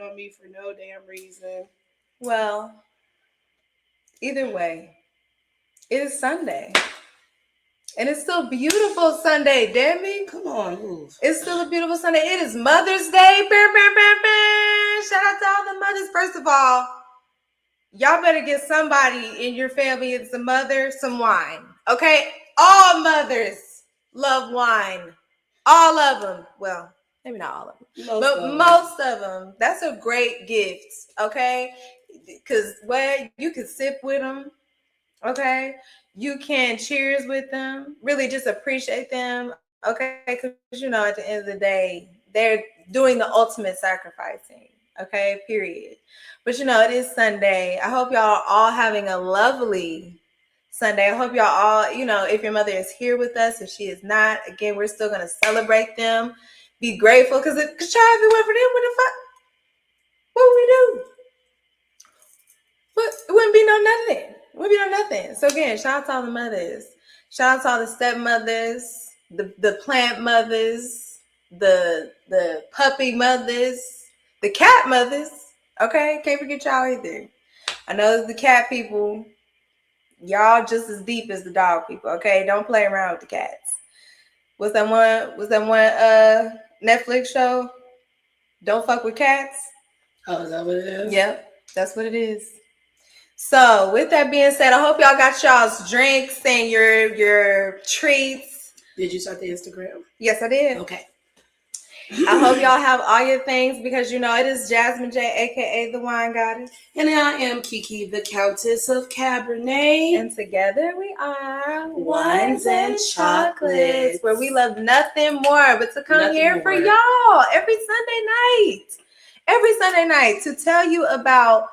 on me for no damn reason. Well, either way, it is Sunday. And it's still beautiful Sunday, damn it. Come on, move. It's still a beautiful Sunday. It is Mother's Day. Shout out to all the mothers. First of all, y'all better get somebody in your family that's a mother some wine. Okay? All mothers love wine. All of them. Well, maybe not all of them. Most of them. That's a great gift. Okay? Because, well, you can sip with them. Okay? You can cheers with them. Really just appreciate them. Okay? Because, at the end of the day, they're doing the ultimate sacrificing. Okay? Period. But, it is Sunday. I hope y'all are all having a lovely Sunday. I hope y'all all, if your mother is here with us, if she is not, again, we're still going to celebrate them. Be grateful. Because, child, if it went for them, what would we do? It wouldn't be no nothing. We'll be on nothing. So again, shout out to all the mothers. Shout out to all the stepmothers, the plant mothers, the puppy mothers, the cat mothers. Okay? Can't forget y'all either. I know the cat people, y'all just as deep as the dog people. Okay? Don't play around with the cats. Was that one Netflix show? Don't fuck with cats? Oh, is that what it is? Yep, that's what it is. So, with that being said, I hope y'all got y'all's drinks and your treats. Did you start the Instagram? Yes, I did. Okay. I hope y'all have all your things because, it is Jasmine J, a.k.a. the Wine Goddess. And I am Kiki, the Countess of Cabernet. And together we are Wines and Chocolates, where we love nothing more but to come here for y'all every Sunday night to tell you about,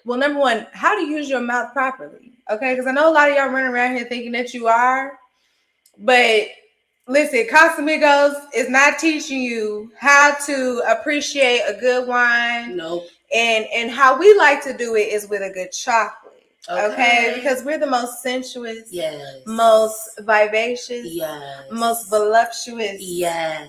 well, number one, how to use your mouth properly, okay? Because I know a lot of y'all running around here thinking that you are, but listen, Casamigos is not teaching you how to appreciate a good wine. Nope. And how we like to do it is with a good chocolate. Okay, because we're the most sensuous, most vivacious, most voluptuous,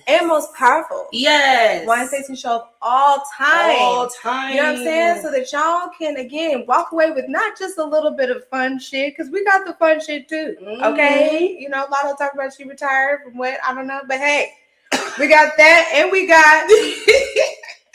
and most powerful, wine tasting show of all time. You know what I'm saying? So that y'all can again walk away with not just a little bit of fun shit, because we got the fun shit too. Okay, Latto talk about she retired from what I don't know, but hey, we got that, and we got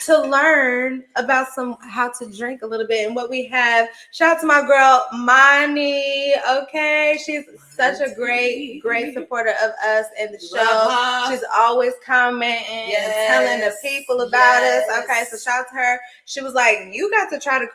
to learn about how to drink a little bit and what we have. Shout out to my girl Mani. Okay, she's such a great supporter of us and the show. She's always commenting and telling the people about us. Okay, so shout out to her. She was like, "You got to try the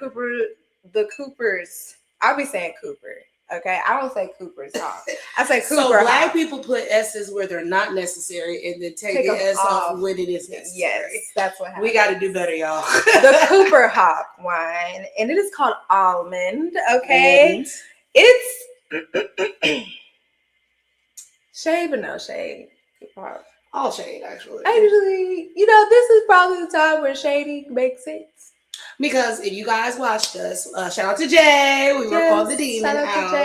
Coopers." I'll be saying Cooper. Okay, I don't say Cooper's hop. I say Cooper. So black people put S's where they're not necessary, and then take the S off when it is necessary. Yes, that's what happens. We got to do better, y'all. The Cooper hop wine, and it is called Almond. Okay, it's shade, but no shade. All shade, actually. Actually, this is probably the time where shady makes sense. Because if you guys watched us, shout out to Jay. We were on the Demon Hour.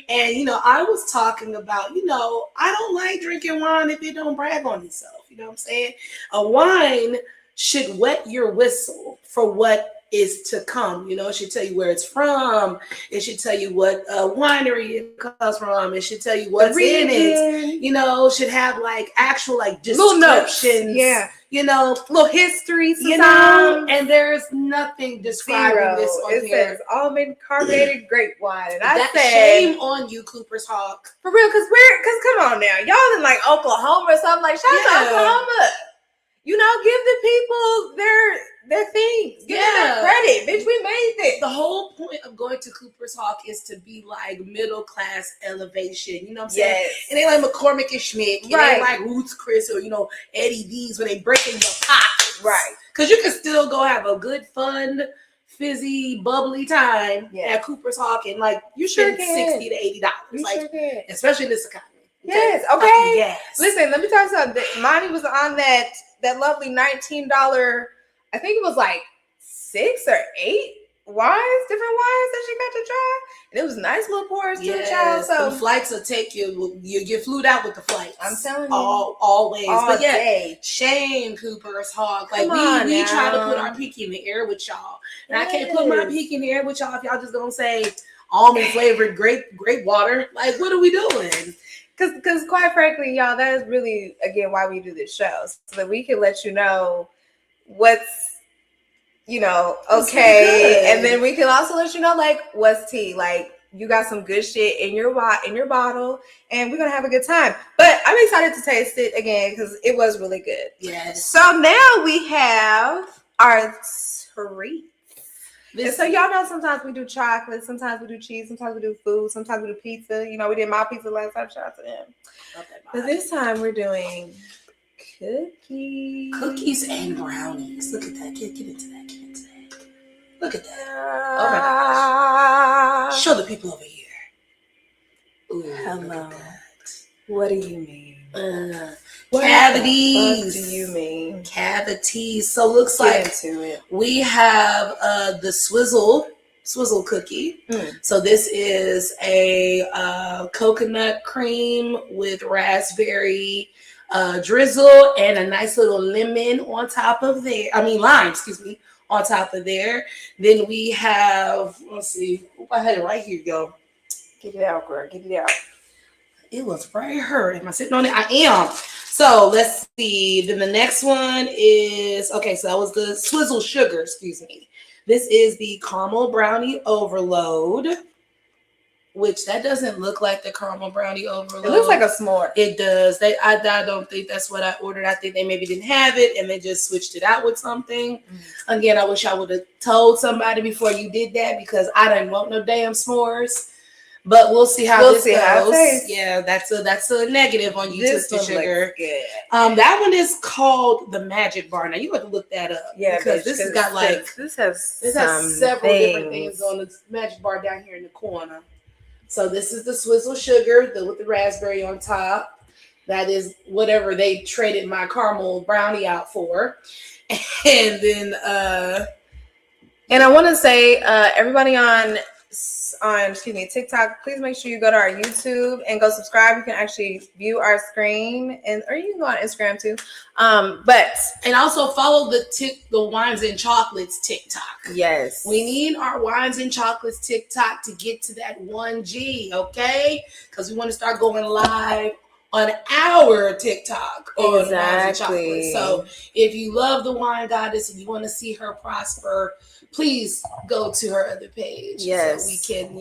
And, I was talking about, I don't like drinking wine if it don't brag on itself. You know what I'm saying? A wine should wet your whistle for what is to come. It should tell you where it's from. It should tell you what winery it comes from. It should tell you what's in it. Should have actual descriptions. Little notes. Yeah. Little history. And there's nothing describing this on it here. It says almond carbonated grape wine. And I said, shame on you, Cooper's Hawk. For real, because come on now. Y'all in Oklahoma or something. Shout out to Oklahoma. Give the people their things. Give them their credit. Bitch, we made this. The whole point of going to Cooper's Hawk is to be middle class elevation. You know what I'm saying? Yes. It ain't like McCormick and Schmidt. It ain't like Roots Chris or, Eddie V's when they break in your pockets. Right. Because you can still go have a good, fun, fizzy, bubbly time at Cooper's Hawk and you spend $60 to $80. You sure can. Especially in this economy. Yes. Okay. Yes. Listen, let me tell you something. Monty was on that lovely $19. I think it was $6 or $8 different wines that she got to try. And it was nice little pours too, child. So the flights will take you. You get flued out with the flights. I'm telling you, always. But yeah, day. Shame, Cooper's Hog. Like we try to put our pinky in the air with y'all, and I can't put my pinky in the air with y'all if y'all just gonna say almond flavored grape water. Like, what are we doing? Because quite frankly, y'all, that is really again why we do this show, so that we can let you know what's okay, and then we can also let you know like what's tea. Like, you got some good shit in your bottle, and we're gonna have a good time. But I'm excited to taste it again because it was really good. Yes. So now we have our treats. And so y'all know sometimes we do chocolate, sometimes we do cheese, sometimes we do food, sometimes we do pizza. We did my pizza last time. Shout out to them. Okay, but this time we're doing cookies and brownies. Look at that. Get into that. Look at that. Oh my gosh. Show the people over here. Ooh, hello. What do you mean? Cavities. What do you mean? Cavities. So looks like we have the Swizzle Cookie. So this is a coconut cream with raspberry drizzle and a nice little lemon on top of there. Lime, excuse me, on top of there. Then we have, let's see, I had it right here, yo. Get it out, girl. Get it out. It was right here. Am I sitting on it? I am. So let's see. Then the next one is, okay, so that was the Swizzle Sugar, excuse me. This is the Caramel Brownie Overload, which that doesn't look like the Caramel Brownie Overload. It looks like a s'more. It does. I don't think that's what I ordered. I think they maybe didn't have it and they just switched it out with something. Again, I wish I would have told somebody before you did that because I didn't want no damn s'mores. But we'll see how this goes. Yeah, that's a negative on you, Toasted Sugar. That one is called the Magic Bar. Now you have to look that up. Yeah, because this has got this has several different things on the Magic Bar down here in the corner. So this is the Swizzle Sugar with the raspberry on top. That is whatever they traded my caramel brownie out for. And then and I want to say everybody on TikTok, please make sure you go to our YouTube and go subscribe. You can actually view our screen, or you can go on Instagram too. And also follow the Wines and Chocolates TikTok. Yes, we need our Wines and Chocolates TikTok to get to that 1G, okay? Because we want to start going live on our TikTok on Wines and Chocolates. So if you love the Wine Goddess and you want to see her prosper, please go to her other page. Yes. So we can,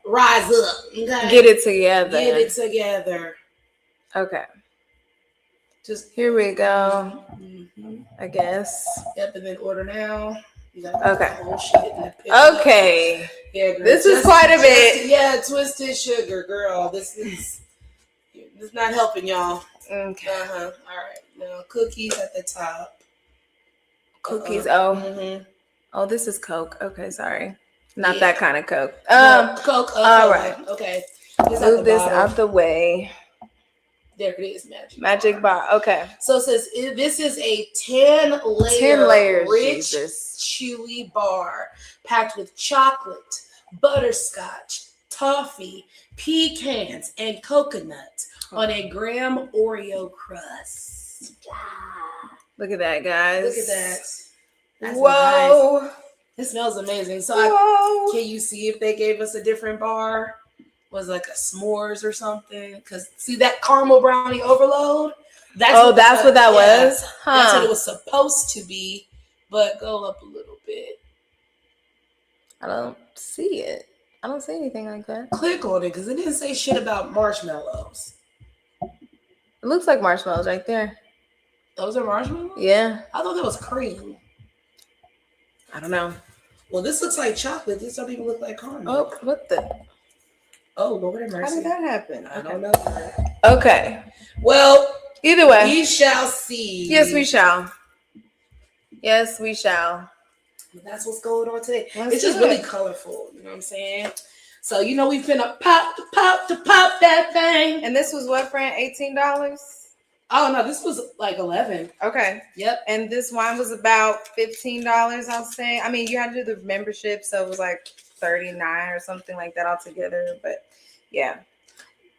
rise up. Okay? Get it together. Okay. Just here we go. I guess. Yep, and then order now. You got okay. The whole shit in the okay. Yeah, girl. This is quite a bit. Yeah, Twisted Sugar, girl. This is not helping y'all. Okay. All right. Now cookies at the top. Cookies. Oh, this is Coke. Okay, sorry. Not that kind of Coke. Coke. All right. Okay. Move this out the way. There it is, Magic Bar. Okay. So it says this is a 10 layers rich, chewy bar packed with chocolate, butterscotch, toffee, pecans, and coconut on a graham Oreo crust. Look at that, guys. Look at that. That's whoa. Nice. It smells amazing. So can you see if they gave us a different bar? Was like a s'mores or something? Because see that caramel brownie overload? That's what that was? Huh. That's what it was supposed to be. But go up a little bit. I don't see it. I don't see anything like that. Click on it because it didn't say shit about marshmallows. It looks like marshmallows right there. Those are marshmallows? Yeah. I thought that was cream. I don't know. Well, this looks like chocolate. This don't even look like caramel. Oh, what the? Oh, Lord have mercy. How did that happen? I don't know. Okay. Well, either way. We shall see. Yes, we shall. Yes, we shall. But that's what's going on today. It's just really colorful. You know what I'm saying? So, we finna pop that thing. And this was what, friend? $18? Oh no, this was like $11. Okay. Yep. And this wine was about $15, I'll say. I mean, you had to do the membership, so it was like $39 or something like that altogether. But yeah.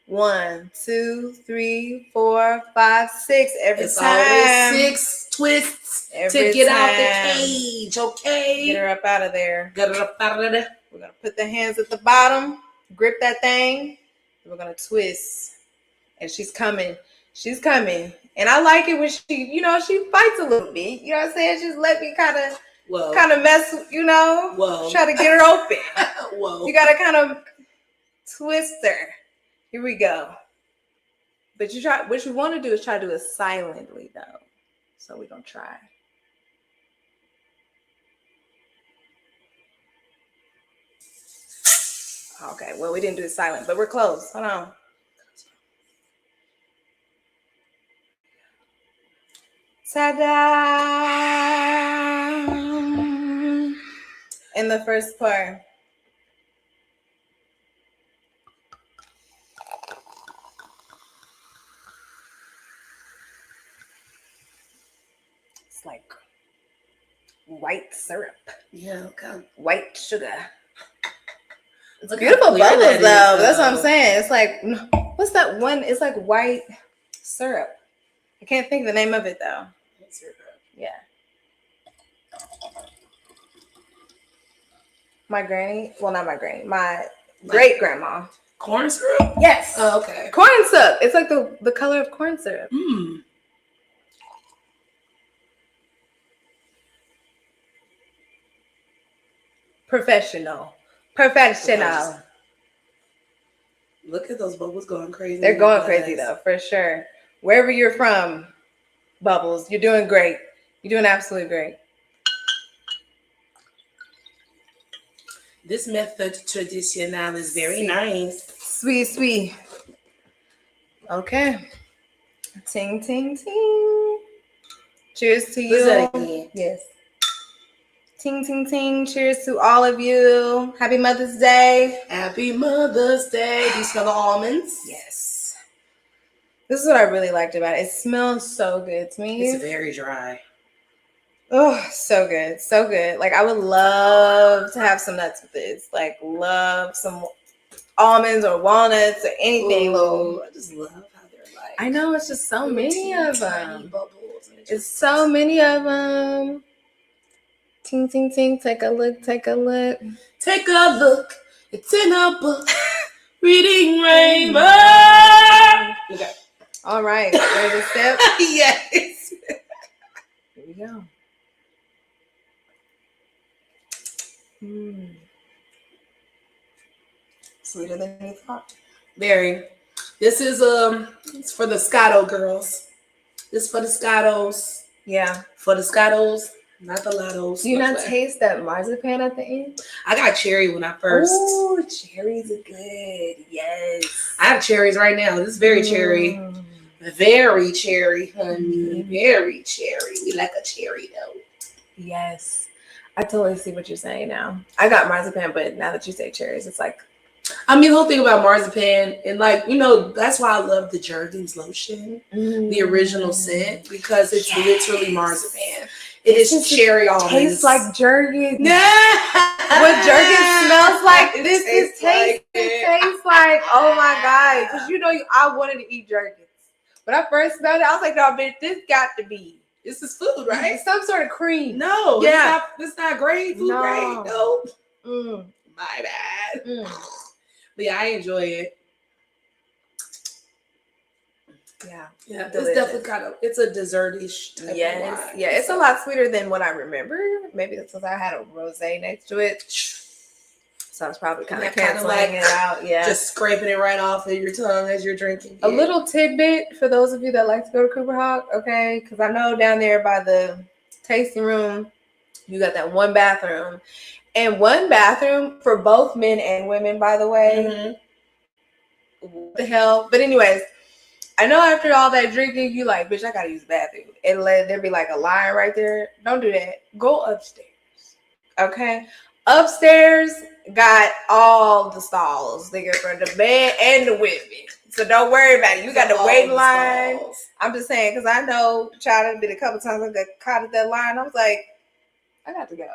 1, 2, 3, 4, 5, 6 every it's time. Always 6 twists every to get time. out the cage, okay? Get her up out of there. Get her up out of there. We're gonna put the hands at the bottom, grip that thing, and we're gonna twist. And she's coming. She's coming. And I like it when she fights a little bit. You know what I'm saying? Just let me kind of mess, try to get her open. Whoa. You gotta kind of twist her. Here we go. But what you want to do is try to do it silently though. So we're gonna try. Okay, well, we didn't do it silent, but we're close. Hold on. Ta-da! In the first part. It's like white syrup. Yeah, okay. White sugar. It's Look beautiful bubbles, though. That's what I'm though. saying. It's like, what's that one? It's like white syrup. I can't think of the name of it, though. Yeah. My granny, well, not my granny, my great-grandma. Corn syrup? Yes. Oh, okay. Corn syrup. It's like the color of corn syrup. Mm. Professional. Look at those bubbles going crazy. They're going crazy, though, for sure. Wherever you're from, Bubbles, you're doing great. You're doing absolutely great. This method traditional is very nice. Sweet. Okay. Ting, ting, ting. Cheers to you. What's that again? Yes. Ting, ting, ting. Cheers to all of you. Happy Mother's Day. Happy Mother's Day. Do you smell the almonds? Yes. This is what I really liked about it. It smells so good to me. It's very dry. Oh, so good. So good. Like, I would love to have some nuts with this. Like, love some almonds or walnuts or anything. Ooh, I just love how they're like. I know, it's just so many of them. Bubbles. It's so many of them. Ting, ting, ting. Take a look. Take a look. It's in a book. Reading Rainbow. Okay. All right. Ready to step? Yes. Here we go. Sweeter than you thought. Very. This is it's for the Scotto girls. This is for the Scottos. Yeah. For the Scottos, not the Lattos. Do you not taste that marzipan at the end? I got cherry when I first. Oh, cherries are good. Yes. I have cherries right now. This is very cherry. Very cherry, honey. Very cherry. We like a cherry though. Yes. I totally see what you're saying now. I got marzipan, but now that you say cherries, it's like. I mean, the whole thing about marzipan, and like, that's why I love the Jergens lotion, the original scent, because it's literally marzipan. It is cherry almonds. Tastes like Jergens. Nah. What Jergens smells like, this is tastes. It tastes like, oh my God. Because I wanted to eat Jergens. When I first smelled it, I was like, no, bitch, this got to be. This is food, right? It's some sort of cream. No. Yeah. It's not great. Food grade. No. My bad. But yeah, I enjoy it. Yeah. Yeah. It's definitely it's a dessert-ish type of wine. Yeah, it's a lot sweeter than what I remember. Maybe it's because I had a rosé next to it. So I was probably kind of canceling it out. Yeah. Just scraping it right off of your tongue as you're drinking. A little tidbit for those of you that like to go to Cooper Hawk, okay? Because I know down there by the tasting room, you got that one bathroom. And one bathroom for both men and women, by the way. What the hell? But anyways, I know after all that drinking, you like, bitch, I got to use the bathroom. And there be like a line right there. Don't do that. Go upstairs, okay? Upstairs got all the stalls. They get for the men and the women. So don't worry about it. You got to wait in line. I'm just saying, because I know, child, it been a couple times I got caught at that line. I was like, I got to go.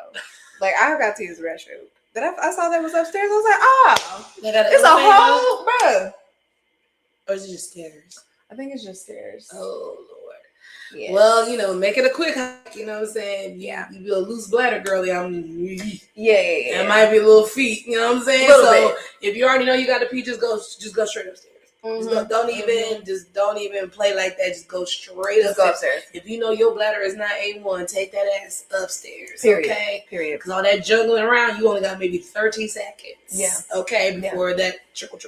Like, I got to use the restroom. Then I saw that was upstairs. I was like, oh, it's a whole, bro. Or is it just stairs? I think it's just stairs. Oh, Lord. Yes. Well, you know, make it a quick hike, you know what I'm saying? Yeah. You be a loose bladder girl, Yeah. It might be a little feet, you know what I'm saying? So if you already know you got to pee, just go straight upstairs. Mm-hmm. Don't even play like that. Just go straight upstairs. If you know your bladder is not A1, take that ass upstairs. Period. Okay? Period. Because all that juggling around, you only got maybe 30 seconds. Yeah. Okay, before that trickle.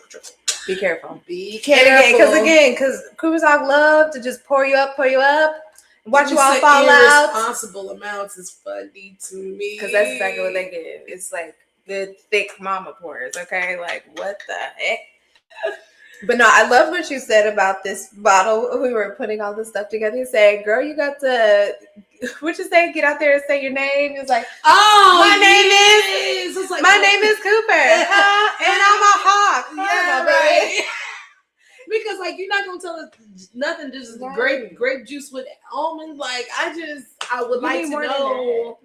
Be careful. Because Cooper's Hawk love to just pour you up, watch you all fall out. Irresponsible amounts is funny to me. Because that's exactly what they give. It's like the thick mama pours, okay? Like, what the heck? But no, I love what you said about this bottle. We were putting all this stuff together. You said, girl, you got to, what you say? Get out there and say your name. It was like, my name is Cooper. And I'm a hawk. Yeah, right. Because like you're not gonna tell us nothing, just grape juice with almond. Like I would like to know.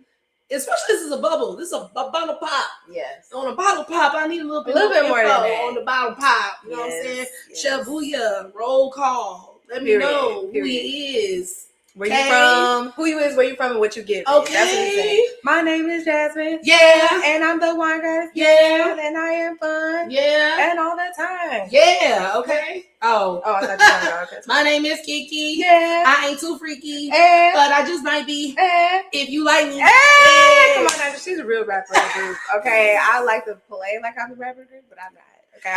Especially this is a bubble. This is a bottle pop. Yes. On a bottle pop, I need a little bit more than that. On the bottle pop. You know what I'm saying? Yes. Shabuya, roll call. Let me know who he is. Where you from? Who you is, where you from, and what you give. Okay. That's what he said. My name is Jasmine. Yeah. And I'm the wine girl. Yeah. And I am fun. Yeah. And all that time. Yeah. Okay. Oh, I thought you were going to go. My name is Kiki. Yeah. I ain't too freaky. But I just might be. If you like me. Come on now. She's a real rapper in the group. Okay. I like to play like I'm a rapper in the group, but I'm not. Okay,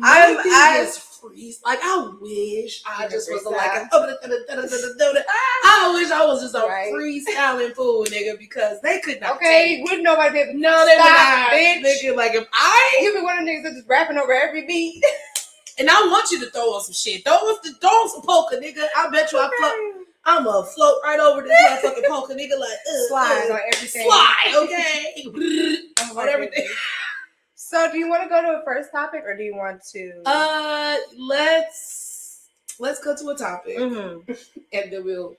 I freeze. Like I wish I just was like I wish I was just a freestyling fool, nigga, because they could not. Okay, wouldn't nobody be. No, they would not. Nigga, like if you be one of the niggas that just rapping over every beat. And I want you to throw on some shit. Throw on some polka, nigga. I bet you I'm gonna float right over this motherfucking polka, nigga. Like slide on everything. Slide, okay. On everything. So, do you want to go to a first topic, or do you want to? Let's go to a topic, and then we'll.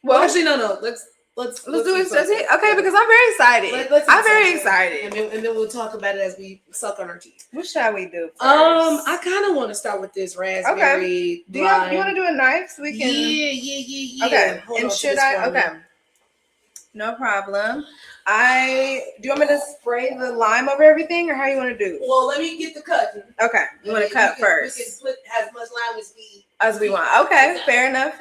Well, actually, no. Let's do it. Okay, because I'm very excited. I'm very excited, and then we'll talk about it as we suck on our teeth. What shall we do first? I kind of want to start with this raspberry. Okay. Do you want to do a knife so we can? Yeah. Okay. And should I? Okay. No problem. Do you want me to spray the lime over everything, or how you want to do it? Well, let me get the cut. Okay, you want to cut first. We can put as much lime as we want. Okay, fair enough.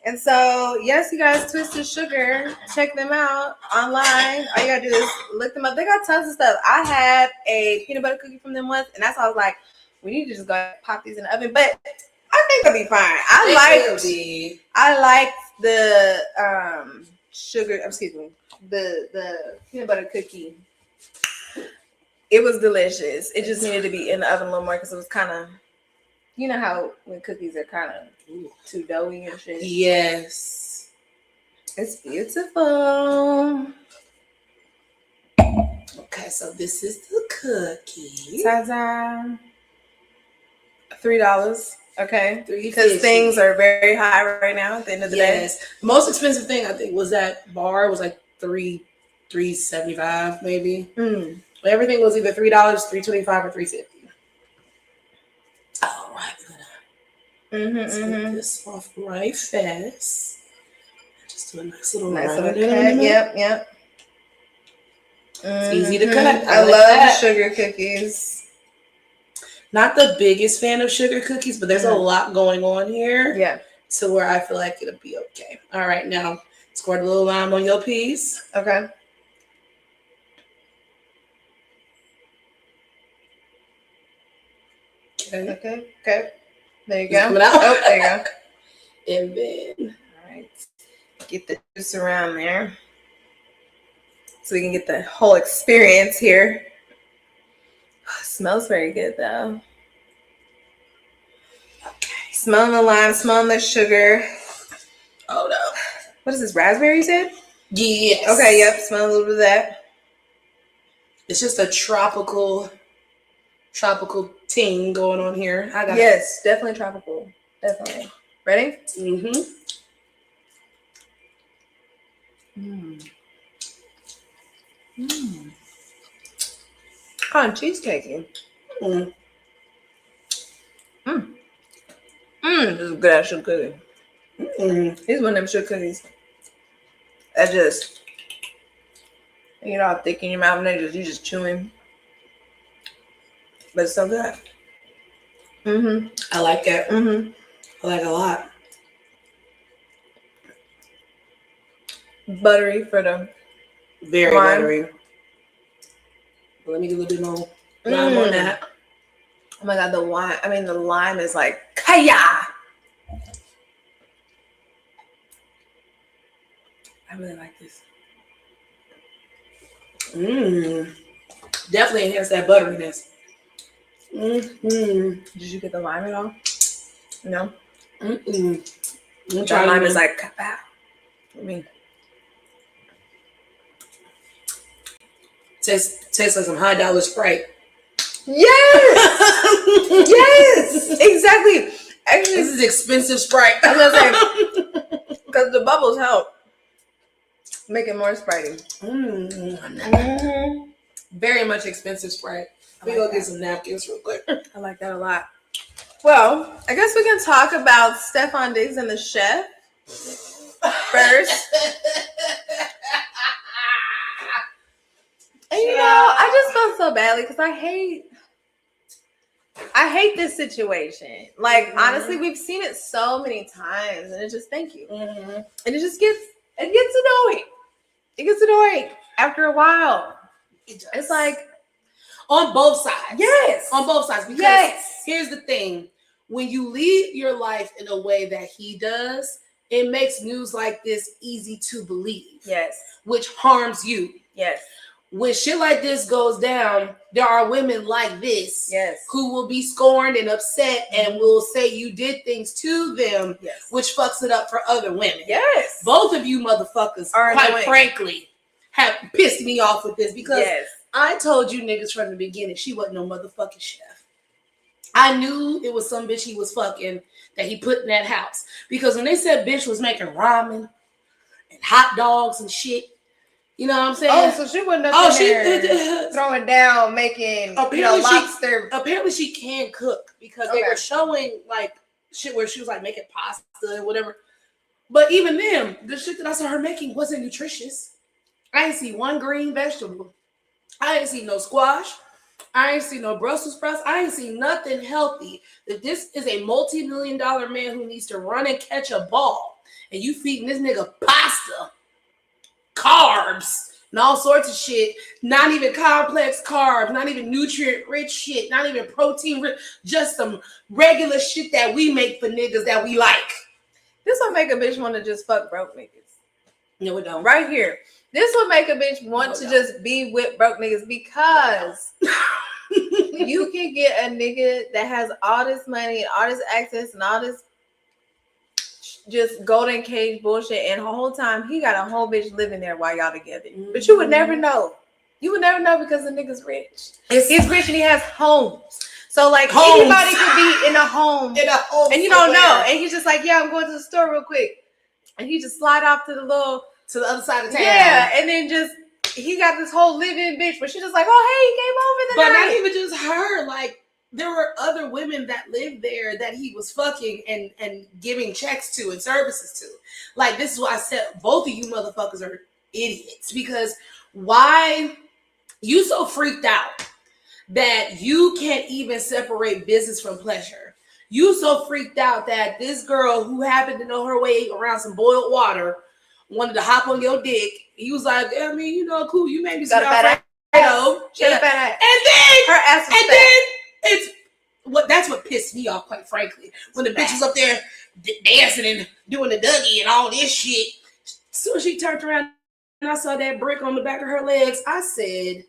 And so, yes, you guys, Twisted Sugar, check them out online. All you gotta do is look them up. They got tons of stuff. I had a peanut butter cookie from them once, and that's why I was like, we need to just go pop these in the oven. But I think they'll be fine. I liked the sugar. Excuse me. The peanut butter cookie. It was delicious. It just needed to be in the oven a little more because it was kind of, you know how when cookies are kind of too doughy and shit. Yes. It's beautiful. Okay, so this is the cookie. Ta-da. $3. Okay, because things are very high right now at the end of the day. The most expensive thing I think was that bar was like $3.75 maybe. But everything was either $3, $3.25, or $3.50. All right, let's get this off right fast. Just do a nice little cut. Yep. It's easy to cut. I love sugar cookies. Not the biggest fan of sugar cookies, but there's a lot going on here. Yeah. To where I feel like it'll be okay. All right, now squirt a little lime on your piece. Okay. Okay. There you go. Coming out. Oh, there you go. And then, all right, get the juice around there so we can get the whole experience here. Smells very good though. Okay. Smelling the lime, smelling the sugar. Oh no. What is this? Raspberry you said? Yes. Okay, yep. Smell a little bit of that. It's just a tropical tropical ting going on here. I got yes, definitely tropical. Definitely. Ready? Mm-hmm. Kind of cheesecakey. This is good ass sugar cookie. These one of them sugar cookies. That just, you know, how thick in your mouth and you just chewing. But it's so good. I like that. I like it a lot. Buttery for the very lime. Buttery. Let me get a little bit more lime on that. Oh my god, the lime is like kaya. I really like this. Definitely enhance that butteriness. Did you get the lime at all? No. That lime is like kapow. I mean, tastes like some $100 Sprite. Yes. Yes. Exactly. Actually, this is expensive Sprite. I was gonna say because the bubbles help make it more Spritey. Very much expensive Sprite. We go get some napkins real quick. I like that a lot. Well, I guess we can talk about Stefan Diggs and the chef first. And you know, I just felt so badly because I hate this situation. Like honestly, we've seen it so many times, and it just thank you. And it just gets annoying. It gets annoying after a while. It's like on both sides. Yes, on both sides. Because here's the thing: when you lead your life in a way that he does, it makes news like this easy to believe. Yes, which harms you. Yes. When shit like this goes down, there are women like this who will be scorned and upset and will say you did things to them, which fucks it up for other women. Yes. Both of you motherfuckers, quite frankly, have pissed me off with this because I told you niggas from the beginning she wasn't no motherfucking chef. I knew it was some bitch he was fucking that he put in that house. Because when they said bitch was making ramen and hot dogs and shit, you know what I'm saying? Oh, so she wasn't up there throwing down, making lobster. Apparently she can cook because they were showing like shit where she was like making pasta and whatever. But even then, the shit that I saw her making wasn't nutritious. I ain't see one green vegetable. I ain't see no squash. I ain't see no Brussels sprouts. I ain't see nothing healthy. That this is a multi-million-dollar man who needs to run and catch a ball. And you feeding this nigga pasta, carbs, and all sorts of shit. Not even complex carbs, not even nutrient-rich shit, not even protein-rich, just some regular shit that we make for niggas that we like. This will make a bitch want to just fuck broke niggas. No, it don't. Right here. This will make a bitch want to just be with broke niggas because you can get a nigga that has all this money and all this access and all this just golden cage bullshit, and the whole time he got a whole bitch living there while y'all together. But you would never know. You would never know because the nigga's rich. He's rich and he has homes. So like anybody could be in a home and you don't know. And he's just like, yeah, I'm going to the store real quick. And he just slide off to the other side of town. Yeah, and then just he got this whole live-in bitch, but she's just like, oh, hey, he came over the night. But not even just her. Like there were other women that lived there that he was fucking and giving checks to and services to. Like this is why I said both of you motherfuckers are idiots because why you so freaked out that you can't even separate business from pleasure. You so freaked out that this girl who happened to know her way around some boiled water wanted to hop on your dick. He was like, I mean, you know, cool. You made me some Alfredo. And then her ass was and then it's that's what pissed me off, quite frankly. When the bitch was up there dancing and doing the Dougie and all this shit. As soon as she turned around and I saw that brick on the back of her legs, I said,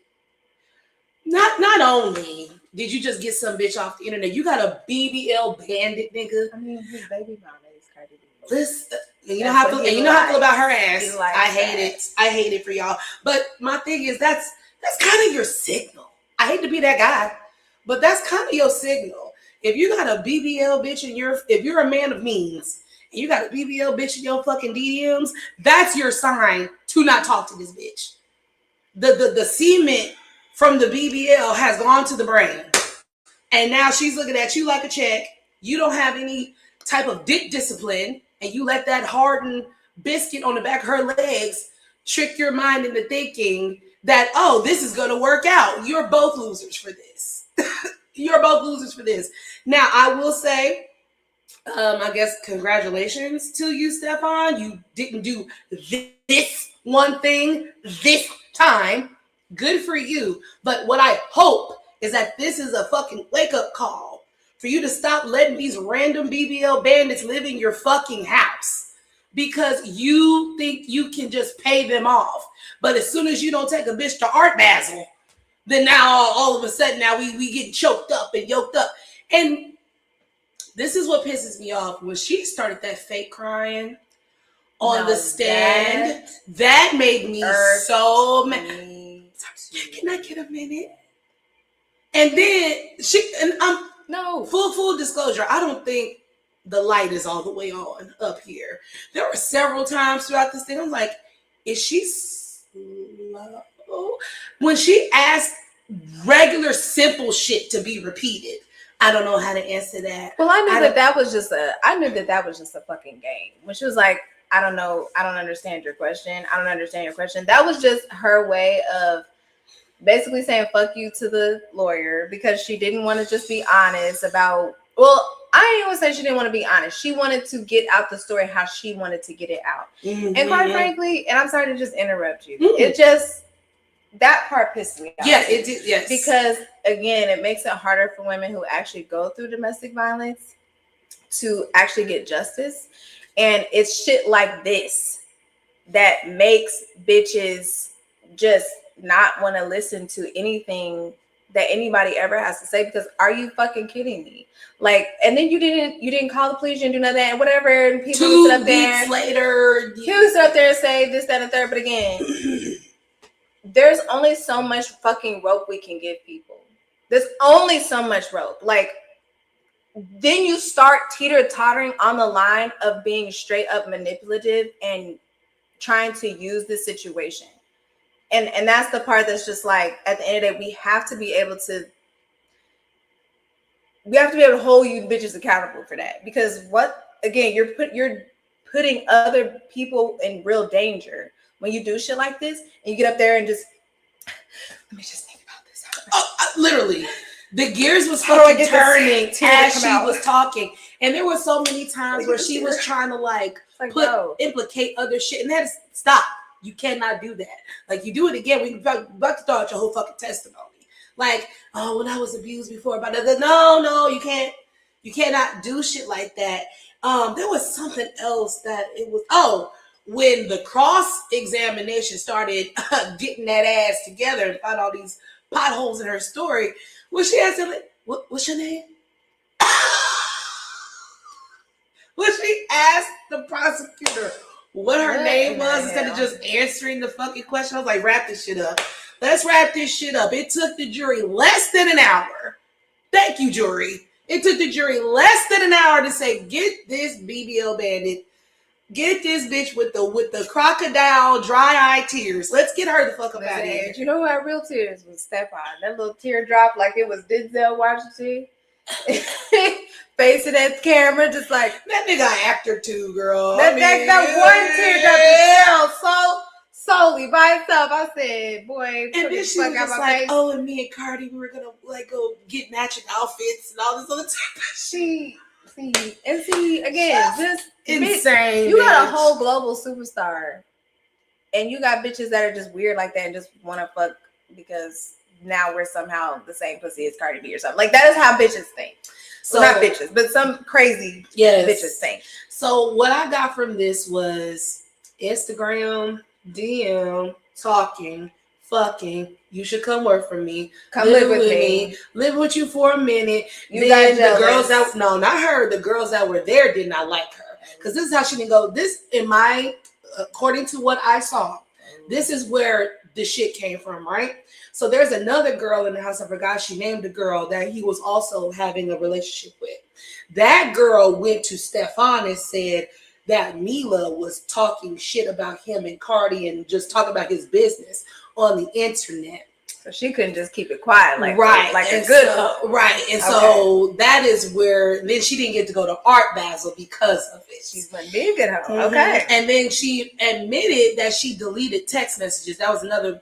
not only did you just get some bitch off the internet, you got a BBL bandit, nigga. I mean, his baby mama is Cardi B. Listen, you know how I feel about her ass. I hate it for y'all. But my thing is that's kind of your signal. I hate to be that guy, But that's kind of your signal. If you got a BBL bitch if you're a man of means, and you got a BBL bitch in your fucking DMs, that's your sign to not talk to this bitch. The cement from the BBL has gone to the brain. And now she's looking at you like a check. You don't have any type of dick discipline, and you let that hardened biscuit on the back of her legs trick your mind into thinking that, oh, this is going to work out. You're both losers for this. You're both losers for this. Now, I will say, I guess congratulations to you, Stefan. You didn't do this one thing this time. Good for you. But what I hope is that this is a fucking wake-up call for you to stop letting these random BBL bandits live in your fucking house because you think you can just pay them off. But as soon as you don't take a bitch to Art Basel, then now all of a sudden now we get choked up and yoked up. And this is what pisses me off. When she started that fake crying on the stand, that made me so mad. Can I get a minute? And then full disclosure, I don't think the light is all the way on up here. There were several times throughout this thing, I was like, is she slow? When she asked regular simple shit to be repeated, I don't know how to answer that. Well, I knew that was just a fucking game. When she was like, I don't know, I don't understand your question. I don't understand your question. That was just her way of basically saying fuck you to the lawyer because she didn't want to just be honest about, well, I ain't even say she didn't want to be honest. She wanted to get out the story how she wanted to get it out. Mm-hmm. And quite frankly, and I'm sorry to just interrupt you. Mm-hmm. It just, that part pissed me off. Yeah, it did. Yes. Because again, it makes it harder for women who actually go through domestic violence to actually get justice. And it's shit like this that makes bitches just not want to listen to anything that anybody ever has to say, because are you fucking kidding me? Like, and then you didn't call the police, you didn't do none of that and whatever, and people would sit up there later, he would sit up there and say this, that, and the third. But again, there's only so much fucking rope we can give people. There's only so much rope. Like, then you start teeter-tottering on the line of being straight up manipulative and trying to use this situation. And that's the part that's just like, at the end of the day, we have to be able to hold you bitches accountable for that. Because you're putting other people in real danger when you do shit like this and you get up there and just, let me just think about this. Literally, the gears was fucking turning as she was talking. And there were so many times where she was trying to implicate other shit. And that is, stop. You cannot do that. Like, you do it again, we about to throw out your whole fucking testimony. Like, oh, when I was abused before, but no, you can't. You cannot do shit like that. There was something else that it was. When the cross examination started getting that ass together and found all these potholes in her story, when she asked him, "What's your name?" When she asked the prosecutor what her name was instead of just answering the fucking question, I was like, wrap this shit up. Let's wrap this shit up. It took the jury less than an hour. Thank you, jury. It took the jury less than an hour to say, get this BBL bandit, get this bitch with the crocodile dry eye tears. Let's get her the fuck up out of here. You know who had real tears was Stefan. That little tear drop like it was Denzel Washington. Facing that camera, just like that nigga actor too, girl. That one teardrop is so solely by itself. I said, boy, and then she was just like, oh, and me and Cardi, we were gonna go get matching outfits and all this other type of shit. See again, just insane. You got a whole global superstar, and you got bitches that are just weird like that and just want to fuck because now we're somehow the same pussy as Cardi B or something. Like, that is how bitches think. So not bitches, but some crazy bitches think. So what I got from this was Instagram, DM, talking, fucking. You should come work for me. Come live with me. Live with you for a minute. Then the girls that not her, the girls that were there did not like her. Because this is how she didn't go. This, according to what I saw, This is where the shit came from, right? So there's another girl in the house. I forgot she named the girl that he was also having a relationship with. That girl went to Stefan and said that Mila was talking shit about him and Cardi and just talking about his business on the internet. So she couldn't just keep it quiet, like a good hoe. Right. And so that is where then she didn't get to go to Art Basel because of it. She's like, be a good hoe. Mm-hmm. Okay. And then she admitted that she deleted text messages. That was another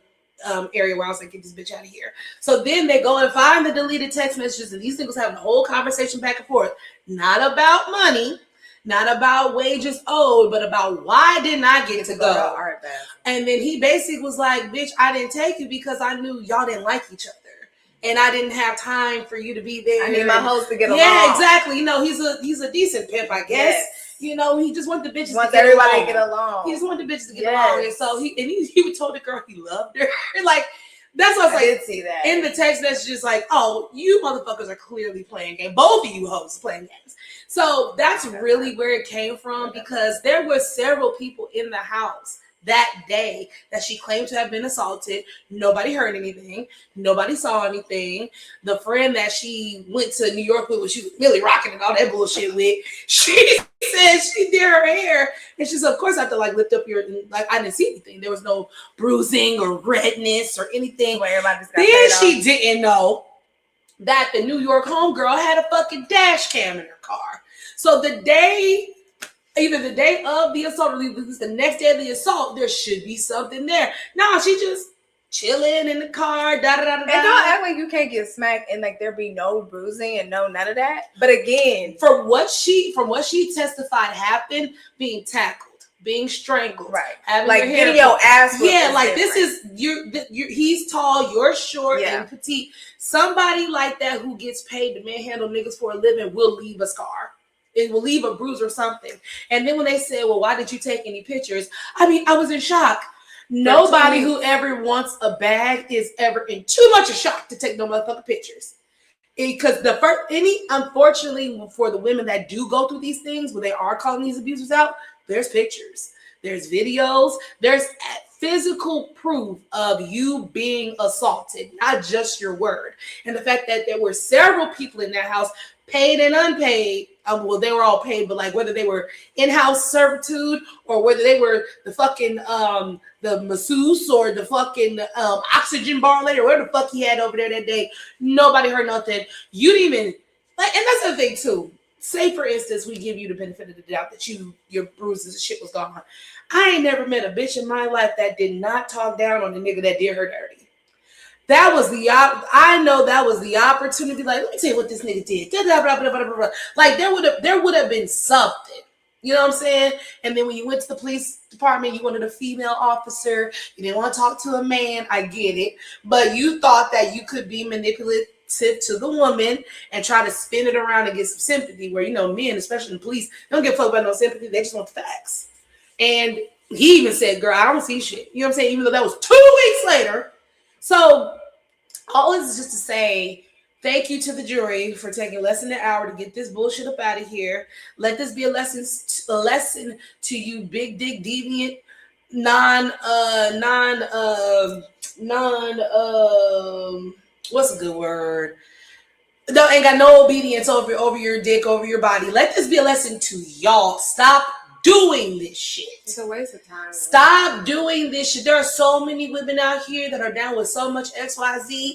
area where I was like, get this bitch out of here. So then they go and find the deleted text messages, and these niggas having a whole conversation back and forth. Not about money, not about wages owed, but about why didn't I get to go? And then he basically was like, bitch, I didn't take it because I knew y'all didn't like each other. And I didn't have time for you to be there. I need my host to get along. Yeah, exactly. You know, he's a decent pimp, I guess. Yes. You know, he just wanted the bitches to get everybody along. To get along. He just wanted the bitches to get along. And so he told the girl he loved her. Like, that's what I was like. Did see that. In the text messages, like, oh, you motherfuckers are clearly playing games. Both of you hosts playing games. So that's really where it came from, because there were several people in the house that day that she claimed to have been assaulted. Nobody heard anything. Nobody saw anything. The friend that she went to New York with, she was really rocking and all that bullshit with, she said she did her hair. And she said, of course I have to like lift up your, like I didn't see anything. There was no bruising or redness or anything. Then she didn't know that the New York homegirl had a fucking dash cam in her car. So the day, either the day of the assault or the next day of the assault, there should be something there. No, she just chilling in the car, And don't act like you can't get smacked and like there be no bruising and none of that. But again, from what she testified happened, being tackled, being strangled, right? Like getting your ass whipped. Yeah, like different. This is he's tall, you're short and petite. Somebody like that who gets paid to manhandle niggas for a living will leave a scar. It will leave a bruise or something. And then when they said, well, why did you take any pictures? I mean, I was in shock. Nobody who ever wants a bag is ever in too much of shock to take no motherfucking pictures. Because unfortunately, for the women that do go through these things, where they are calling these abusers out, there's pictures, there's videos, there's physical proof of you being assaulted, not just your word. And the fact that there were several people in that house, paid and unpaid. Well, they were all paid, but like whether they were in-house servitude or whether they were the fucking the masseuse or the fucking oxygen bar lady or whatever the fuck he had over there that day, nobody heard nothing. You didn't even like, and that's the thing too. Say for instance, we give you the benefit of the doubt that your bruises and shit was gone. I ain't never met a bitch in my life that did not talk down on the nigga that did her dirty. That was I know that was the opportunity. Like, let me tell you what this nigga did. Like there would have been something. You know what I'm saying? And then when you went to the police department, you wanted a female officer. You didn't want to talk to a man. I get it. But you thought that you could be manipulative to the woman and try to spin it around and get some sympathy, where, you know, men, especially the police, don't give a fuck about no sympathy. They just want the facts. And he even said, girl, I don't see shit. You know what I'm saying? Even though that was 2 weeks later. So all this is just to say thank you to the jury for taking less than an hour to get this bullshit up out of here. Let this be a lesson to you big dick deviant what's a good word? No, ain't got no obedience over your dick, over your body. Let this be a lesson to y'all. Stop doing this shit. It's a waste of time. Stop doing this shit. There are so many women out here that are down with so much XYZ,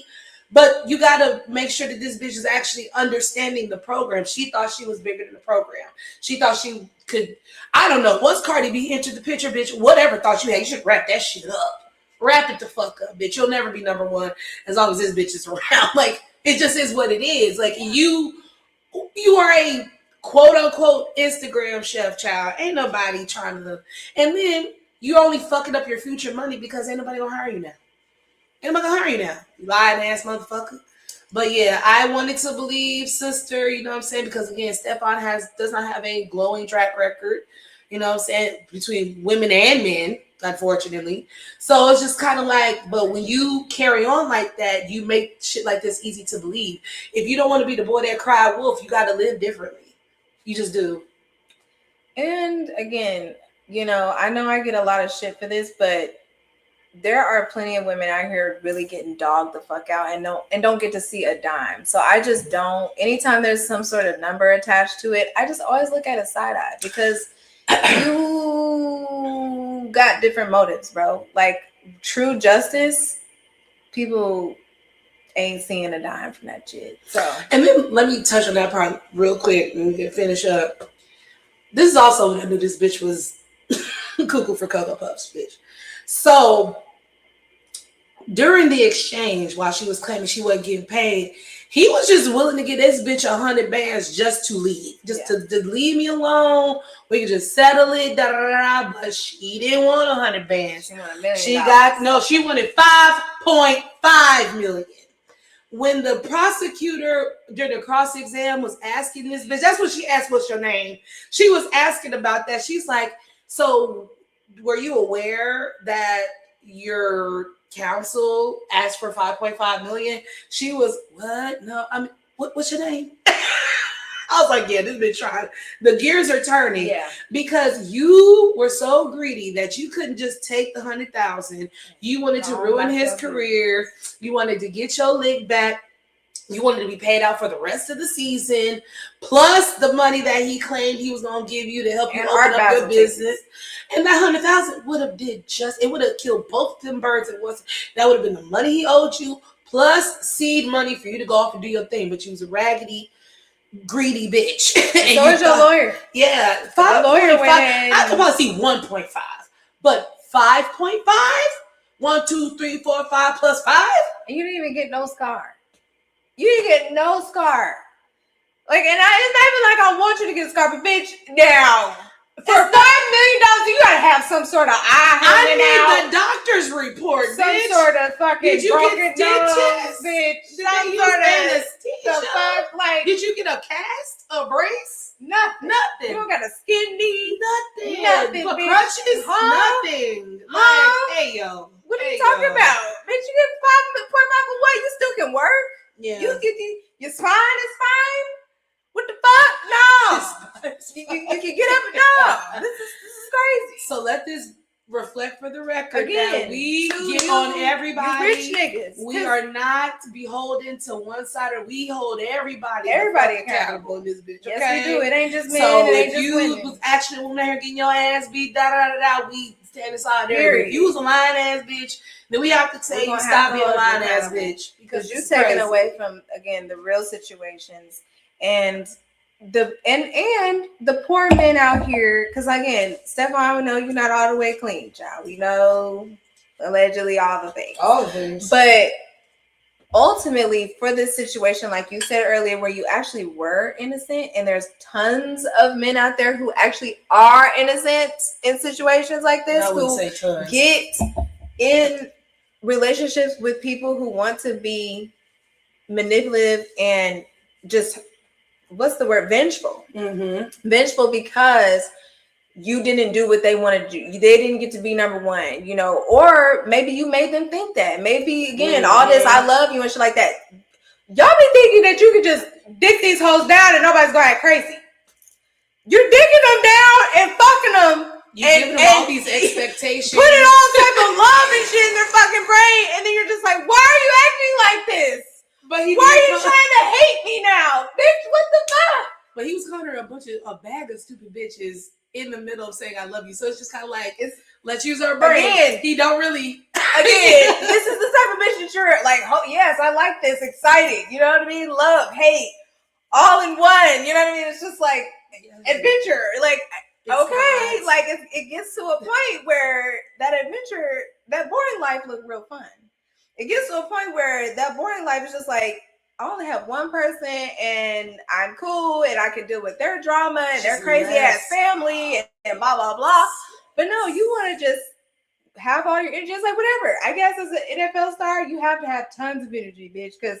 but you got to make sure that this bitch is actually understanding the program. She thought she was bigger than the program. She thought she could, I don't know, once Cardi B entered the picture, bitch, whatever thought you had, you should wrap that shit up. Wrap it the fuck up, bitch. You'll never be number one as long as this bitch is around. Like, it just is what it is. Like, you are a quote unquote Instagram chef, child. Ain't nobody trying to, and then you're only fucking up your future money because ain't nobody gonna hire you now. Ain't nobody gonna hire you now. You lying ass motherfucker. But yeah, I wanted to believe sister, you know what I'm saying? Because again, Stefan does not have a glowing track record, you know what I'm saying, between women and men, unfortunately. So it's just kind of like, but when you carry on like that, you make shit like this easy to believe. If you don't want to be the boy that cried wolf, you got to live differently. You just do. And again, you know I get a lot of shit for this, but there are plenty of women out here really getting dogged the fuck out and don't get to see a dime. So I just don't. Anytime there's some sort of number attached to it, I just always look at a side eye because you got different motives, bro. Like true justice, people ain't seeing a dime from that shit. So, and then let me touch on that part real quick, and we can finish up. This is also when I knew this bitch was cuckoo for Cocoa Puffs, bitch. So during the exchange, while she was claiming she wasn't getting paid, he was just willing to give this bitch 100 bands just to leave, to leave me alone. We could just settle it, da da da. But she didn't want 100 bands. She wanted $1 million. She wanted 5.5 million. When the prosecutor during the cross exam was asking this bitch, that's what she asked. What's your name? She was asking about that. She's like, so were you aware that your counsel asked for 5.5 million? She was, what? No, I mean, what's your name? I was like, yeah, this bitch trying. The gears are turning. Yeah. Because you were so greedy that you couldn't just take the 100,000. You wanted to ruin his career. You wanted to get your lick back. You wanted to be paid out for the rest of the season, plus the money that he claimed he was going to give you to help you open up your business. And that 100,000 would have it would have killed both of them birds at once. That would have been the money he owed you, plus seed money for you to go off and do your thing. But you was a raggedy, greedy bitch. So is your lawyer. Yeah. My lawyer went in. I could probably see 1.5, but 5.5? 1, 2, 3, 4, 5 plus 5? And you didn't even get no scar. You didn't get no scar. Like, and it's not even like I want you to get a scar, but bitch, now for $5 million, you gotta have some sort of eye. I need the doctor's report. Some bitch. sort of fucking. Did you get stitches, bitch? Some sort of anesthesia. Like, did you get a cast, a brace? Nothing. Nothing. You don't got a skin knee. Nothing. For bitch. crutches? Nothing. Like, hey yo. What are you talking about? Bitch, you get 5.5 away. You still can work. Yeah. Your spine is fine. What the fuck? No. you can get up. No. This is crazy. So let this reflect for the record again. That we get on everybody. Rich niggas. We are not beholden to one side, or we hold everybody accountable in this bitch. Okay? Yes, we do. It ain't just men. So it ain't if just you women. was actually a woman here getting your ass beat, we stand aside there. If you was a lying ass bitch, then we have to say you stop being a lying ass bitch, because you're taking away from, again, the real situations and the poor men out here. Because again, Stefan, we know you're not all the way clean, child. We know allegedly all the things. But ultimately, for this situation, like you said earlier, where you actually were innocent, and there's tons of men out there who actually are innocent in situations like this, who get in relationships with people who want to be manipulative and just, what's the word, vengeful. Mm-hmm. Vengeful because you didn't do what they wanted to do. They didn't get to be number one, or maybe you made them think that. Maybe, again, all this I love you and shit like that. Y'all be thinking that you can just dick these hoes down and nobody's going to act crazy. You're dicking them down and fucking them. You giving them all these expectations. Putting all type of love and shit in their fucking brain. And then you're just like, why are you acting like this? Why are you trying to hate me now? Bitch, what the fuck? But he was calling her a bag of stupid bitches in the middle of saying I love you. So it's just kind of like, let's use our brain. Again, he don't really. Again, this is the type of bitch that you're like, oh, yes, I like this. Excited. You know what I mean? Love, hate, all in one. You know what I mean? It's just like adventure. Like, okay. Like, it gets to a point where that adventure, that boring life looked real fun. It gets to a point where that boring life is just like, I only have one person and I'm cool and I can deal with their drama and their crazy ass family and blah, blah, blah. But no, you want to just have all your energy. It's like, whatever. I guess as an NFL star, you have to have tons of energy, bitch, because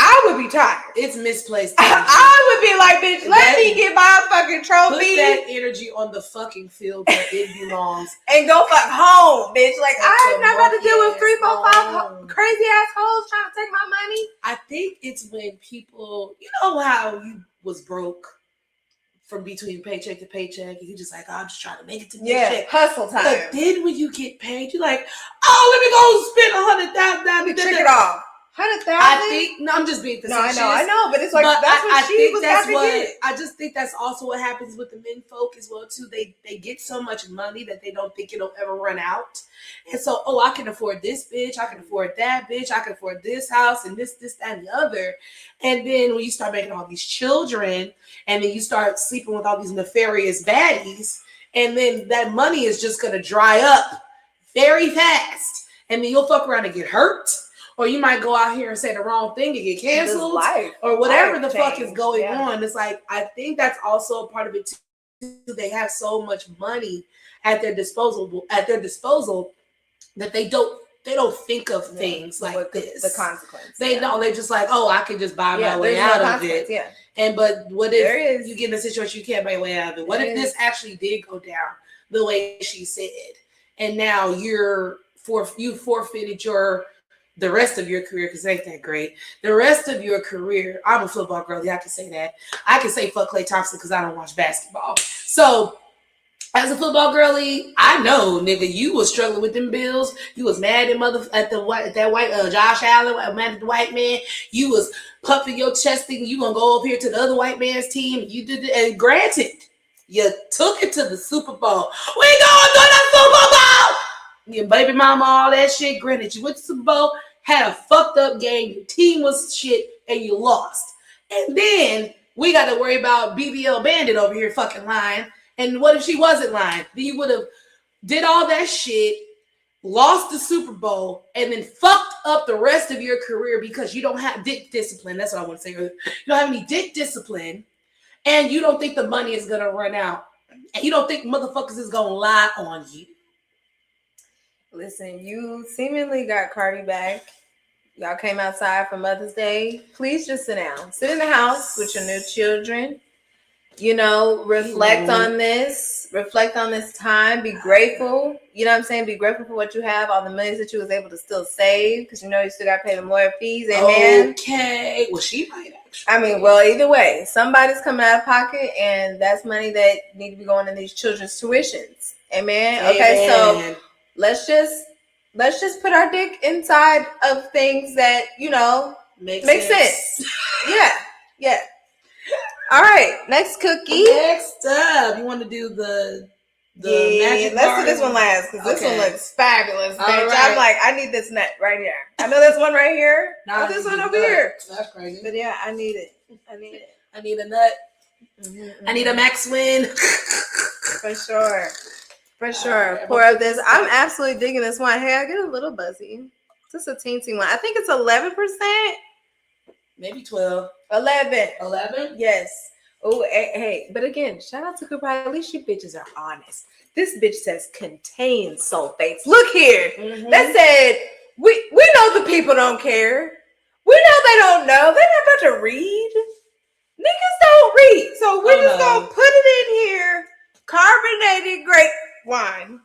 I would be tired. It's misplaced. I would be like, bitch, let me get my fucking trophy. Put that energy on the fucking field where it belongs. And go fuck home, bitch. Like, I'm not about to deal with 3, 4, 5 crazy assholes trying to take my money. I think it's when people, you know how you was broke from between paycheck to paycheck, and you're just like, oh, I'm just trying to make it to paycheck. Hustle time. But then when you get paid, you're like, oh, let me go spend $100,000. Trick it off. 100,000. I think I'm just being facetious. No, I know, but it's like that's what she was about to get. I just think that's also what happens with the men folk as well too. They get so much money that they don't think it'll ever run out, and so I can afford this bitch, I can afford that bitch, I can afford this house and this, that, and the other. And then when you start making all these children, and then you start sleeping with all these nefarious baddies, and then that money is just gonna dry up very fast, and then you'll fuck around and get hurt. Or you might go out here and say the wrong thing and get canceled, or whatever the fuck is going on. It's like, I think that's also a part of it too. They have so much money at their disposal that they don't think of things like this. The consequence. They know. They're just like, oh, I can just buy my way out of it. Yeah. But what if you get in a situation you can't buy your way out of it? What if this actually did go down the way she said, and now you forfeited the rest of your career, because it ain't that great. The rest of your career, I'm a football girl. Yeah, I can say that. I can say fuck Klay Thompson because I don't watch basketball. So, as a football girlie, I know, nigga, you was struggling with them bills. You was mad at that white Josh Allen, mad at the white man. You was puffing your chest thinking you gonna go up here to the other white man's team. You did it, and granted, you took it to the Super Bowl. We going to the Super Bowl. Your baby mama, all that shit. Granted, you went to the Super Bowl, had a fucked up game, your team was shit, and you lost. And then we got to worry about BBL Bandit over here fucking lying. And what if she wasn't lying? Then you would have did all that shit, lost the Super Bowl, and then fucked up the rest of your career because you don't have dick discipline. That's what I want to say earlier. You don't have any dick discipline, and you don't think the money is going to run out. And you don't think motherfuckers is going to lie on you. Listen, you seemingly got Cardi back. Y'all came outside for Mother's Day. Please just sit down. Sit in the house with your new children. Reflect on this. Reflect on this time. Be grateful. You know what I'm saying? Be grateful for what you have. All the millions that you was able to still save. Because you still got to pay the lawyer fees. Amen? Okay. Well, she might actually. I mean, well, either way. Somebody's coming out of pocket. And that's money that need to be going in these children's tuitions. Amen? Okay, so let's just put our dick inside of things that make sense. Yeah. All right, next cookie. Next up, you want to do the magic let's bar? Do this one last because this one looks fabulous, bitch. Right. I'm like, I need this nut right here. I know this one right here. This one over here. That's crazy. But yeah, I need it. I need a nut. Mm-hmm. I need a Max Win. For sure. Pour up this. I'm absolutely digging this one. Hey, I get a little buzzy. This is a teensy one. I think it's 11%. Maybe 12. 11. 11? Yes. Oh, hey. But again, shout out to Cooper. At least you bitches are honest. This bitch says contains sulfates. Look here. Mm-hmm. That said, we know the people don't care. We know they don't know. They're not about to read. Niggas don't read. So we're just going to put it in here. Carbonated grape wine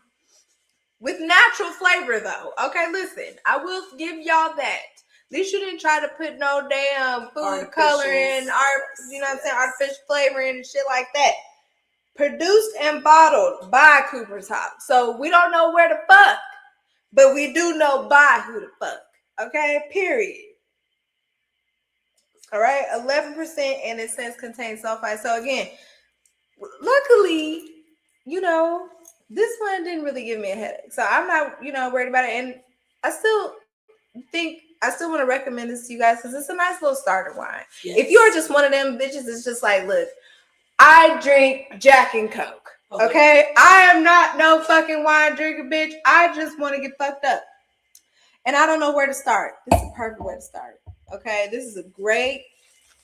with natural flavor, though. Okay, listen. I will give y'all that. At least you didn't try to put no damn food coloring, artificial flavoring and shit like that. Produced and bottled by Cooper's House. So we don't know where the fuck, but we do know by who the fuck. Okay, period. All right, 11%, and it says contains sulfite. So again, luckily, this one didn't really give me a headache. So I'm not, worried about it. And I still want to recommend this to you guys because it's a nice little starter wine. Yes. If you're just one of them bitches, it's just like, look, I drink Jack and Coke. Okay? I am not no fucking wine drinker, bitch. I just want to get fucked up. And I don't know where to start. This is a perfect way to start. Okay? This is a great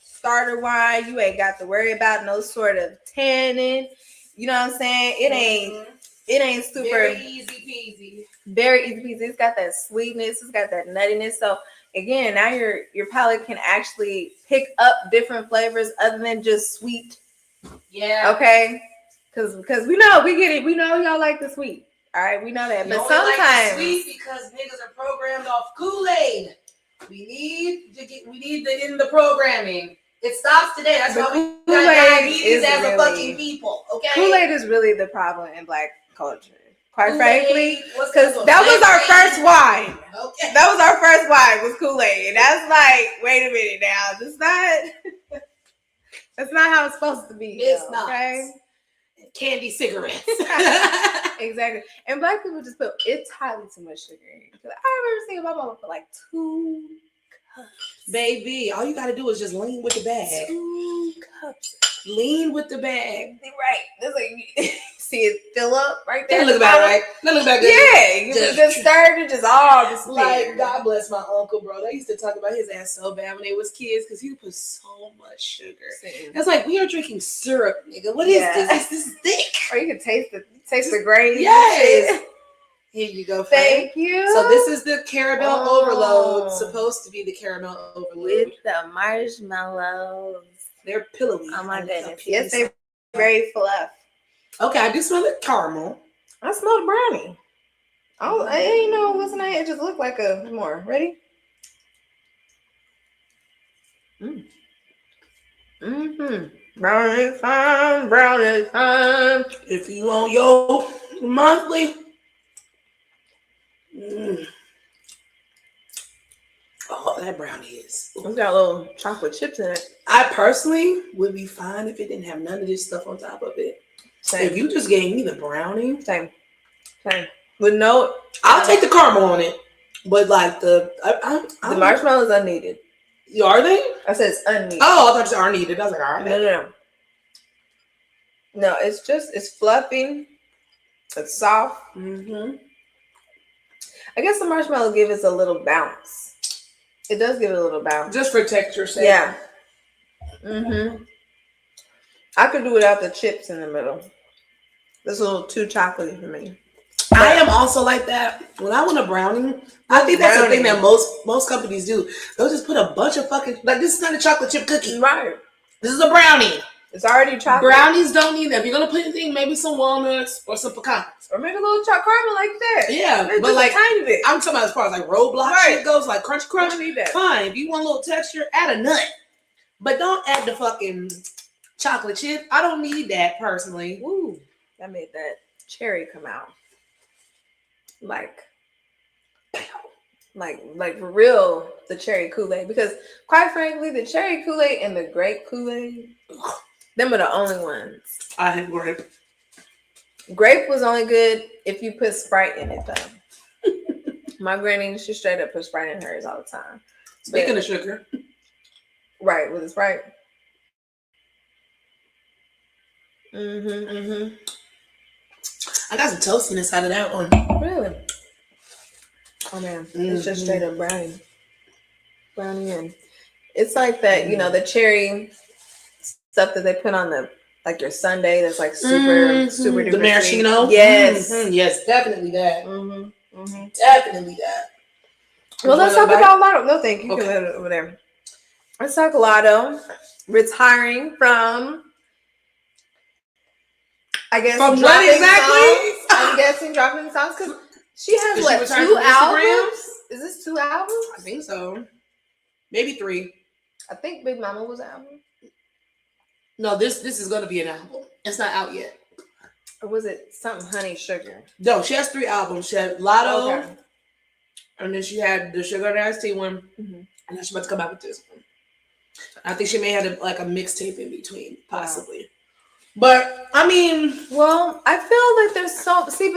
starter wine. You ain't got to worry about no sort of tannin. You know what I'm saying? It ain't super very easy peasy. Very easy peasy. It's got that sweetness. It's got that nuttiness. So again, now your palate can actually pick up different flavors other than just sweet. Yeah. Okay. Because we know we get it. We know y'all like the sweet. All right, we know that. But sometimes like the sweet because niggas are programmed off Kool-Aid. We need the in the programming. It stops today. That's why we got diabetes as a fucking people. Okay. Kool-Aid is really the problem in Black culture. Quite frankly, because that was our first wine. Okay. That was our first wine was Kool-Aid. And that's like, wait a minute now. That's not how it's supposed to be. It's not. Okay? Candy cigarettes. Exactly. And Black people just put entirely too much sugar in. I remember seeing my mama put like 2 cups. Baby, all you gotta do is just lean with the bag. 2 cups. Lean with the bag. Right. That's like see it fill up right there. That look about right. That look about good. Yeah, you just stirred it just all just like God bless my uncle, bro. They used to talk about his ass so bad when they was kids because he would put so much sugar. It's like we are drinking syrup, nigga. What is this? This is thick. Or you can taste the grain. Yes. Here you go. Thank you. So this is the caramel overload. Supposed to be the caramel overload with the marshmallows. They're pillowy. Oh my goodness. Yes, they're very fluff. Okay, I do smell the caramel. I smell the brownie. Oh, you know what's nice? It just looked like a more. Ready? Brownie time, brownie time. If you want your monthly. Oh, that brownie is. It's got little chocolate chips in it. I personally would be fine if it didn't have none of this stuff on top of it. Same. If you just gave me the brownie. Same. With no. I'll take the caramel on it. But like the marshmallows unneeded. Are they? I said it's unneeded. Oh, I thought you said are needed. I was like, all right. No, it's fluffy. It's soft. Mm-hmm. I guess the marshmallow gives us a little bounce. It does give it a little bounce. Just for texture's sake. Yeah. Mm-hmm. I could do without the chips in the middle. It's a little too chocolatey for me. I am also like that. When I want a brownie, I think that's the thing that most companies do. They'll just put a bunch of fucking like this is not a chocolate chip cookie. Right. This is a brownie. It's already chocolate. Brownies don't need that. If you're gonna put anything, maybe some walnuts or some pecans. Or maybe a little caramel like that. Yeah. Maybe but like a tiny bit. I'm talking about as far as like roadblock shit goes, like crunch. Need that. Fine. If you want a little texture, add a nut. But don't add the fucking chocolate chip. I don't need that personally. Ooh. That made that cherry come out. Like for real, the cherry Kool-Aid. Because quite frankly, the cherry Kool-Aid and the grape Kool-Aid, them are the only ones. I hate grape. Grape was only good if you put Sprite in it, though. My granny, she straight up put Sprite in hers all the time. Speaking of sugar. Right, with the Sprite. Mm-hmm. I got some toastiness out of that one. Really? Oh man, it's just straight up brownie. And it's like that, you know, the cherry stuff that they put on the like your sundae that's like super duper the maraschino. Yes. Yes, definitely that. Definitely that. Well, let's talk about Latto. No, thank you. Okay. You can let it over there. Let's talk Latto retiring from. I guess from what exactly? I'm guessing dropping songs because she has what 2 albums? Is this 2 albums? I think so. Maybe 3. I think Big Mama was an album. No, this is going to be an album. It's not out yet. Or was it something Honey Sugar? No, she has 3 albums. She had Latto, and then she had the Sugar and Ice Tea one, and then she's about to come out with this one. I think she may have like a mixtape in between, possibly. Wow. But I mean, well, I feel like there's so see.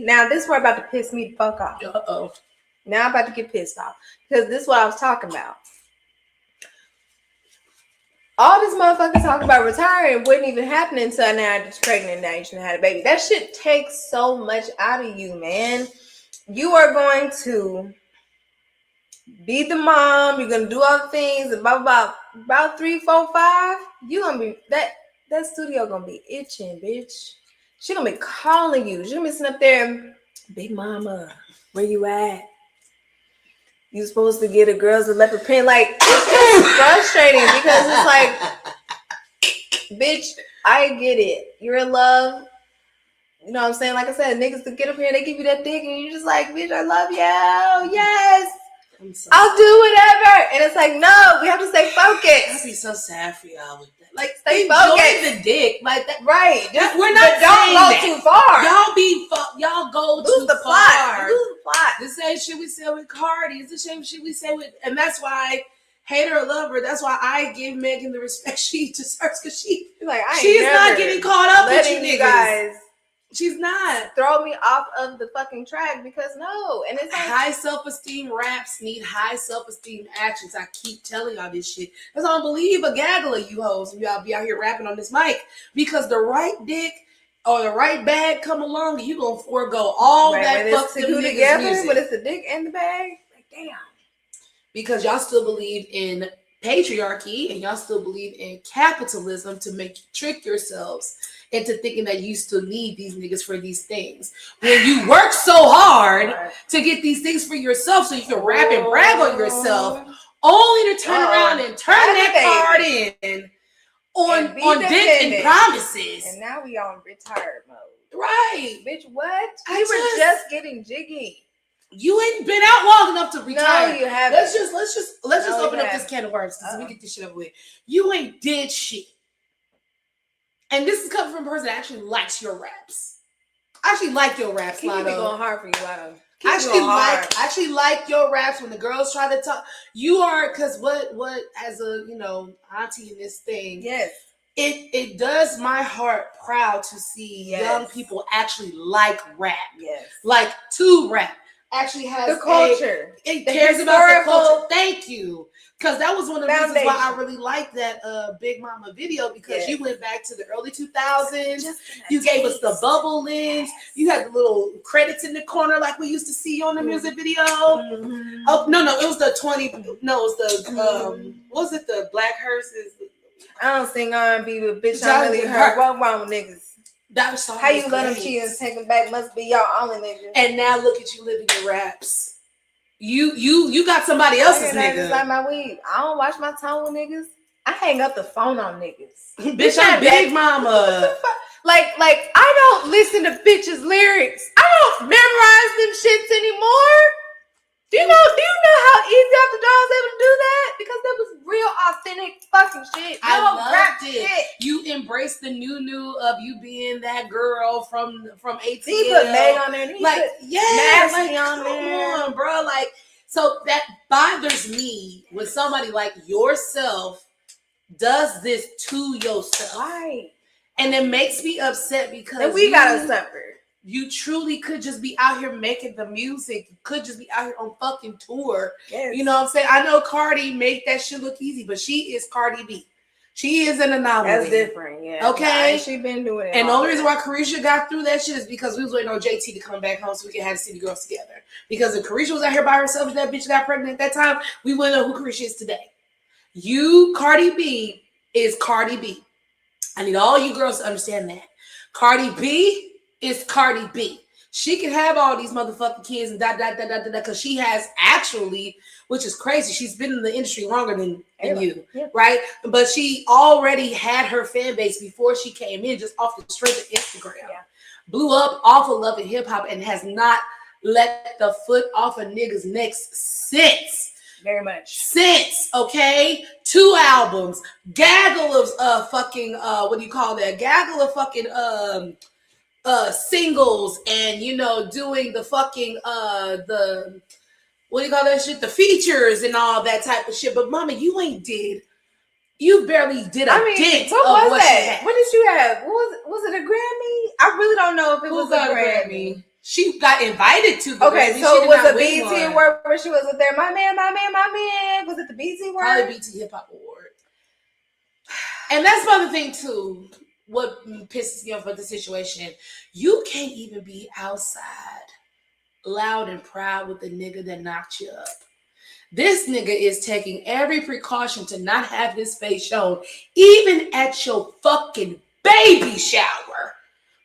Now this is where about to piss me the fuck off. Now I'm about to get pissed off because this is what I was talking about. All this motherfucker talking about retiring wouldn't even happen until now you're pregnant and now you should have had a baby. That shit takes so much out of you, man. You are going to be the mom. You're gonna do all the things. About 3, 4, 5. You gonna be that studio gonna be itching, bitch. She gonna be calling you. She gonna be sitting up there, Big Mama, where you at? You supposed to get a girls a leopard print. Like it's just frustrating because it's like, bitch, I get it. You're in love. You know what I'm saying? Like I said, niggas to get up here and they give you that dick and you're just like, bitch, I love you. Yes. I'll do whatever. And it's like, no, we have to stay focused. I'd be so sad for y'all with that. Like, stay focused. Enjoy the dick. Like that. Right. We're not don't go too far. Y'all go lose too the far. Plot. Lose the plot. The same shit we said with Cardi. It's the same shit we say with, and that's why, hate her or love her, that's why I give Megan the respect she deserves, because she's not getting caught up with you niggas. Guys, she's not. Throw me off of the fucking track, because no. And it's like, high self-esteem raps need high self-esteem actions. I keep telling y'all this shit. Because I don't believe a gaggle of you hoes and y'all be out here rapping on this mic, because the right dick or the right bag come along and you gonna forego all that fuck them niggas together, music. But it's the dick and the bag. Like, damn. Because y'all still believe in patriarchy and y'all still believe in capitalism to make you trick yourselves into thinking that you still need these niggas for these things. When you work so hard to get these things for yourself so you can rap and brag on yourself, only to turn around and turn that card in on dick and promises. And now we on retired mode. Right. Bitch, what? We were just getting jiggy. You ain't been out long enough to retire. No, you haven't. Let's just open up this can of worms so we get this shit over with. You ain't did shit. And this is coming from a person that actually likes your raps. I actually like your raps, Latto. Keep it going hard for you, Latto. I actually like your raps when the girls try to talk. You are, because what as a auntie in this thing. Yes. It does my heart proud to see young people actually like rap. Yes. Like to rap. Actually has the culture. It cares about the culture. Thank you. Because that was one of the reasons why I really liked that Big Mama video, because you went back to the early 2000s. You gave us the bubble lens. You had the little credits in the corner like we used to see on the music video. Mm-hmm. Oh, no, it was the 20. No, it was the, what was it? The Black Hearses? I don't sing R&B, but bitch, I really heard what wrong with niggas. That was so how you let them cheat and take them back must be y'all only niggas. And now look at you living your raps. You got somebody else's nigga. Like my weed. I don't wash my tongue with niggas. I hang up the phone on niggas. Bitch, I'm Big Mama. Like I don't listen to bitches' lyrics. I don't memorize them shits anymore. Do you know how easy After Dark was able to do that? Because that was real authentic fucking shit. I loved it. Shit. You embraced the new of you being that girl from ATL. He put Meg on there. Like, yeah, like, come on, bro. Like, so that bothers me when somebody like yourself does this to yourself. Right. And it makes me upset because and we gotta suffer. You truly could just be out here making the music. You could just be out here on fucking tour. Yes. You know what I'm saying? I know Cardi make that shit look easy, but she is Cardi B. She is an anomaly. That's different, yeah. Okay? She been doing it. And the only reason why Carisha got through that shit is because we was waiting on JT to come back home so we could have the City Girls together. Because if Carisha was out here by herself and that bitch got pregnant at that time, we wouldn't know who Carisha is today. You, Cardi B, is Cardi B. I need all you girls to understand that. Cardi B is Cardi B. She can have all these motherfucking kids and because she has actually, which is crazy, she's been in the industry longer than you, right? But she already had her fan base before she came in, just off the strength of Instagram. Yeah. Blew up off of Love and Hip Hop and has not let the foot off a nigga's neck since. Very much. Since, okay? 2 albums, gaggle of fucking, what do you call that? Gaggle of fucking, singles, and doing the fucking the what do you call that shit, the features and all that type of shit. But mama, you barely did a dent. What was that? What did you have? Was it a Grammy? I really don't know if it was a Grammy. She got invited to the Grammy. So it was a BET award where she was there. My man. Was it the BET award? Probably BET Hip Hop Award. And that's another thing too. What pisses me off about the situation, you can't even be outside loud and proud with the nigga that knocked you up. This nigga is taking every precaution to not have his face shown, even at your fucking baby shower.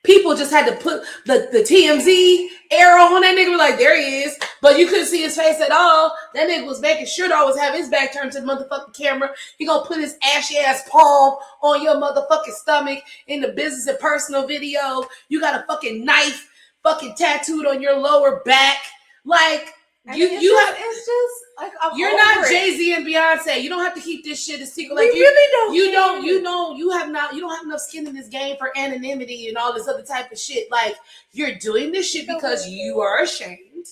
People just had to put the TMZ arrow on that nigga, like, there he is. But you couldn't see his face at all. That nigga was making sure to always have his back turned to the motherfucking camera. He gonna put his ashy ass palm on your motherfucking stomach in the business and personal video. You got a fucking knife fucking tattooed on your lower back. Like, It's just like you're not Jay-Z and Beyonce. You don't have to keep this shit a secret. Like you don't have enough skin in this game for anonymity and all this other type of shit. Like you're doing this shit because you are ashamed.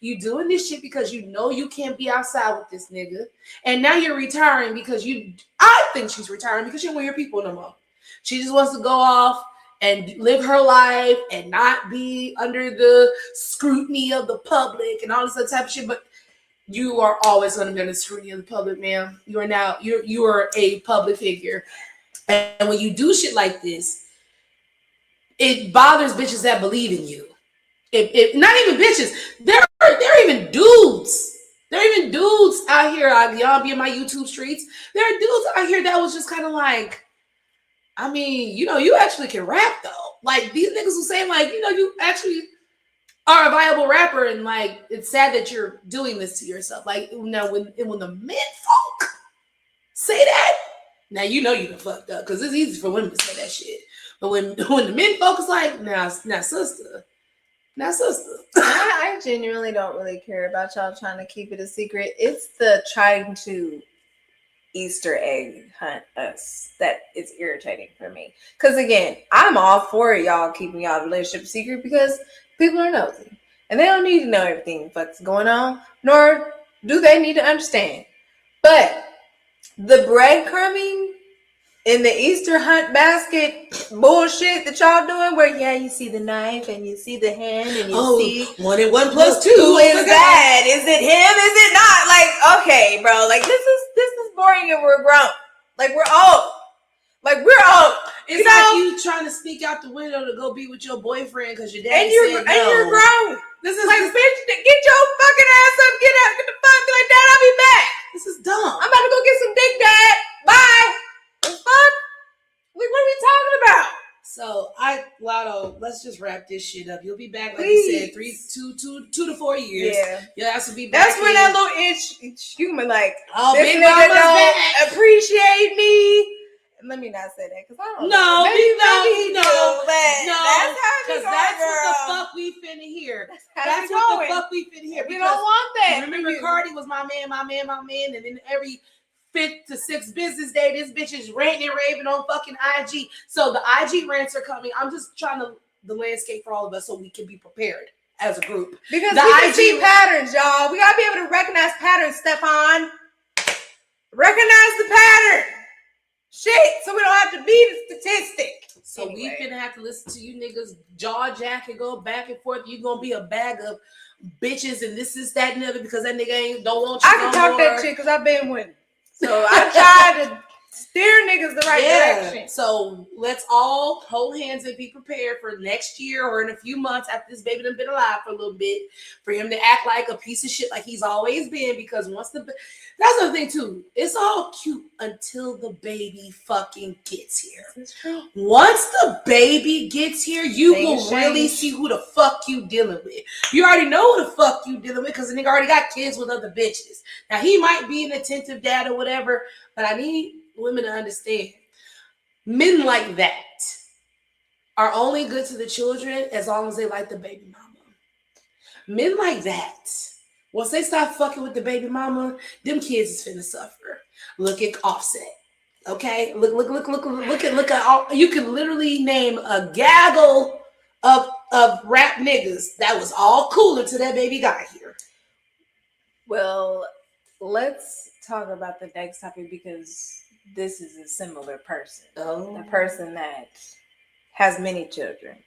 You doing this shit because you know you can't be outside with this nigga. And now you're retiring because I think she's retiring because she don't want your people no more. She just wants to go off and live her life and not be under the scrutiny of the public and all this other type of shit. But you are always going to be under the scrutiny of the public, ma'am. You are a public figure. And when you do shit like this, it bothers bitches that believe in you. If not even bitches, there are even dudes. There are even dudes out here. Y'all be in my YouTube streets. There are dudes out here that was just kind of like, I mean, you actually can rap though. Like these niggas who say like, you actually are a viable rapper, and like it's sad that you're doing this to yourself. Like now, when the men folk say that, now you done fucked up because it's easy for women to say that shit. But when the men folk is like, now sister. I genuinely don't really care about y'all trying to keep it a secret. It's the trying to Easter egg hunt us that is irritating for me. Because again, I'm all for y'all keeping y'all relationship secret because people are nosy and they don't need to know everything that's going on, nor do they need to understand. But the breadcrumbing in the Easter hunt basket bullshit that y'all doing, where you see the knife and you see the hand and you see 1 and 1 plus 2. Who is that? Is it him? Is it not? Like, okay, bro. Like this is boring and we're grown. Like we're old. It's like you trying to sneak out the window to go be with your boyfriend because your daddy said no. And you're grown. This is like, bitch, get your fucking ass up, get the fuck, be like, Dad, I'll be back. This is dumb. I'm about to go get some dick, Dad. Bye. The fuck? Like, what are we talking about? So Latto, let's just wrap this shit up. You'll be back, like you said, 2 to 4 years. Yeah. You'll have to be back. That's when that little inch human, like, this nigga don't appreciate me. Let me not say that because I don't know. Maybe no. That's how because that's what the fuck we finna hear. That's what the fuck we finna hear. We don't want that. Remember, Cardi was my man, and then every 5th to 6th business day, this bitch is ranting and raving on fucking IG. So the IG rants are coming. I'm just trying to the landscape for all of us so we can be prepared as a group. Because we can see patterns, y'all. We gotta be able to recognize patterns, Stefan. Recognize the pattern. Shit, so we don't have to be the statistic. So we finna have to listen to you niggas jaw jack and go back and forth. You gonna be a bag of bitches and this is that and the other because that nigga don't want you. I can talk that shit because I've been winning. So I try to steer niggas the right direction. So let's all hold hands and be prepared for next year or in a few months after this baby done been alive for a little bit for him to act like a piece of shit like he's always been, because that's the thing too. It's all cute until the baby fucking gets here. That's true. Once the baby gets here, you will really see who the fuck you dealing with. You already know who the fuck you dealing with because the nigga already got kids with other bitches. Now he might be an attentive dad or whatever, but I need women to understand. Men like that are only good to the children as long as they like the baby mama. Men like that, once they stop fucking with the baby mama, them kids is finna suffer. Look at Offset. Okay? Look at all. You can literally name a gaggle of rap niggas that was all cool until that baby got here. Well, let's talk about the next topic because this is a similar person. Oh. A person that has many children.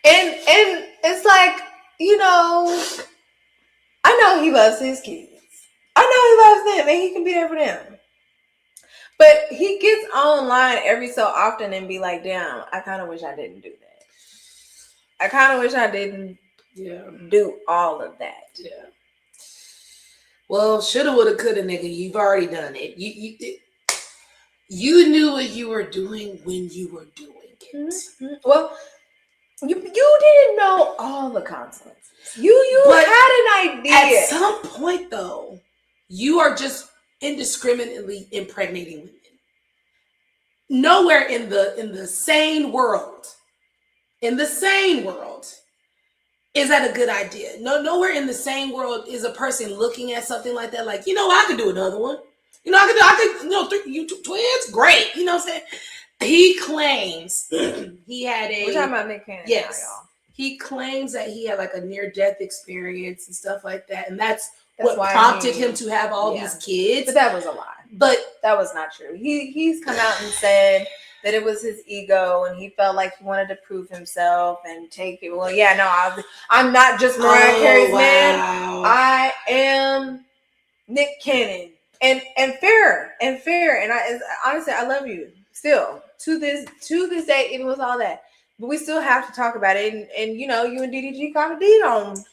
And it's like, I know he loves his kids. I know he loves them and he can be there for them. But he gets online every so often and be like, damn, I kind of wish I didn't do that. I kind of wish I didn't do all of that. Yeah. Well, shoulda, woulda, coulda, nigga. You've already done it. You knew what you were doing when you were doing it. Mm-hmm. Well, you didn't know all the consequences. You had an idea. At some point, though, you are just indiscriminately impregnating women. Nowhere in the sane world, is that a good idea? No, nowhere in the same world is a person looking at something like that, like, I could do another one. Twins, great. You know what I'm saying? He claims he had We're talking about Nick Cannon. Yes. Now, y'all. He claims that he had like a near-death experience and stuff like that. And that's what prompted him to have all these kids. But that was a lie. But that was not true. He's come out and said that it was his ego and he felt like he wanted to prove himself and take it. Well, yeah, no, I'm not just Mariah Carey's man. I am Nick Cannon. And fair. And honestly, I love you still to this day, even with all that. But we still have to talk about it. And you and DDG kind of did on.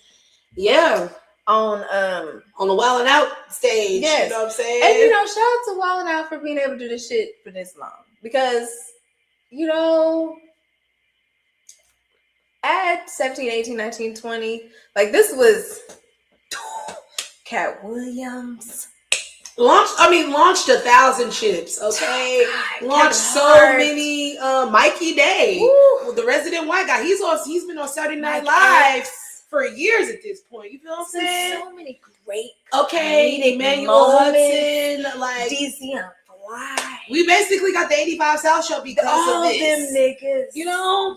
Yeah. On the Wildin' Out stage. Yes. You know what I'm saying? And shout out to Wildin' Out for being able to do this shit for this long. Because, at 17, 18, 19, 20, like this was Cat Williams. Launched 1,000 ships, okay? Launched so many Mikey Day, the resident white guy. He's been on Saturday Night Live for years at this point. You feel what I'm saying? So many great Emmanuel Hudson, like DC on Fly. We basically got the 85 South show because all of this. Them niggas.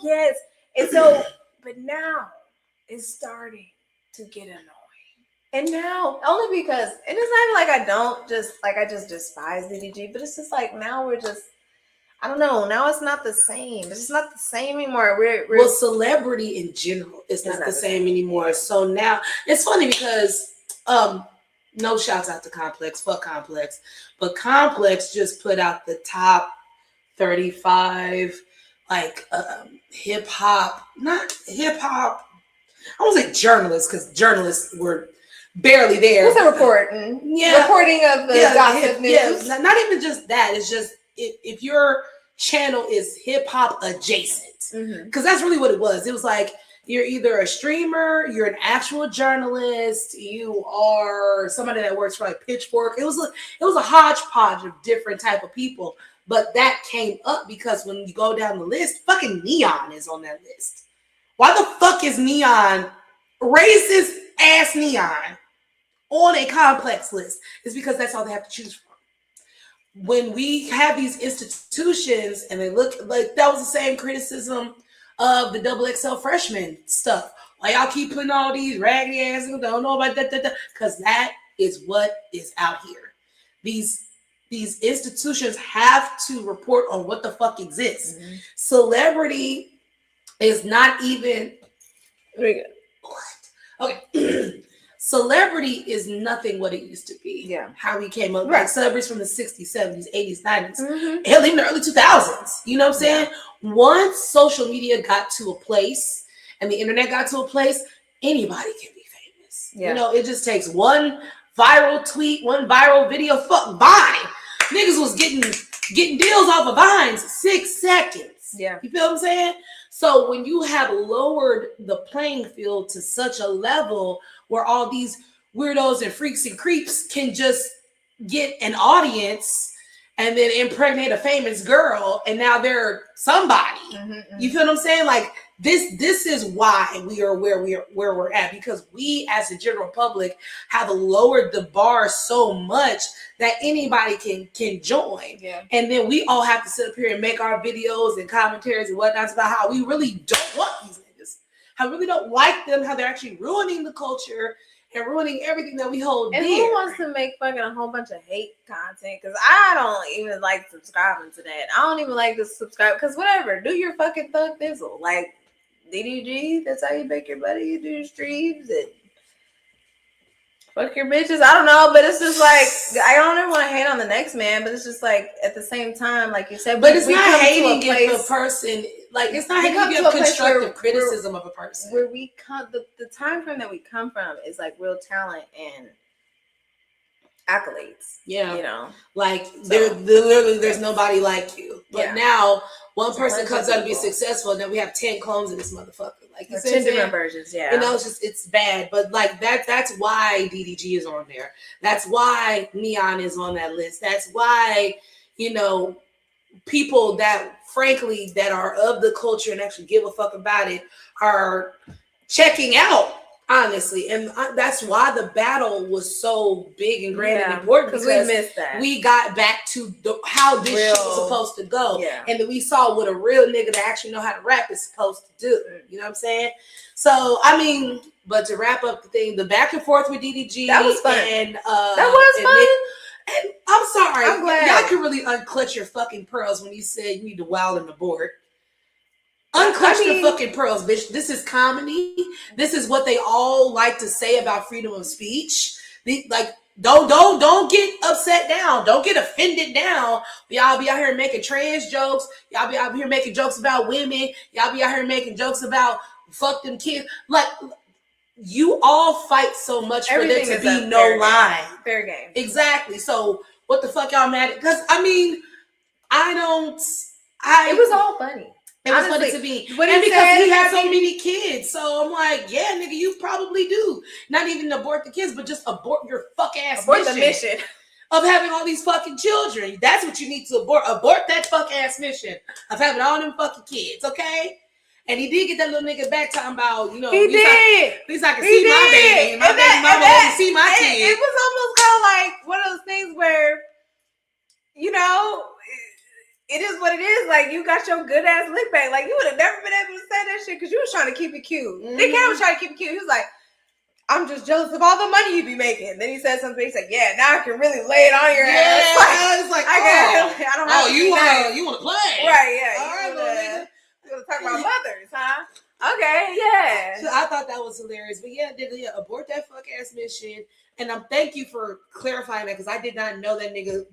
Yes. And so, but now it's starting to get annoying. And now, only because, and it's not even like I just despise DDG, but it's just like now we're just, I don't know. Now it's not the same. It's just not the same anymore. Well, celebrity in general is not the same anymore. So now it's funny because, no shouts out to Complex, fuck Complex, but Complex just put out the top 35 hip hop. I won't say journalists because journalists were barely there. What's a reporting? Yeah, reporting of the gossip news. Yeah, not even just that. It's just if your channel is hip hop adjacent, because that's really what it was. It was like you're either a streamer, you're an actual journalist, you are somebody that works for like Pitchfork. It was a hodgepodge of different type of people, but that came up because when you go down the list, fucking Neon is on that list. Why the fuck is Neon, racist ass Neon, on a Complex list? It's because that's all they have to choose from. When we have these institutions and they look like that was the same criticism of the XXL freshman stuff. Why y'all keep putting all these raggedy ass, don't know about that, because that is what is out here. These institutions have to report on what the fuck exists. Celebrity is not even. Okay. Celebrity is nothing what it used to be. Yeah. How we came up. Right. Like celebrities from the 60s, 70s, 80s, 90s. Hell, even the early 2000s. You know what I'm saying? Yeah. Once social media got to a place and the internet got to a place, anybody can be famous. Yeah. It just takes one viral tweet, one viral video. Fuck Vine. Niggas was getting deals off of Vines 6 seconds. Yeah. You feel what I'm saying? So when you have lowered the playing field to such a level where all these weirdos and freaks and creeps can just get an audience and then impregnate a famous girl and now they're somebody. You feel what I'm saying? Like this is why we are where we're at, because we as the general public have lowered the bar so much that anybody can join. Yeah. And then we all have to sit up here and make our videos and commentaries and whatnot about how we really don't want these niggas, how we really don't like them, how they're actually ruining the culture and ruining everything that we hold dear. And who wants to make fucking a whole bunch of hate content? Because I don't even like subscribing to that. I don't even like to subscribe because whatever, do your fucking thug thizzle. Like DDG, that's how you make your money. You do your streams and fuck your bitches. I don't know, but it's just like I don't ever want to hate on the next man, but it's just like at the same time, like you said, but it's not hating if a person. Like it's not hating if you have constructive criticism of a person. Where we come, the time frame that we come from is like real talent and accolades. Yeah, like there's nobody like you. But now one person comes out to be successful, and then we have 10 clones of this motherfucker. Like you 10 different versions. Yeah, it's bad. But like that's why DDG is on there. That's why Neon is on that list. That's why people that frankly that are of the culture and actually give a fuck about it are checking out, honestly. And that's why the battle was so big and grand and important, because we missed that. We got back to how this shit was supposed to go. Yeah. And then we saw what a real nigga that actually know how to rap is supposed to do. You know what I'm saying? So, I mean, but to wrap up the thing, the back and forth with DDG. That was fun. And, that was fun. And I'm sorry. I'm glad. Y'all can really unclutch your fucking pearls when you said you need to wild and abort. Unclutch the fucking pearls, bitch. This is comedy. This is what they all like to say about freedom of speech. Don't get upset down. Don't get offended down. Y'all be out here making trans jokes. Y'all be out here making jokes about women. Y'all be out here making jokes about fuck them kids. Like, you all fight so much for there to be no line. Fair game. Exactly. So what the fuck y'all mad at? Because I mean, it was all funny. It was funny to me. And because he had so many kids. So I'm like, yeah, nigga, you probably do. Not even abort the kids, but just abort your fuck ass mission. Abort the mission of having all these fucking children. That's what you need to abort. Abort that fuck ass mission of having all them fucking kids, okay? And he did get that little nigga back talking about, you know, at least I can see my baby. And my baby mama wants to see my kid. It was almost kind of like one of those things where, you know, it is what it is. Like, you got your good ass lick back. Like, you would have never been able to say that shit because you was trying to keep it cute. Mm-hmm. Nick Cannon was trying to keep it cute. He was like, I'm just jealous of all the money you be making. Then he said something. He's like, yeah, now I can really lay it on your ass. It's like, I don't have you want to play. Right, yeah. All right, little nigga. You want to talk about mothers, huh? Okay, yeah. So I thought that was hilarious. But yeah, abort that fuck ass mission. And thank you for clarifying that, because I did not know that nigga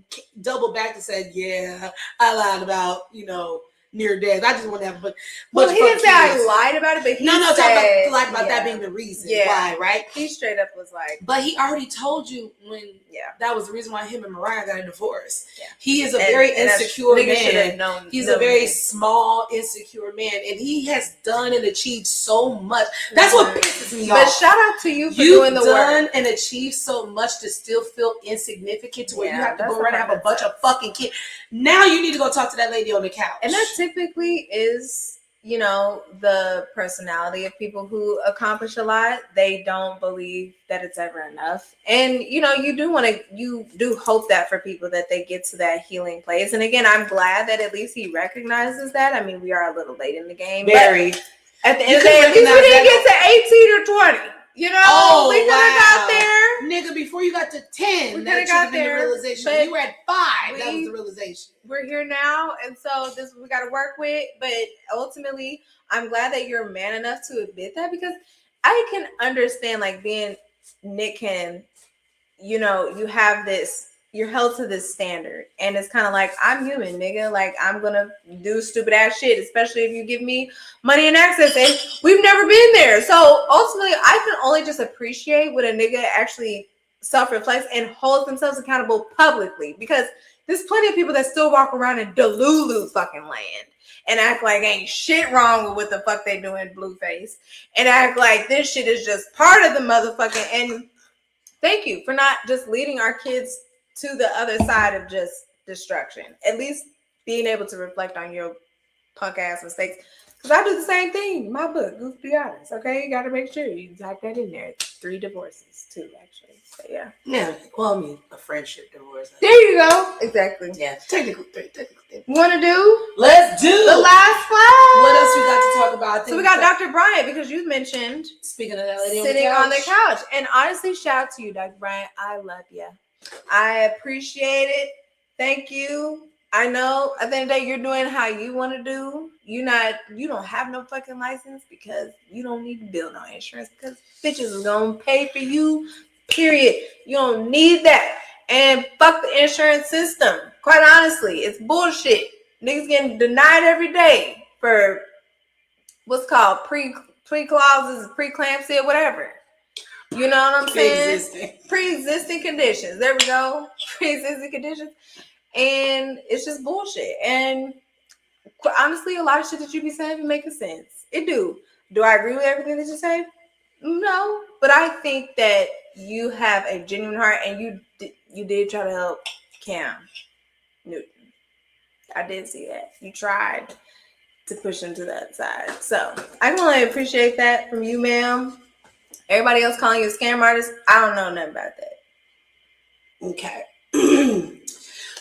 doubled back and said, yeah, I lied about, you know, near death. I just want to have a Well, he didn't say I lied about it, but he said... lied about that being the reason why, right? He straight up was like... But he already told you when that was the reason why him and Mariah got a divorce. Yeah. He is a very insecure man. He's a very small, insecure man. And he has done and achieved so much. That's what pisses me off. But shout out to you for doing the work. You've done and achieved so much to still feel insignificant to where you have to go around and have a bunch of fucking kids. Now you need to go talk to that lady on the couch. And that typically is, you know, the personality of people who accomplish a lot. They don't believe that it's ever enough. And, you know, you do hope that for people that they get to that healing place. And again, I'm glad that at least he recognizes that. I mean, we are a little late in the game. Very. At the end of the day, at least we didn't get to 18 or 20. You know, we could have got there. Nigga, before you got to 10, we could have got there. The realization. You were at 5, that was the realization. We're here now, and so this is what we got to work with. But ultimately, I'm glad that you're man enough to admit that, because I can understand, like, being Nick Cannon, you know, you have this, you're held to this standard, and it's kind of like, I'm human, nigga. Like, I'm gonna do stupid ass shit, especially if you give me money and access, and we've never been there. So ultimately, I can only just appreciate when a nigga actually self-reflects and holds themselves accountable publicly, because there's plenty of people that still walk around in Delulu fucking land and act like ain't shit wrong with what the fuck they do in Blueface, and act like this shit is just part of the motherfucking. And thank you for not just leading our kids to the other side of just destruction. At least being able to reflect on your punk ass mistakes. Because I do the same thing in my book, Goose Be Honest. Okay, you got to make sure you type that in there. 3 divorces too, actually. So yeah. Yeah. Well, I mean, a friendship divorce. There you go. Exactly. Yeah. Technically 3. Want to do? Let's do the last one. What else we got to talk about? So we got Dr. Bryant, because you mentioned, speaking of that lady, sitting on the couch. And honestly, shout out to you, Dr. Bryant. I love you. I appreciate it. Thank you. I know at the end of the day, you're doing how you want to do. You don't have no fucking license, because you don't need to bill no insurance, because bitches is gonna pay for you, period. You don't need that. And fuck the insurance system. Quite honestly, it's bullshit. Niggas getting denied every day for what's called pre-clauses, preeclampsia, whatever. You know what I'm saying? Pre-existing conditions. There we go. Pre-existing conditions. And it's just bullshit. And honestly, a lot of shit that you be saying be making sense. It do. Do I agree with everything that you say? No. But I think that you have a genuine heart, and you did try to help Cam Newton. I did see that. You tried to push them to that side. So I can only appreciate that from you, ma'am. Everybody else calling you a scam artist, I don't know nothing about that. Okay.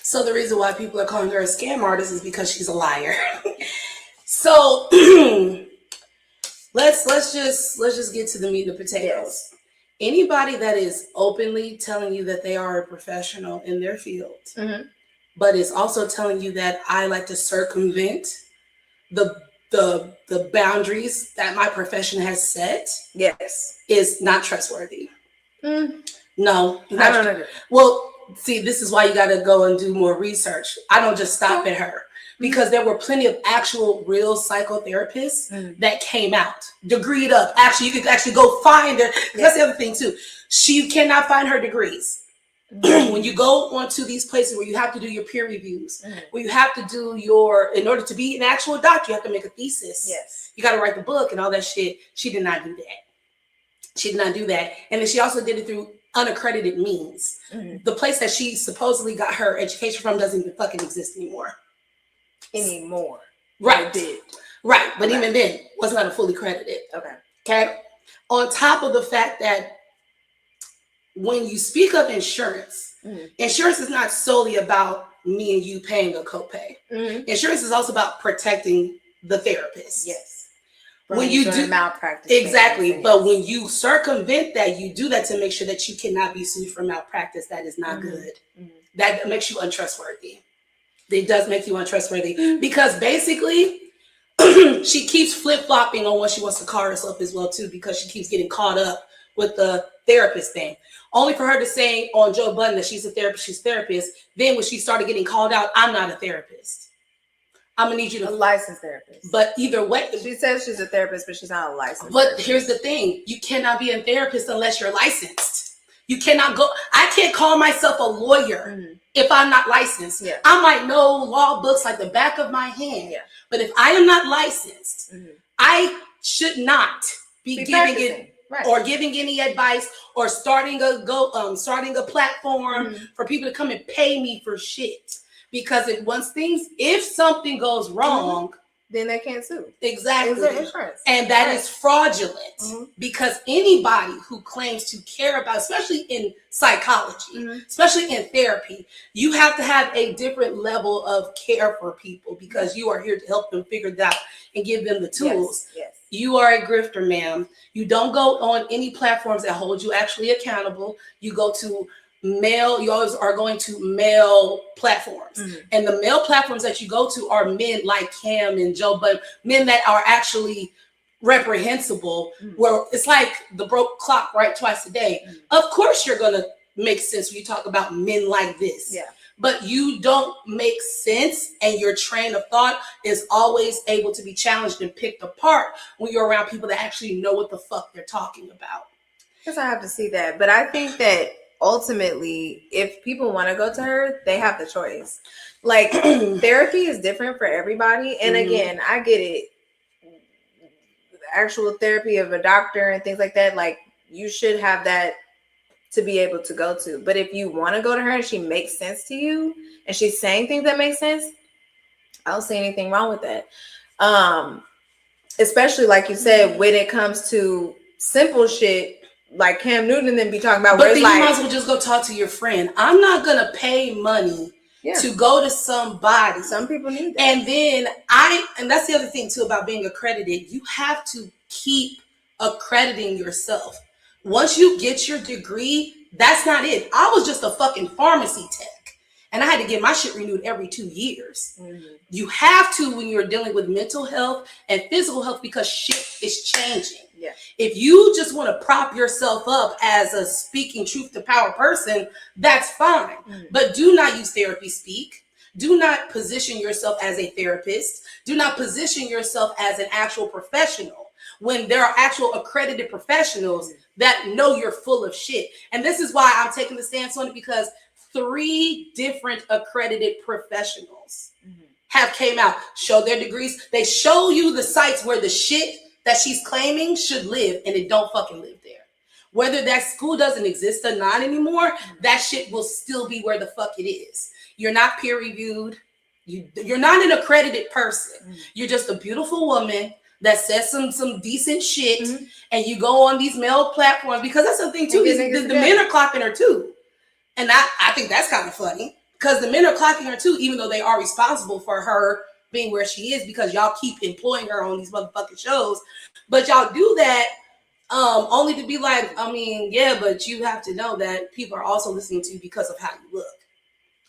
So the reason why people are calling her a scam artist is because she's a liar. So let's just get to the meat and the potatoes. Yes. Anybody that is openly telling you that they are a professional in their field, but is also telling you that I like to circumvent the boundaries that my profession has set, yes, is not trustworthy. No, I don't agree. Well, see, this is why you got to go and do more research. I don't just stop at her, because there were plenty of actual real psychotherapists that came out, degreed up. Actually, you could actually go find her. That's the other thing too. She cannot find her degrees. When you go onto these places where you have to do your peer reviews, where you have to do in order to be an actual doctor, you have to make a thesis. Yes. You got to write the book and all that shit. She did not do that. She did not do that. And then she also did it through unaccredited means. The place that she supposedly got her education from doesn't even fucking exist anymore. Right. Right. But even then, was not fully credited. Okay. On top of the fact that when you speak of insurance, insurance is not solely about me and you paying a copay. Insurance is also about protecting the therapist. Yes. When you do malpractice. Exactly. But when you circumvent that, you do that to make sure that you cannot be sued for malpractice. That is not good. That makes you untrustworthy. It does make you untrustworthy because basically she keeps flip-flopping on what she wants to call herself as well too, because she keeps getting caught up with the therapist thing. Only for her to say on Joe Budden that she's a therapist. Then when she started getting called out, I'm not a therapist. I'm gonna need you to a licensed therapist. But either way, she says she's a therapist, but she's not a licensed. But here's the thing: you cannot be a therapist unless you're licensed. You cannot go. I can't call myself a lawyer if I'm not licensed. Yeah. I might know law books like the back of my hand, but if I am not licensed, I should not be giving it. Right. Or giving any advice, or starting a platform for people to come and pay me for shit. Because if something goes wrong, then they can't sue. Exactly. And that is fraudulent. Because anybody who claims to care about, especially in psychology, especially in therapy, you have to have a different level of care for people, because you are here to help them figure it out and give them the tools. Yes. You are a grifter, ma'am. You don't go on any platforms that hold you actually accountable. You go to you always are going to male platforms. And the male platforms that you go to are men like Cam and Joe, but men that are actually reprehensible, where it's like the broke clock, right? Twice a day. Of course you're going to make sense when you talk about men like this. Yeah. But you don't make sense, and your train of thought is always able to be challenged and picked apart when you're around people that actually know what the fuck they're talking about. Because I have to see that. But I think that ultimately, if people want to go to her, they have the choice. Like, therapy is different for everybody. And again, I get it. Actual therapy of a doctor and things like that, like, you should have that to be able to go to. But if you want to go to her and she makes sense to you and she's saying things that make sense, I don't see anything wrong with that. Especially like you said, when it comes to simple shit like Cam Newton and then be talking about, but then you might as well just go talk to your friend. I'm not gonna pay money to go to somebody. Some people need that. And then and that's the other thing too about being accredited. You have to keep accrediting yourself. Once you get your degree, that's not it. I was just a fucking pharmacy tech, and I had to get my shit renewed every 2 years. You have to when you're dealing with mental health and physical health, because shit is changing. Yeah. If you just want to prop yourself up as a speaking truth to power person, that's fine. But do not use therapy speak. Do not position yourself as a therapist. Do not position yourself as an actual professional when there are actual accredited professionals that know you're full of shit. And this is why I'm taking the stance on it, because 3 different accredited professionals have came out, show their degrees. They show you the sites where the shit that she's claiming should live, and it don't fucking live there. Whether that school doesn't exist or not anymore, that shit will still be where the fuck it is. You're not peer reviewed. You're not an accredited person. You're just a beautiful woman that says some decent shit, and you go on these male platforms, because that's the thing too. The men are clocking her too, and I think that's kind of funny, because the men are clocking her too, even though they are responsible for her being where she is, because y'all keep employing her on these motherfucking shows. But y'all do that only to be like, I mean, yeah, but you have to know that people are also listening to you because of how you look.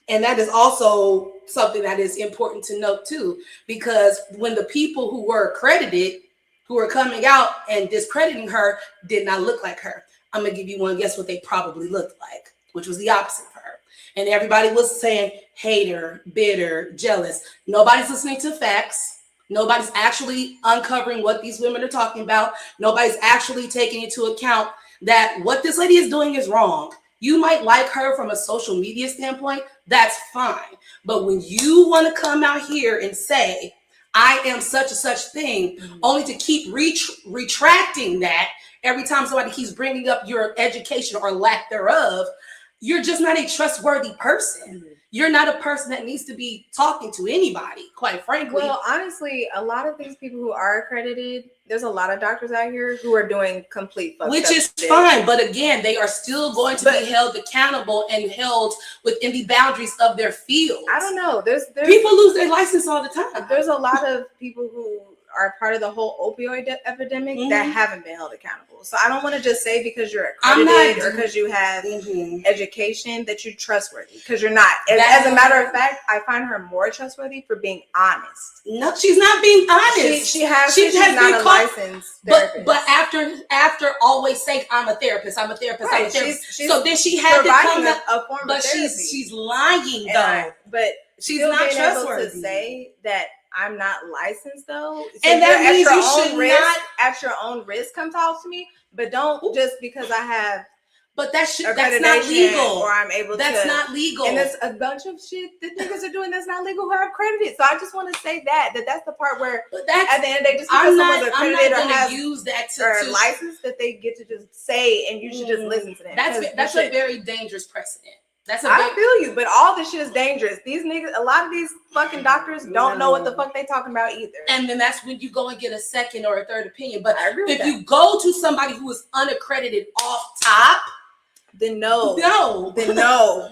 And that is also something that is important to note too, because when the people who were accredited, who were coming out and discrediting her, did not look like her. I'm gonna give you one guess what they probably looked like, which was the opposite of her. And everybody was saying hater, bitter, jealous. Nobody's listening to facts. Nobody's actually uncovering what these women are talking about. Nobody's actually taking into account that what this lady is doing is wrong. You might like her from a social media standpoint, that's fine. But when you want to come out here and say, I am such and such thing, only to keep retracting that every time somebody keeps bringing up your education or lack thereof, you're just not a trustworthy person. You're not a person that needs to be talking to anybody, quite frankly. Well, honestly, a lot of these people who are accredited, there's a lot of doctors out here who are doing complete fucked which up is shit. Fine, but again, they are still going to be held accountable and held within the boundaries of their field. I don't know. There's people lose their license all the time. There's a lot of people who are part of the whole opioid epidemic that haven't been held accountable. So I don't want to just say because you're accredited or because you have education that you're trustworthy, because you're not. As a matter of fact, I find her more trustworthy for being honest. No, she's not being honest. She has been not a licensed therapist. But after always saying I'm a therapist, I'm a therapist, right. I'm a therapist. So then she had to come a form but of therapy. she's lying though. But she's not trustworthy. Able to say that I'm not licensed though. So and that means you should not at your own risk come talk to me. But don't just because I have that's not legal. Or I'm able that's not legal. And there's a bunch of shit that niggas are doing that's not legal who are accredited. So I just want to say that's the part where at the end of the day, just because someone's accredited or has use that or license that they get to just say and you should just listen to them. That's a very dangerous precedent. I feel you, but all this shit is dangerous. These niggas, a lot of these fucking doctors don't know what the fuck they talking about either. And then that's when you go and get a second or a third opinion. But if you go to somebody who is unaccredited off top, then no,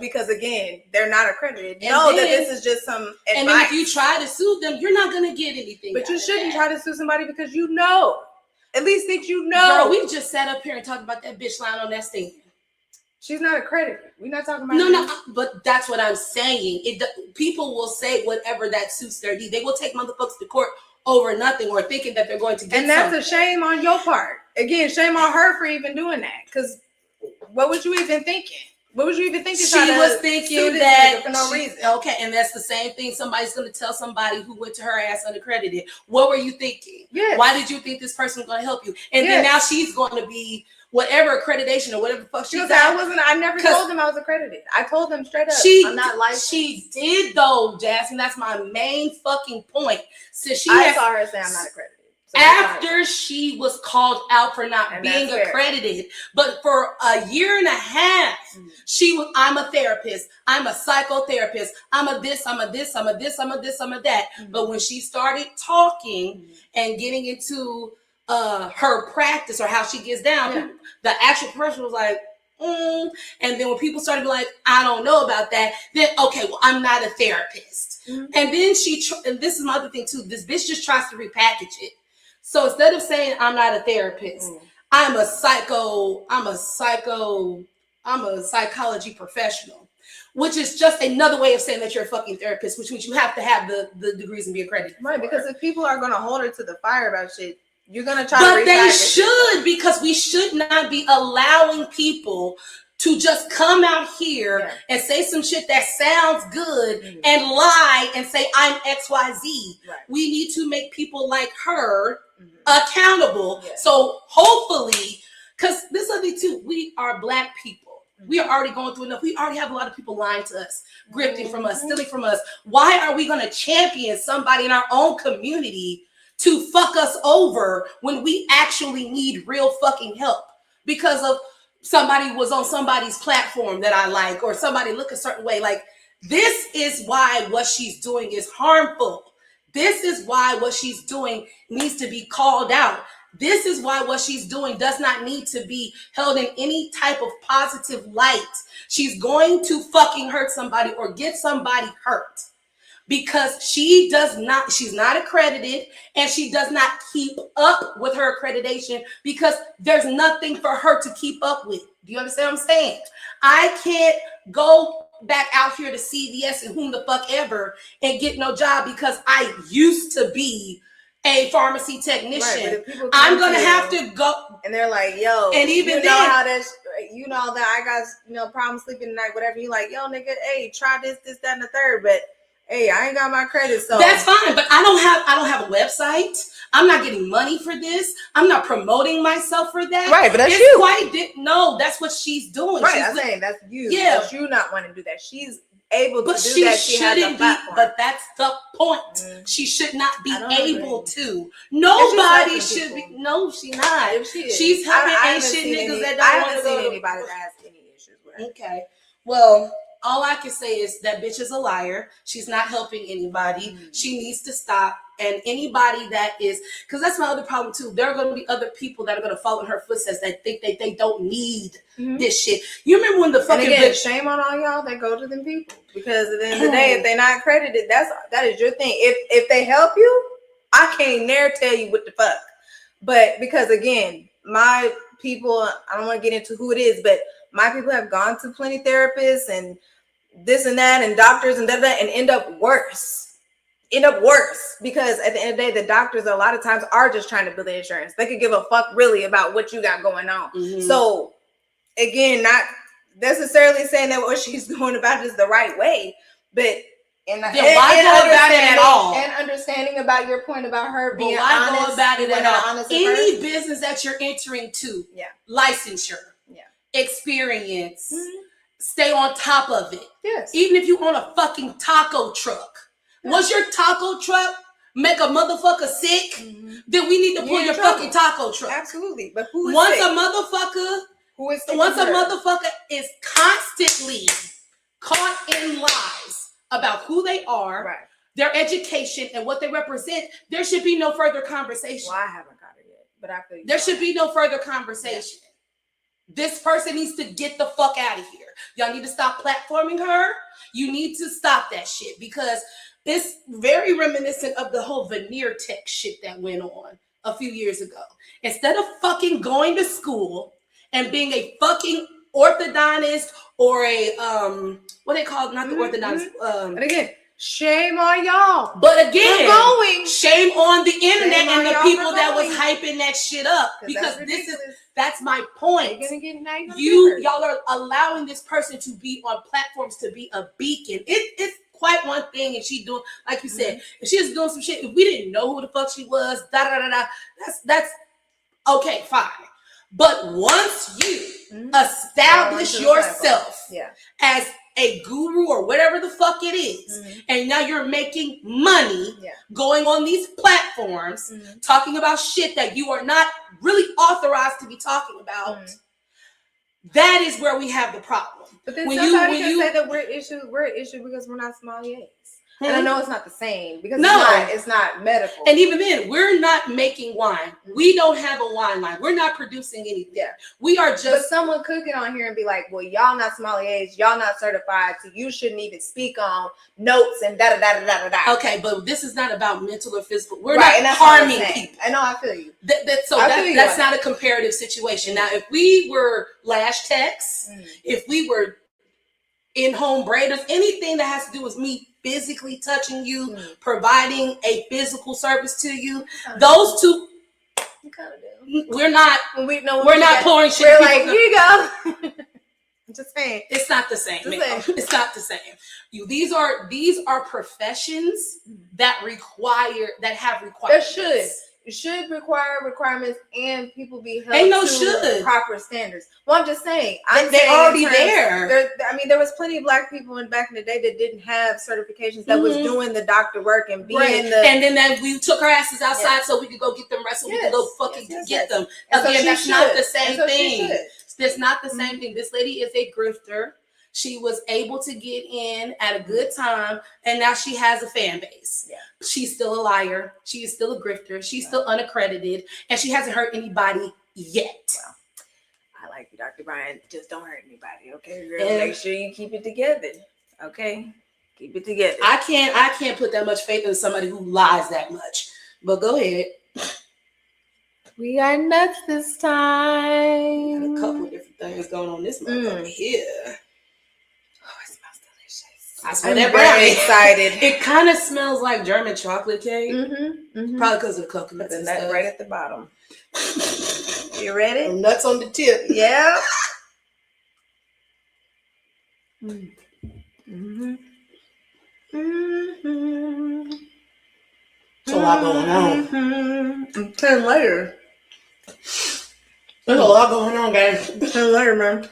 because again, they're not accredited. And that this is just some advice. And then if you try to sue them, you're not gonna get anything. But you shouldn't try to sue somebody because you know, at least that you know. Girl, we just sat up here and talked about that bitch lying on that stand. She's not accredited. We're not talking about no, but that's what I'm saying. People will say whatever that suits their need. They will take motherfuckers to court over nothing or thinking that they're going to get. And that's a shame on your part. Again, shame on her for even doing that. Because what was you even thinking? What was you even thinking? She was thinking that for no reason. Okay, and that's the same thing. Somebody's going to tell somebody who went to her ass unaccredited. What were you thinking? Yes. Why did you think this person was going to help you? And then now she's going to be whatever accreditation or whatever the fuck she's at. I never told them I was accredited. I told them straight up. I'm not licensed. She did though, Jasmine. That's my main fucking point. So I saw her say I'm not accredited. So after she was called out for not being accredited, but for a year and a half, I'm a therapist, I'm a psychotherapist, I'm a this, I'm a this, I'm a this, I'm a this, I'm a that. But when she started talking and getting into her practice or how she gets down, the actual person was like, and then when people started like, I don't know about that, then okay, well, I'm not a therapist. And then and this is my other thing too, this bitch just tries to repackage it. So instead of saying I'm not a therapist, I'm a psychology professional, which is just another way of saying that you're a fucking therapist, which means you have to have the degrees and be accredited. Right, because if people are going to hold her to the fire about shit, you're going to try to they should, because we should not be allowing people to just come out here and say some shit that sounds good and lie and say I'm XYZ. Right. We need to make people like her accountable. Yeah. So hopefully, because this is the thing too, we are Black people. We are already going through enough. We already have a lot of people lying to us, grifting from us, stealing from us. Why are we going to champion somebody in our own community to fuck us over when we actually need real fucking help because of somebody was on somebody's platform that I like, or somebody look a certain way? Like, This is why what she's doing is harmful. This is why what she's doing needs to be called out. This is why what she's doing does not need to be held in any type of positive light. She's going to fucking hurt somebody or get somebody hurt because she's not accredited, and she does not keep up with her accreditation because there's nothing for her to keep up with. Do you understand what I'm saying? I can't go back out here to CVS and whom the fuck ever and get no job because I used to be a pharmacy technician. Right, I'm gonna have to go, and they're like, "Yo," and even you know then, how that, you know that I got problems sleeping at night, whatever. You like, "Yo, nigga, hey, try this, that, and the third." But hey, I ain't got my credit, so that's fine. But I don't have a website. I'm not getting money for this. I'm not promoting myself for that. Right, but that's you. No, that's what she's doing. Right, I'm saying that's you. Yeah, but you not want to do that. She's able to but do that. She shouldn't be. But that's the point. She should not be able to. Nobody should be. No, she's not. If she is. She's helping ain't shit niggas that don't want to go. I haven't seen anybody that has any issues with her. Okay, well. All I can say is that bitch is a liar. She's not helping anybody. She needs to stop. And anybody that is, because that's my other problem too. There are going to be other people that are going to follow in her footsteps that think that they don't need this shit. You remember when the fucking bitch, shame on all y'all that go to them people, because at the end of the day, if they're not credited, that is your thing. If they help you, I can't never tell you what the fuck. But because again, my people, I don't want to get into who it is, but my people have gone to plenty therapists and this and that and doctors and that and end up worse because at the end of the day, the doctors a lot of times are just trying to build the insurance. They could give a fuck really about what you got going on. So again, not necessarily saying that what she's doing about it is the right way, but why go about it at all? And understanding about your point about her being honest. Why go about it at all? Any business that you're entering to, licensure, experience, stay on top of it. Yes. Even if you own a fucking taco truck. Once your taco truck make a motherfucker sick, then we need to pull your fucking taco truck. Absolutely. But who is once sick? A motherfucker is constantly caught in lies about who they are, their education, and what they represent, there should be no further conversation. Well, I haven't got it yet, but I feel you. There should be no further conversation. Yeah. This person needs to get the fuck out of here. Y'all need to stop platforming her. You need to stop that shit because it's very reminiscent of the whole veneer tech shit that went on a few years ago. Instead of fucking going to school and being a fucking orthodontist or a what they call not the orthodontist. And again, shame on y'all. But again, shame on the internet and the people that was hyping that shit up because that's my point. Y'all are allowing this person to be on platforms to be a beacon. It's quite one thing if she doing, like you said, if she was doing some shit, if we didn't know who the fuck she was, that's okay, fine. But once you establish yourself as a guru or whatever the fuck it is, and now you're making money going on these platforms, talking about shit that you are not really authorized to be talking about, that is where we have the problem. But then somebody can say that we're an issue because we're not sommeliers. And I know it's not the same because it's not medical. And even then, we're not making wine. We don't have a wine line. We're not producing anything. Yeah. We are just. But someone could get on here and be like, well, y'all not sommeliers, y'all not certified, so you shouldn't even speak on notes and da-da-da-da-da-da. Okay, but this is not about mental or physical. We're not harming people. I know, I feel you. That's not a comparative situation. Now, if we were lash techs, if we were in-home braiders, anything that has to do with me physically touching you, providing a physical service to you, those two, we're not pouring shit. We're like, here you go. I'm just saying, it's not the same. It's not the same. These are professions that have requirements. It should require requirements and people be held to proper standards. Well, I'm just saying. They're already there. There was plenty of Black people back in the day that didn't have certifications that was doing the doctor work and being and then we took our asses outside so we could go get them wrestled. We could go fucking get them. Again, that's not the same thing. That's not the same thing. This lady is a grifter. She was able to get in at a good time, and now she has a fan base. Yeah. She's still a liar. She is still a grifter. She's still unaccredited, and she hasn't hurt anybody yet. Well, I like you, Dr. Brian. Just don't hurt anybody, okay, girl? And make sure you keep it together, okay? Keep it together. I can't put that much faith in somebody who lies that much. But go ahead. We are nuts this time. Got a couple of different things going on this month over here. Oh, it smells delicious. I smell that brownie. Very excited. It kind of smells like German chocolate cake. Probably because of the coconuts. The nut right at the bottom. You ready? Nuts on the tip. Yeah. There's a lot going on. 10 layers. There's a lot going on, guys. 10 layers, man.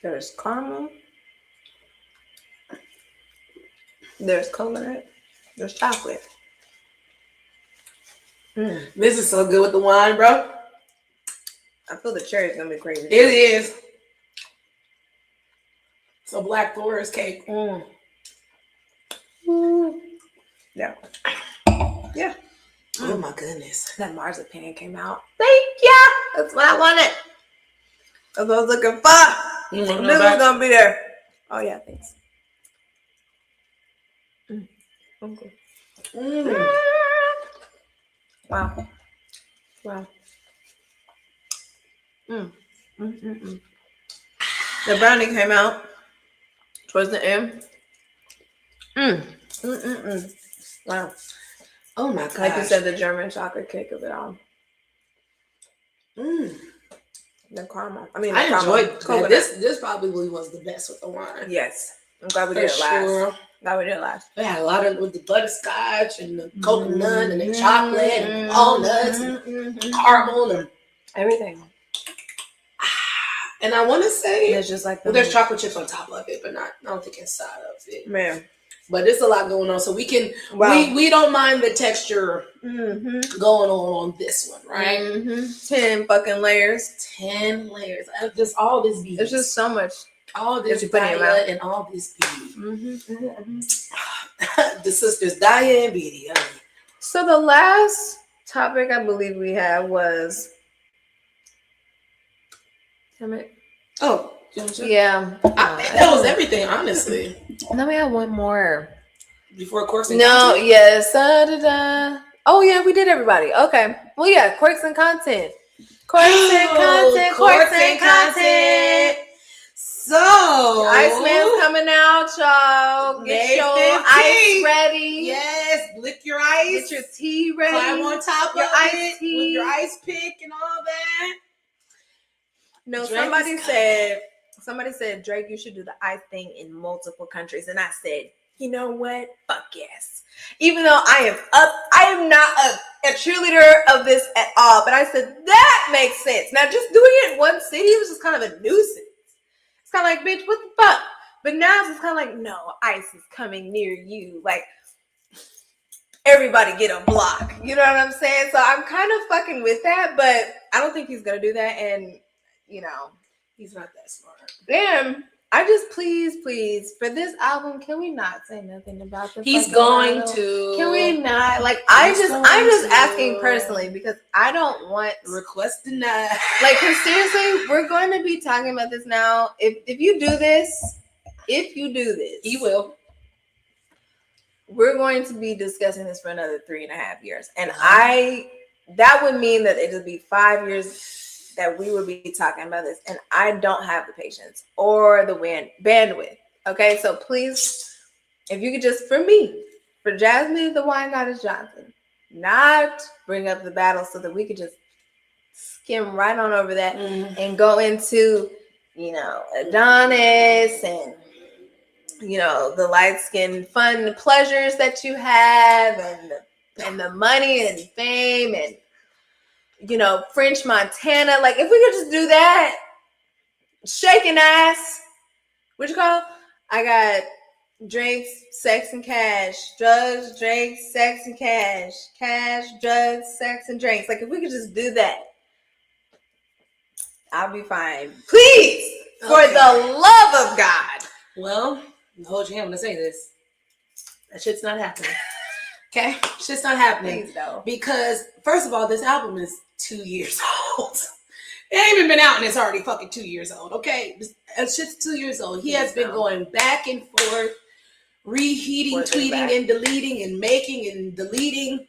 There's caramel. There's coconut. There's chocolate. This is so good with the wine, bro. I feel the cherry's gonna be crazy. It is. It's a Black Forest cake. Yeah. Yeah. Oh my goodness. That marzipan came out. Thank ya. That's what I wanted. That's what I was looking for. This is gonna be there. Oh yeah, thanks. Okay. Wow. Wow. The brownie came out towards the end. Wow. Oh my god. Like you said, the German chocolate cake of it all. The caramel. I mean, I enjoyed coconut. This probably was the best with the wine. Yes. I'm glad we did it last. Glad we did it last. We had a lot of with the butterscotch and the coconut and the chocolate and walnuts and caramel and everything. And I want to say it's just like there's chocolate chips on top of it, but I don't think inside of it. Man. But there's a lot going on, so we can we don't mind the texture going on this one, right? 10 fucking layers. 10 layers. Just all this beef. There's just so much. All this Daya and all this beef. The sisters Daya and Beatty. So the last topic I believe we had was. Damn it. Oh. Yeah. That was everything, honestly. And then we had one more. Before Quirks and No, Content? yes. Oh, yeah, we did everybody. Okay. Well, yeah, Quirks and Content. Quirks and Content. So, Iceman's coming out, y'all. Get your ice ready. Yes, lick your ice. Get your tea ready. Climb on top your of ice it tea. with your ice pick and all that. No, Drake somebody said, Drake, you should do the ice thing in multiple countries. And I said, you know what? Fuck yes. Even though I am not a cheerleader of this at all. But I said, that makes sense. Now, just doing it in one city was just kind of a nuisance. It's kind of like, bitch, what the fuck? But now it's just kind of like, no, ice is coming near you. Like, everybody get a block. You know what I'm saying? So I'm kind of fucking with that. But I don't think he's going to do that. And, you know, he's not that smart. Damn. I just please, for this album, can we not say nothing about the He's going to. Can we not? Like, I'm just asking personally because I don't want request denied. Like, seriously, we're going to be talking about this now. If you do this, he will. We're going to be discussing this for another 3.5 years, and that would mean that it would be 5 years that we would be talking about this, and I don't have the patience or the bandwidth. Okay, so please, if you could just, for Jasmine, the Wine Goddess Johnson, not bring up the battle so that we could just skim right on over that and go into, you know, Adonis and, you know, the light-skinned fun pleasures that you have and the money and fame and, you know, French Montana. Like, if we could just do that, shaking ass. What you call? I got drinks, sex, and cash. Drugs, drinks, sex, and cash. Cash, drugs, sex, and drinks. Like, if we could just do that, I'll be fine. Please, for the love of God. Well, hold your hand when I say this. That shit's not happening. Okay? Shit's not happening. Please don't. Because, first of all, this album is 2 years old. It ain't even been out and it's already fucking 2 years old, okay? It's just 2 years old. He has been going back and forth, reheating, tweeting, and deleting, and making and deleting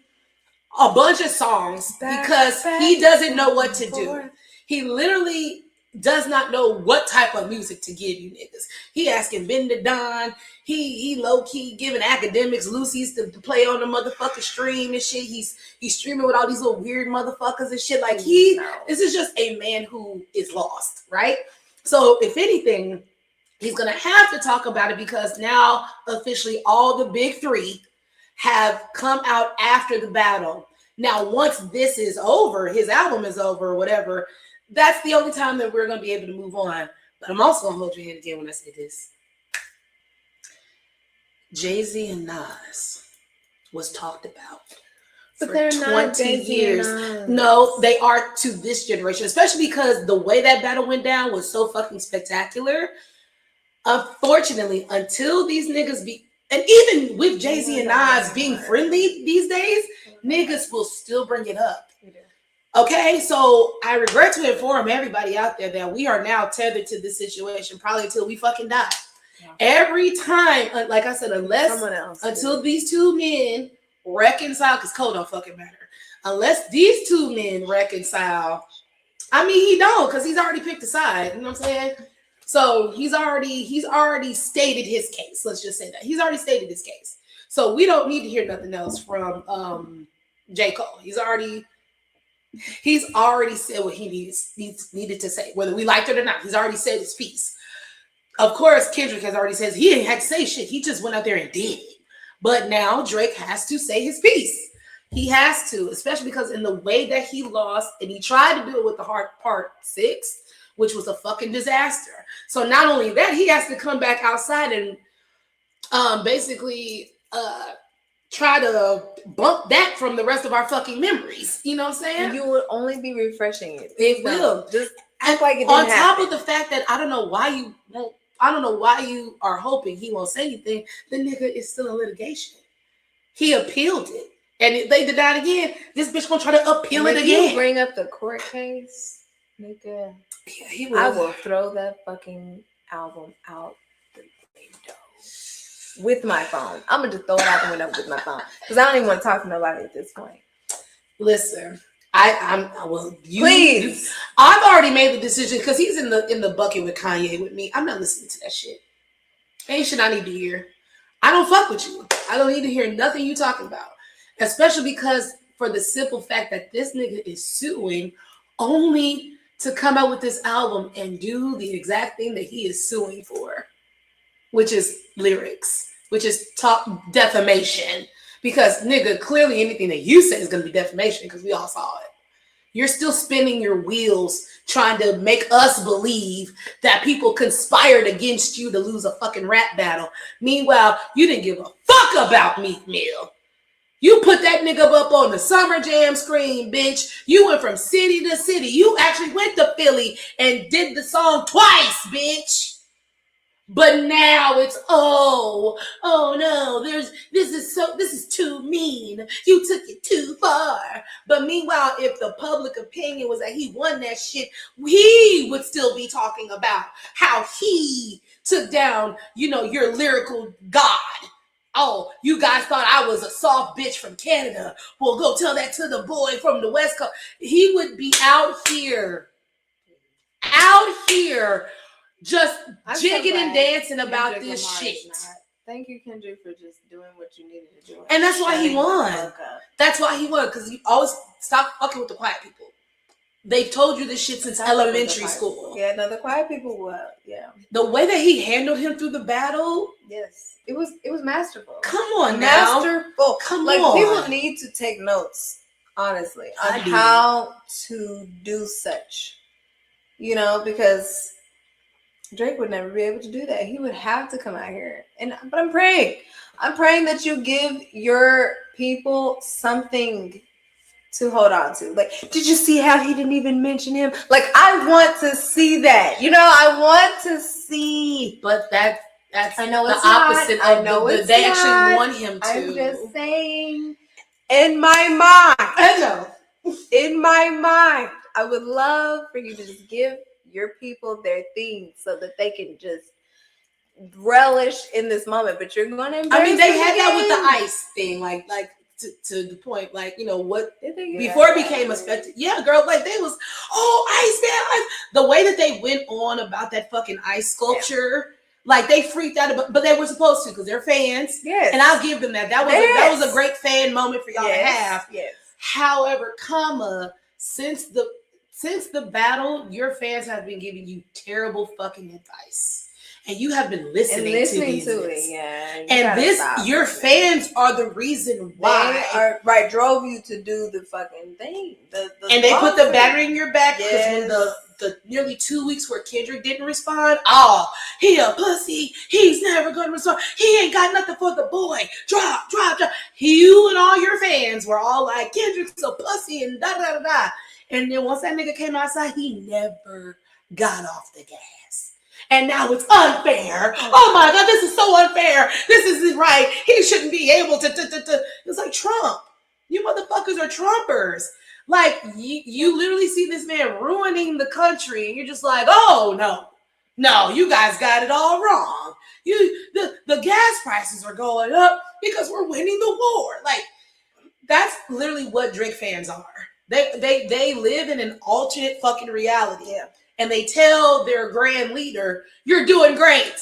a bunch of songs because he doesn't know what to do. He literally does not know what type of music to give you niggas. He asking Ben to Don. He low-key giving academics Lucy's to play on the motherfucking stream and shit. He's streaming with all these little weird motherfuckers and shit. Like this is just a man who is lost, right? So if anything, he's gonna have to talk about it because now officially all the big three have come out after the battle. Now, once this is over, his album is over or whatever, that's the only time that we're going to be able to move on. But I'm also going to hold your hand again when I say this. Jay-Z and Nas was talked about but for they're 20 not Jay-Z years. and Nas. No, they are to this generation, especially because the way that battle went down was so fucking spectacular. Unfortunately, until these niggas be... And even with Jay-Z and Nas being friendly these days, niggas will still bring it up. Okay, so I regret to inform everybody out there that we are now tethered to this situation probably until we fucking die. Yeah. Every time, like I said, until these two men reconcile, because code don't fucking matter. Unless these two men reconcile, I mean he don't, because he's already picked a side. You know what I'm saying? So he's already stated his case. Let's just say that he's already stated his case. So we don't need to hear nothing else from J. Cole. He's already said what he needed to say, whether we liked it or not. He's already said his piece. Of course, Kendrick has already said he ain't had to say shit. He just went out there and did it. But now Drake has to say his piece. He has to, especially because in the way that he lost, and he tried to do it with the Part 6, which was a fucking disaster. So not only that, he has to come back outside and basically try to bump that from the rest of our fucking memories. You know what I'm saying? You will only be refreshing it. It will. Just act like it didn't on top happen. of the fact that I don't know why you are hoping he won't say anything. The nigga is still in litigation. He appealed it. And if they denied it again, this bitch gonna try to appeal it again. You bring up the court case, nigga. Yeah, he will. I will throw that fucking album out the window with my phone. I'm gonna just throw it out the window with my phone because I don't even want to talk to nobody at this point. Listen, please. I've already made the decision because he's in the bucket with Kanye with me. I'm not listening to that shit. Ain't shit I need to hear. I don't fuck with you. I don't need to hear nothing you talking about, especially because for the simple fact that this nigga is suing only to come out with this album and do the exact thing that he is suing for, which is lyrics, which is defamation. Because, nigga, clearly anything that you say is going to be defamation because we all saw it. You're still spinning your wheels trying to make us believe that people conspired against you to lose a fucking rap battle. Meanwhile, you didn't give a fuck about Meek Mill. You put that nigga up on the Summer Jam screen, bitch. You went from city to city. You actually went to Philly and did the song twice, bitch. But now it's oh no, this is too mean. You took it too far. But meanwhile, if the public opinion was that he won that shit, he would still be talking about how he took down, your lyrical god. Oh, you guys thought I was a soft bitch from Canada. Well, go tell that to the boy from the West Coast. He would be out here, just jigging and dancing about Kendrick this shit. Thank you, Kendrick, for just doing what you needed to do. And that's why he won. That's why he won, because you always stop fucking with the quiet people. They've told you this shit since elementary school. Yeah, no, the quiet people were. Yeah. The way that he handled him through the battle. Yes. It was masterful. Come on now. Masterful. Come on. People need to take notes, honestly, on how to do such. Because Drake would never be able to do that. He would have to come out here. But I'm praying. I'm praying that you give your people something to hold on to. Like, did you see how he didn't even mention him? Like, I want to see that. I want to see. But that's I know the it's opposite not. of they actually want him to. I'm just saying, in my mind. I know. In my mind, I would love for you to just give your people their things so that they can just relish in this moment. But you're going to embarrass they had that with the ice thing, like to the point, like, what before it became a spectacle. Yeah, girl, like they was, ice man, ice. The way that they went on about that fucking ice sculpture, like they freaked out, but they were supposed to because they're fans. Yes, and I'll give them that. That was a great fan moment for y'all to have. Yes. However, since the battle, your fans have been giving you terrible fucking advice. And you have been listening to it, yeah. And your fans are the reason why. Drove you to do the fucking thing. And they put the battery in your back because when the nearly 2 weeks where Kendrick didn't respond, he a pussy. He's never going to respond. He ain't got nothing for the boy. Drop. You and all your fans were all like, Kendrick's a pussy and da-da-da-da. And then once that nigga came outside, he never got off the gas. And now it's unfair. Oh my God, this is so unfair. This isn't right. He shouldn't be able to. It's like Trump. You motherfuckers are Trumpers. Like, you literally see this man ruining the country, and you're just like, oh, no, you guys got it all wrong. The gas prices are going up because we're winning the war. Like, that's literally what Drake fans are. They live in an alternate fucking reality. Yeah. And they tell their grand leader, you're doing great.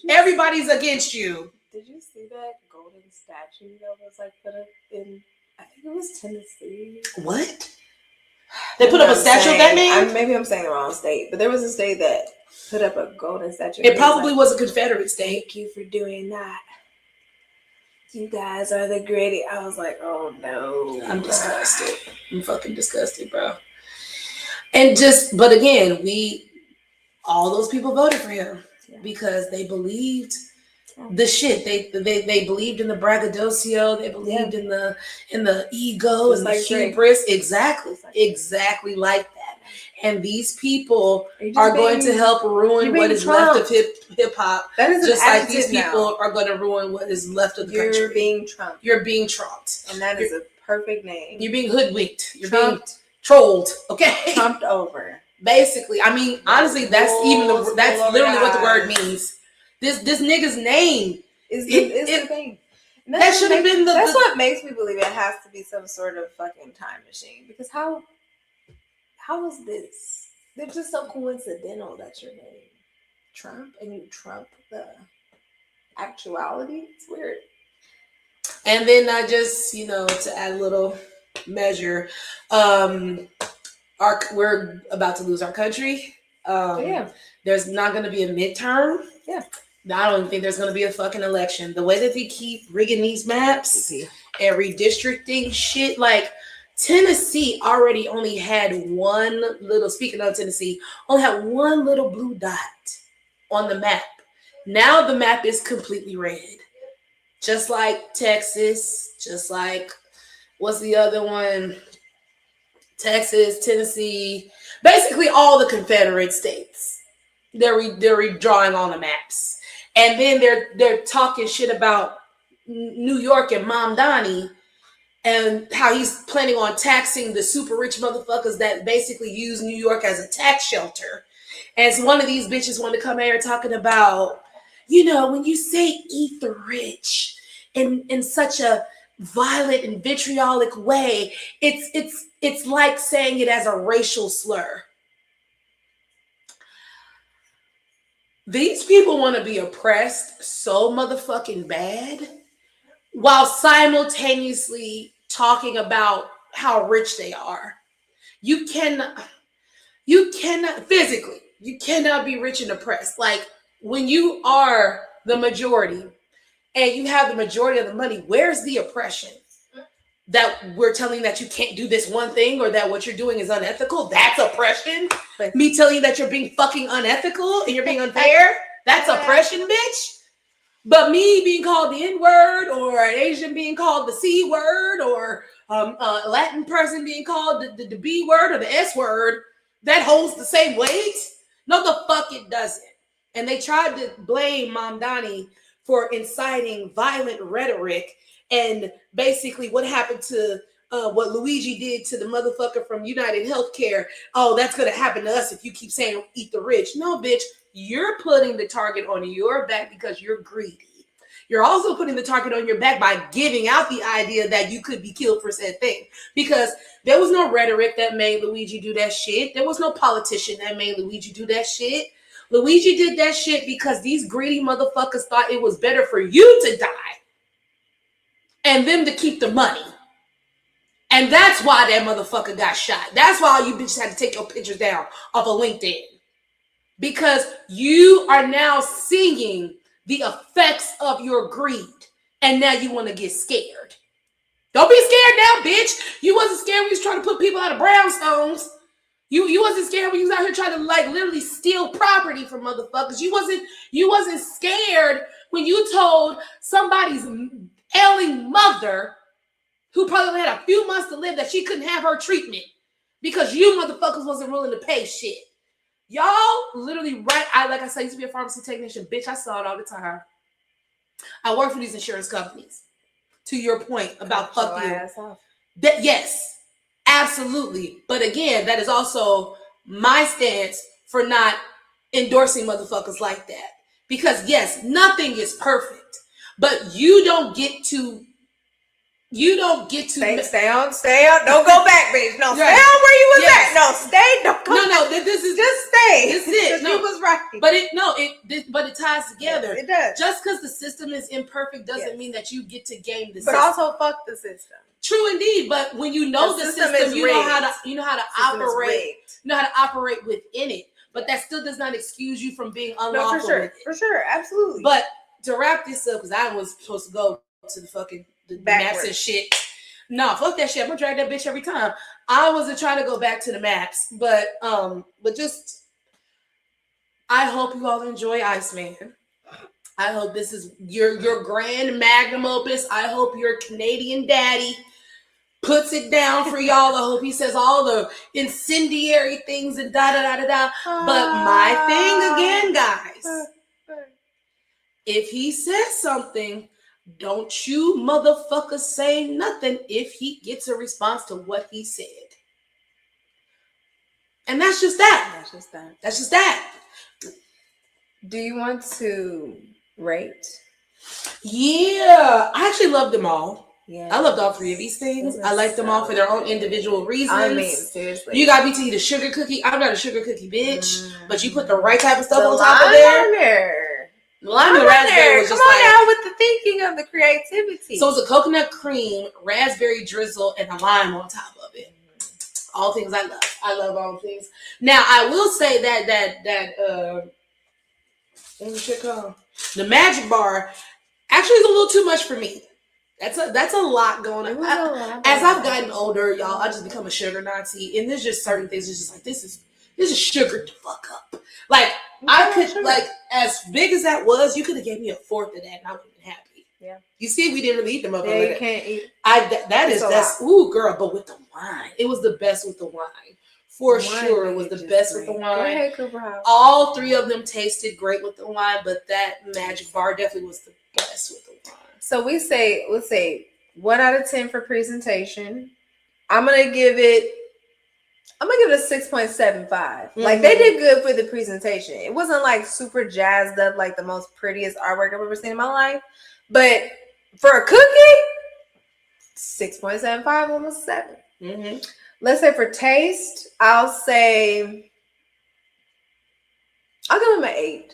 Everybody's against you. Did you see that golden statue that was like put up in, I think it was Tennessee? What? They put up a statue of that man? Maybe I'm saying the wrong state, but there was a state that put up a golden statue. It probably was a Confederate state. Thank you for doing that. You guys are the greatest. I was like, oh no. I'm disgusted. I'm fucking disgusted, bro. But again, all those people voted for him because they believed the shit. They believed in the braggadocio. They believed in the ego and the hubris. Exactly like that. And these people are going to help ruin what is left of hip hop. That is just like these people are going to ruin what is left of the country. You're being trumped. You're being trumped, and that is a perfect name. You're being hoodwinked. You're being trolled, okay? Trumped over. Basically, honestly, that's literally what the word means. This nigga's name is the thing. That should have been that's what makes me believe it has to be some sort of fucking time machine. Because how is this? They're just so coincidental that your name Trump and you trump the actuality. It's weird. And then I just, to add a little measure, we're about to lose our country. There's not going to be a midterm. Yeah. I don't even think there's going to be a fucking election. The way that they keep rigging these maps and redistricting shit, like Tennessee already only had speaking of Tennessee, only had one little blue dot on the map. Now the map is completely red. Just like Texas, just like, what's the other one? Texas, Tennessee, basically all the Confederate states. They're redrawing on the maps. And then they're talking shit about New York and Mom Donnie and how he's planning on taxing the super rich motherfuckers that basically use New York as a tax shelter. And so one of these bitches wanted to come here talking about, when you say eat the rich in such a violent and vitriolic way, it's like saying it as a racial slur. These people want to be oppressed so motherfucking bad while simultaneously talking about how rich they are. You cannot physically, you cannot be rich and oppressed. Like, when you are the majority and you have the majority of the money, where's the oppression? That we're telling that you can't do this one thing or that what you're doing is unethical? That's oppression. Me telling you that you're being fucking unethical and you're being unfair? That's oppression, bitch. But me being called the N-word, or an Asian being called the C-word, or a Latin person being called the B-word or the S-word, that holds the same weight? No, the fuck it doesn't. And they tried to blame Mom Donnie for inciting violent rhetoric, and basically what happened to what Luigi did to the motherfucker from United Healthcare. Oh, that's going to happen to us if you keep saying eat the rich. No, bitch, you're putting the target on your back because you're greedy. You're also putting the target on your back by giving out the idea that you could be killed for said thing. Because there was no rhetoric that made Luigi do that shit. There was no politician that made Luigi do that shit. Luigi did that shit because these greedy motherfuckers thought it was better for you to die and them to keep the money. And that's why that motherfucker got shot. That's why all you bitches had to take your pictures down off of LinkedIn. Because you are now seeing the effects of your greed. And now you want to get scared. Don't be scared now, bitch. You wasn't scared when you was trying to put people out of brownstones. You wasn't scared when you was out here trying to like literally steal property from motherfuckers. You wasn't scared when you told somebody's ailing mother who probably had a few months to live that she couldn't have her treatment because you motherfuckers wasn't willing to pay shit. Y'all literally like I said, I used to be a pharmacy technician. Bitch, I saw it all the time. I work for these insurance companies. To your point about fuck you. That, yes, absolutely. But again, that is also my stance for not endorsing motherfuckers like that. Because yes, nothing is perfect. But you don't get to stay on. Don't go back, bitch. No, stay on where you was at. No, stay. Don't go. No. This is just stay. This is it. No, you was right. But it ties together. Yes, it does. Just because the system is imperfect doesn't mean that you get to game the system. But also fuck the system. True indeed. But when you know the system you know how to operate. You know how to operate within it. But that still does not excuse you from being unlawful. No, for sure. For sure, absolutely. But to wrap this up, because I was supposed to go to the fucking the maps and shit. No, fuck that shit. I'm gonna drag that bitch every time. I wasn't trying to go back to the maps, but just I hope you all enjoy Iceman. I hope this is your grand magnum opus. I hope your Canadian daddy puts it down for y'all. I hope he says all the incendiary things and da da da da da. But my thing again, guys, if he says something, don't you motherfuckers say nothing if he gets a response to what he said. And that's just that. That's just that. Do you want to rate? Yeah. I actually love them all. Yeah. I loved all three of these things. I like them all for their own individual reasons. I mean, seriously. You got me to eat a sugar cookie. I'm not a sugar cookie bitch. But you put the right type of stuff on top of there. Lime and raspberry was just come on now with the thinking of the creativity. So it's a coconut cream, raspberry drizzle, and a lime on top of it. All things I love. I love all things. Now I will say that what's shit called? The Magic Bar actually is a little too much for me. That's a lot going on. As I've gotten older, y'all, I just become a sugar Nazi, and there's just certain things. It's just like this is sugar to fuck up. Like I could like as big as that was, you could have gave me a fourth of that, and I would have been happy. Yeah. You see, we didn't really eat them up. Yeah, you can't eat. That's ooh, girl. But with the wine, it was the best with the wine. For sure, it was the best with the wine. Go ahead, Cooper House. All three of them tasted great with the wine, but that Magic Bar definitely was the best with the wine. So let's say 1 out of 10 for presentation. I'm gonna give it a 6.75. Mm-hmm. Like they did good for the presentation. It wasn't like super jazzed up like the most prettiest artwork I've ever seen in my life. But for a cookie, 6.75, almost 7. Mm-hmm. Let's say for taste, I'll give them an 8.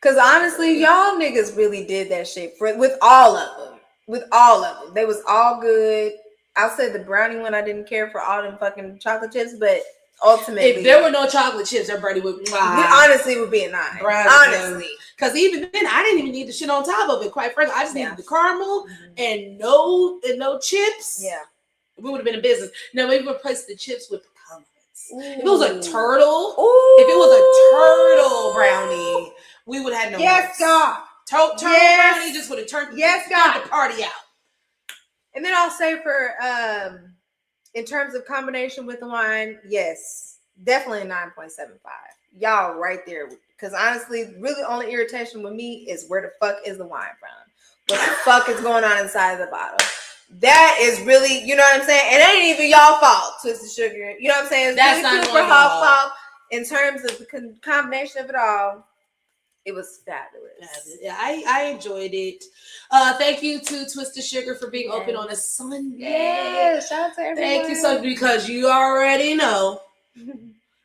Because honestly, y'all niggas really did that shit with all of them. With all of them. They was all good. I'll say the brownie one, I didn't care for all them fucking chocolate chips, but ultimately, if there were no chocolate chips, everybody would honestly would be a 9. Honestly. Because even then, I didn't even need the shit on top of it. Quite frankly, I just needed the caramel and no chips. Yeah. We would have been in business. Now maybe replace the chips with pecans. If it was a turtle, if it was a turtle brownie, we would have no. Yes, God. Turtle brownie just would have turned the party out. And then I'll say for in terms of combination with the wine, yes, definitely a 9.75. Y'all right there. Because honestly, really only irritation with me is where the fuck is the wine from? What the fuck is going on inside the bottle? That is really, you know what I'm saying? And it ain't even y'all fault, Twisted Sugar. You know what I'm saying? It's That's really not super fault. In terms of the combination of it all, it was fabulous. Yeah, I enjoyed it. Thank you to Twisted Sugar for being open on a Sunday. Yes, shout out to everyone. Thank you so much, because you already know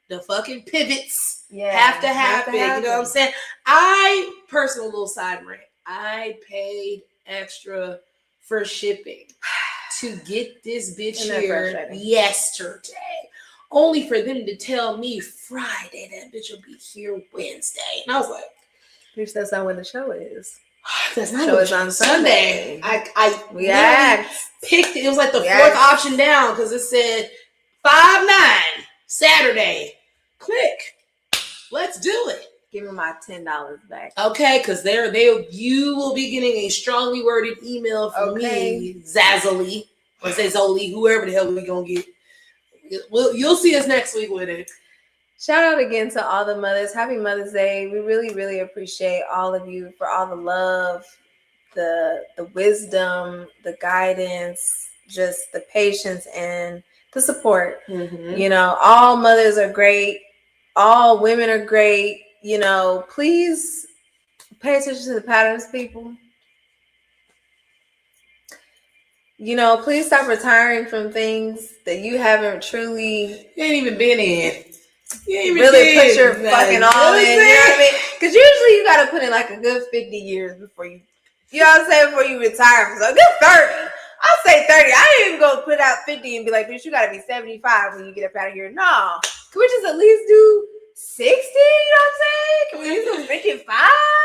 the fucking pivots have to happen. You know what I'm saying? Personal little side rant, I paid extra for shipping to get this bitch here yesterday, only for them to tell me Friday that bitch will be here Wednesday. And I was like, bitch, that's not when the show is. That's not show is on Sunday. I picked it. It was like the fourth option down because it said 5/9 Saturday. Click. Let's do it. Give me my $10 back. Okay, because you will be getting a strongly worded email from me, Zazzily, or Zazoli, whoever the hell we're gonna get. You'll see us next week with it. Shout out again to all the mothers. Happy Mother's Day. We really, really appreciate all of you for all the love, the wisdom, the guidance, just the patience and the support. Mm-hmm. You know, all mothers are great. All women are great. You know, please pay attention to the patterns, people. You know, please stop retiring from things that you haven't truly... You ain't even been in. You ain't really put your fucking all in. You know what I mean? Because usually you got to put in like a good 50 years before you know what I'm saying, before you retire. So a good 30. I'll say 30. I ain't even going to put out 50 and be like, bitch, you got to be 75 when you get up out of here. No. Can we just at least do 60? You know what I'm saying? Can we do 55?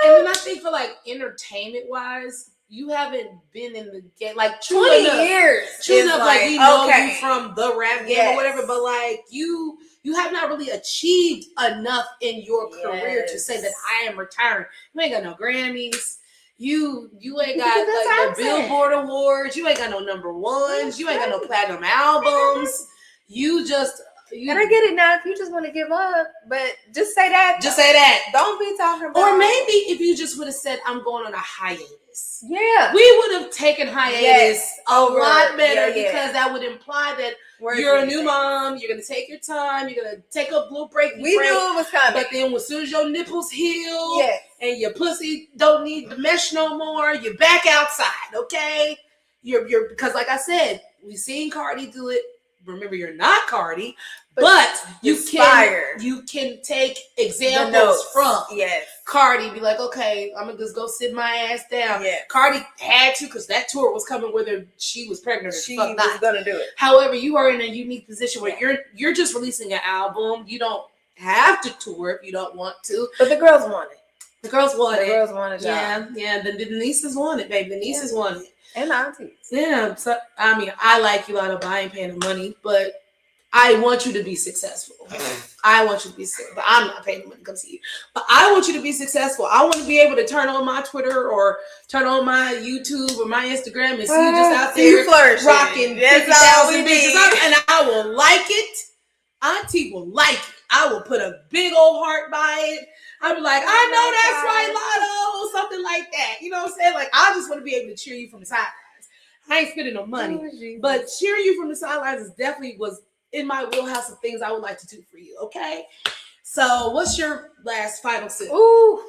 And then I think for like entertainment wise, you haven't been in the game like 20 years. True enough, like we know you from the rap game or whatever, but like you have not really achieved enough in your career to say that I am retiring. You ain't got no Grammys. You ain't got like the Billboard Awards. You ain't got no number ones. You ain't got no platinum albums. And I get it now if you just want to give up, but just say that. Just say that. Don't be talking about. Or maybe if you just would have said, I'm going on a hiatus. Yeah. We would have taken hiatus a lot better because that would imply that you're a new mom. You're going to take your time. You're going to take a little break. We knew it was coming. But then as soon as your nipples heal and your pussy don't need the mesh no more, you're back outside, okay? You're because like I said, we've seen Cardi do it. Remember, you're not Cardi, but you can take examples from Cardi. Be like, okay, I'm gonna just go sit my ass down. Yeah. Cardi had to because that tour was coming whether she was pregnant or she was gonna do it. However, you are in a unique position where you're just releasing an album. You don't have to tour if you don't want to. But the girls want it. The girls want it. The girls want it. Yeah. The nieces want it, baby. The nieces want it. And aunties. Yeah. So I mean, I like you, Latto, but I ain't paying the money. But I want you to be successful. I want you to be successful. But I'm not paying the money to come see you. But I want you to be successful. I want to be able to turn on my Twitter or turn on my YouTube or my Instagram and see you just out there rocking 50,000 bitches. And I will like it. Auntie will like it. I will put a big old heart by it. I'll be like, I know that's right, Latto, something like that. You know what I'm saying? Like, I just want to be able to cheer you from the sidelines. I ain't spending no money, but cheering you from the sidelines is definitely was in my wheelhouse of things I would like to do for you. Okay, so what's your last final sip? Ooh,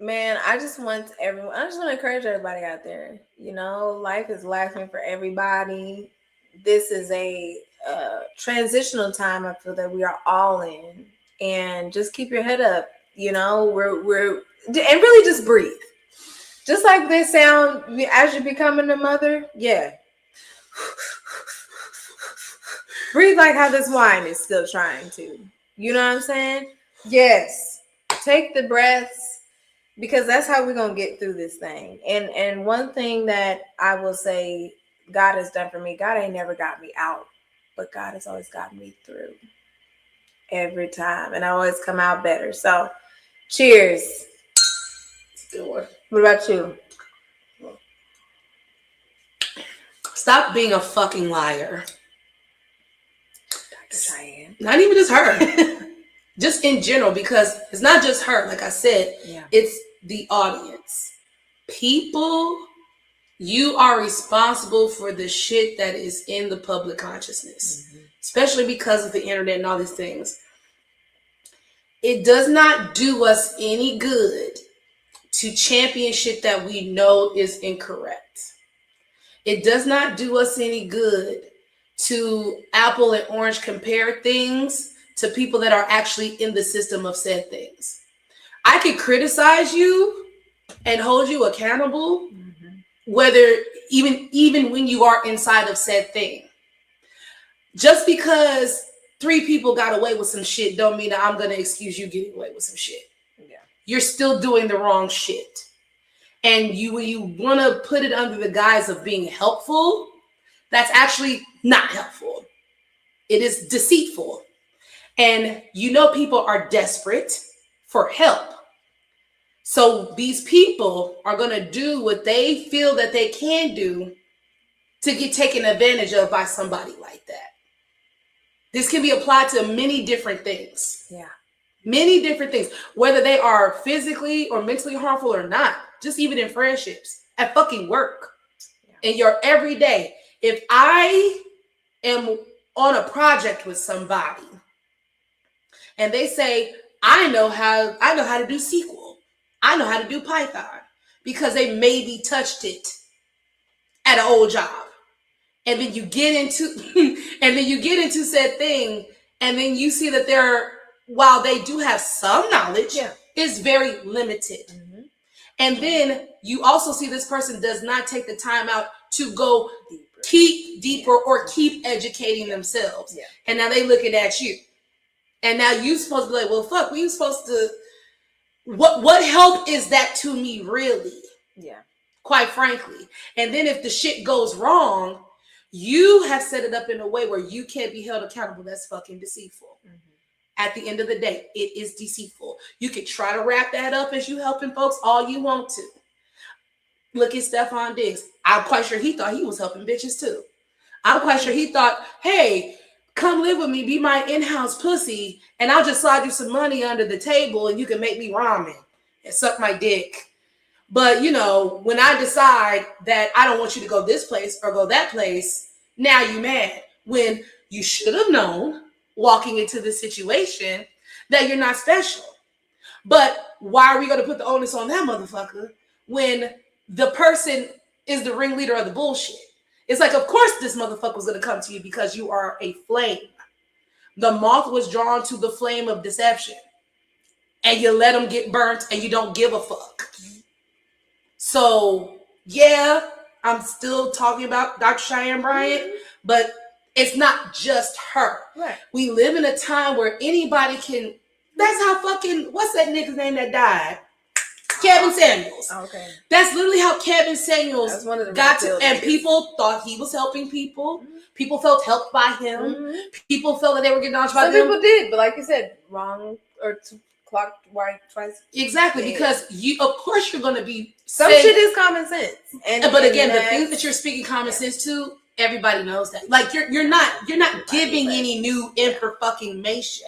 man, I just want to encourage everybody out there. You know, life is laughing for everybody. This is a transitional time. I feel that we are all in, and just keep your head up. You know, we're and really just breathe. Just like they sound as you're becoming a mother. Yeah. Breathe like how this wine is still trying to. You know what I'm saying? Yes. Take the breaths because that's how we're going to get through this thing. And one thing that I will say God has done for me, God ain't never got me out, but God has always gotten me through every time. And I always come out better. So Cheers. It's a good one. What about you? Stop being a fucking liar. Dr. Cheyenne. Not even just her. Just in general, because it's not just her. Like I said, it's the audience. People, you are responsible for the shit that is in the public consciousness. Mm-hmm. Especially because of the internet and all these things. It does not do us any good to champion shit that we know is incorrect. It does not do us any good to apple and orange compare things to people that are actually in the system of said things. I could criticize you and hold you accountable, whether even when you are inside of said thing. Just because 3 people got away with some shit don't mean that I'm going to excuse you getting away with some shit. Yeah. You're still doing the wrong shit. And you want to put it under the guise of being helpful, that's actually not helpful. It is deceitful. And people are desperate for help. So these people are going to do what they feel that they can do to get taken advantage of by somebody like that. This can be applied to many different things. Yeah. Many different things, whether they are physically or mentally harmful or not, just even in friendships, at fucking work, in your everyday. If I am on a project with somebody and they say, I know how to do SQL, I know how to do Python, because they maybe touched it at an old job. And then you get into said thing, and then you see that while they do have some knowledge, is very limited. Mm-hmm. And then you also see this person does not take the time out to go deeper or keep educating themselves. Yeah. And now they looking at you. And now you supposed to be like, well, fuck, we supposed to, what help is that to me, really? Yeah. Quite frankly. And then if the shit goes wrong, you have set it up in a way where you can't be held accountable. That's fucking deceitful. Mm-hmm. At the end of the day, it is deceitful. You could try to wrap that up as you helping folks all you want to. Look at Stephon Diggs. I'm quite sure he thought he was helping bitches too. I'm quite sure he thought, hey, come live with me, be my in-house pussy, and I'll just slide you some money under the table and you can make me ramen and suck my dick. But, when I decide that I don't want you to go this place or go that place, now you mad. When you should have known, walking into this situation, that you're not special. But why are we going to put the onus on that motherfucker when the person is the ringleader of the bullshit? It's like, of course this motherfucker was going to come to you because you are a flame. The moth was drawn to the flame of deception. And you let them get burnt and you don't give a fuck. So, yeah, I'm still talking about Dr. Cheyenne Bryant, but it's not just her. Right. We live in a time where anybody can, that's how fucking, what's that nigga's name that died? Kevin Samuels. Okay. That's literally how Kevin Samuels got to, and people thought he was helping people. Mm-hmm. People felt helped by him. Mm-hmm. People felt that they were getting on by him. Some people did, but like you said, wrong or clock right twice. Exactly, because of course you're going to be some shit is common sense. But again, the things that you're speaking common sense to, everybody knows that. Like you're not giving any new information.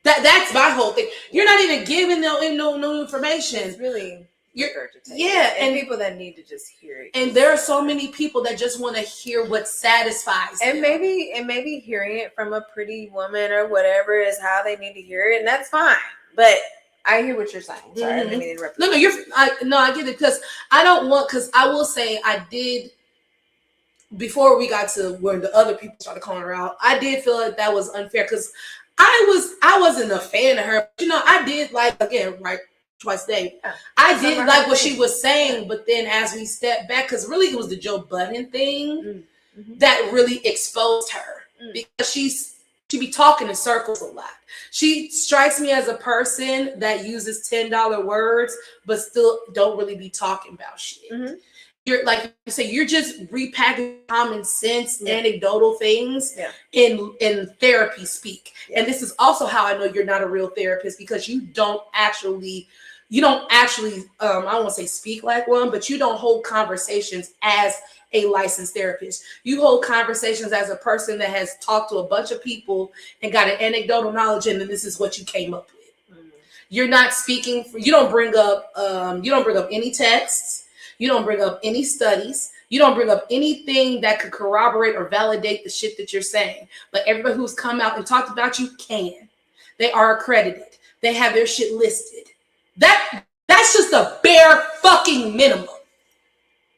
That's my whole thing. You're not even giving no information. It's really and people that need to just hear it. And there are so many people that just want to hear what satisfies them. Maybe hearing it from a pretty woman or whatever is how they need to hear it, and that's fine. But I hear what you're saying. Sorry, I didn't mean to interrupt you. I get it, because I will say I did, before we got to where the other people started calling her out, I did feel like that was unfair, because I wasn't a fan of her. I did twice a day. I did like what she was saying, but then as we stepped back, because really it was the Joe Budden thing that really exposed her, because she be talking in circles a lot. She strikes me as a person that uses $10 words, but still don't really be talking about shit. Mm-hmm. you're like you say, you're just repackaging common sense, anecdotal things in therapy speak. And this is also how I know you're not a real therapist, because you don't actually I don't want to say speak like one, but you don't hold conversations as a licensed therapist. You hold conversations as a person that has talked to a bunch of people and got an anecdotal knowledge, and then this is what you came up with. You're not speaking. You don't bring up any texts. You don't bring up any studies. You don't bring up anything that could corroborate or validate the shit that you're saying. But everybody who's come out and talked about you can. They are accredited. They have their shit listed. That's just the bare fucking minimum.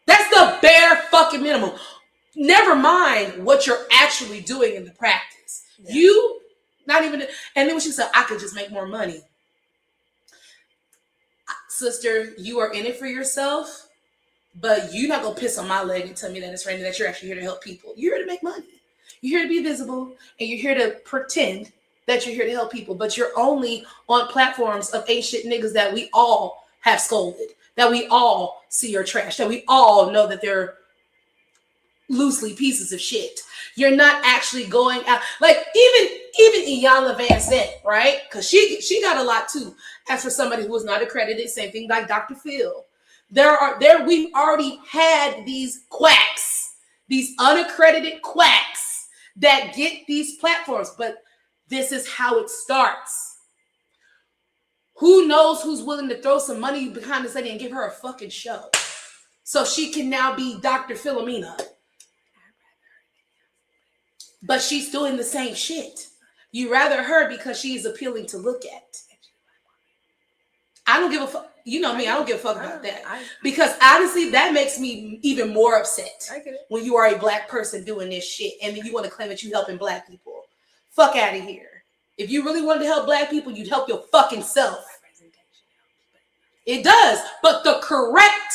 That's the bare fucking minimum. Never mind what you're actually doing in the practice. Yeah. You, not even, and then when she said, I could just make more money. Sister, you are in it for yourself, but you're not going to piss on my leg and tell me that it's raining, that you're actually here to help people. You're here to make money. You're here to be visible, and you're here to pretend that you're here to help people, but you're only on platforms of ain't shit niggas that we all have scolded, that we all see are trash, that we all know that they're loosely pieces of shit. You're not actually going out, like even Iyanla Vanzant, right? Because she got a lot too. As for somebody who was not accredited, same thing like Dr. Phil. We've already had these quacks, these unaccredited quacks that get these platforms, but this is how it starts. Who knows who's willing to throw some money behind this lady and give her a fucking show so she can now be Dr. Philomena. But she's doing the same shit. You rather her because she's appealing to look at. I don't give a fuck. You know me, I don't give a fuck about that. Because honestly, that makes me even more upset when you are a black person doing this shit and then you want to claim that you're helping black people. Fuck out of here. If you really wanted to help black people, you'd help your fucking self. It does, but the correct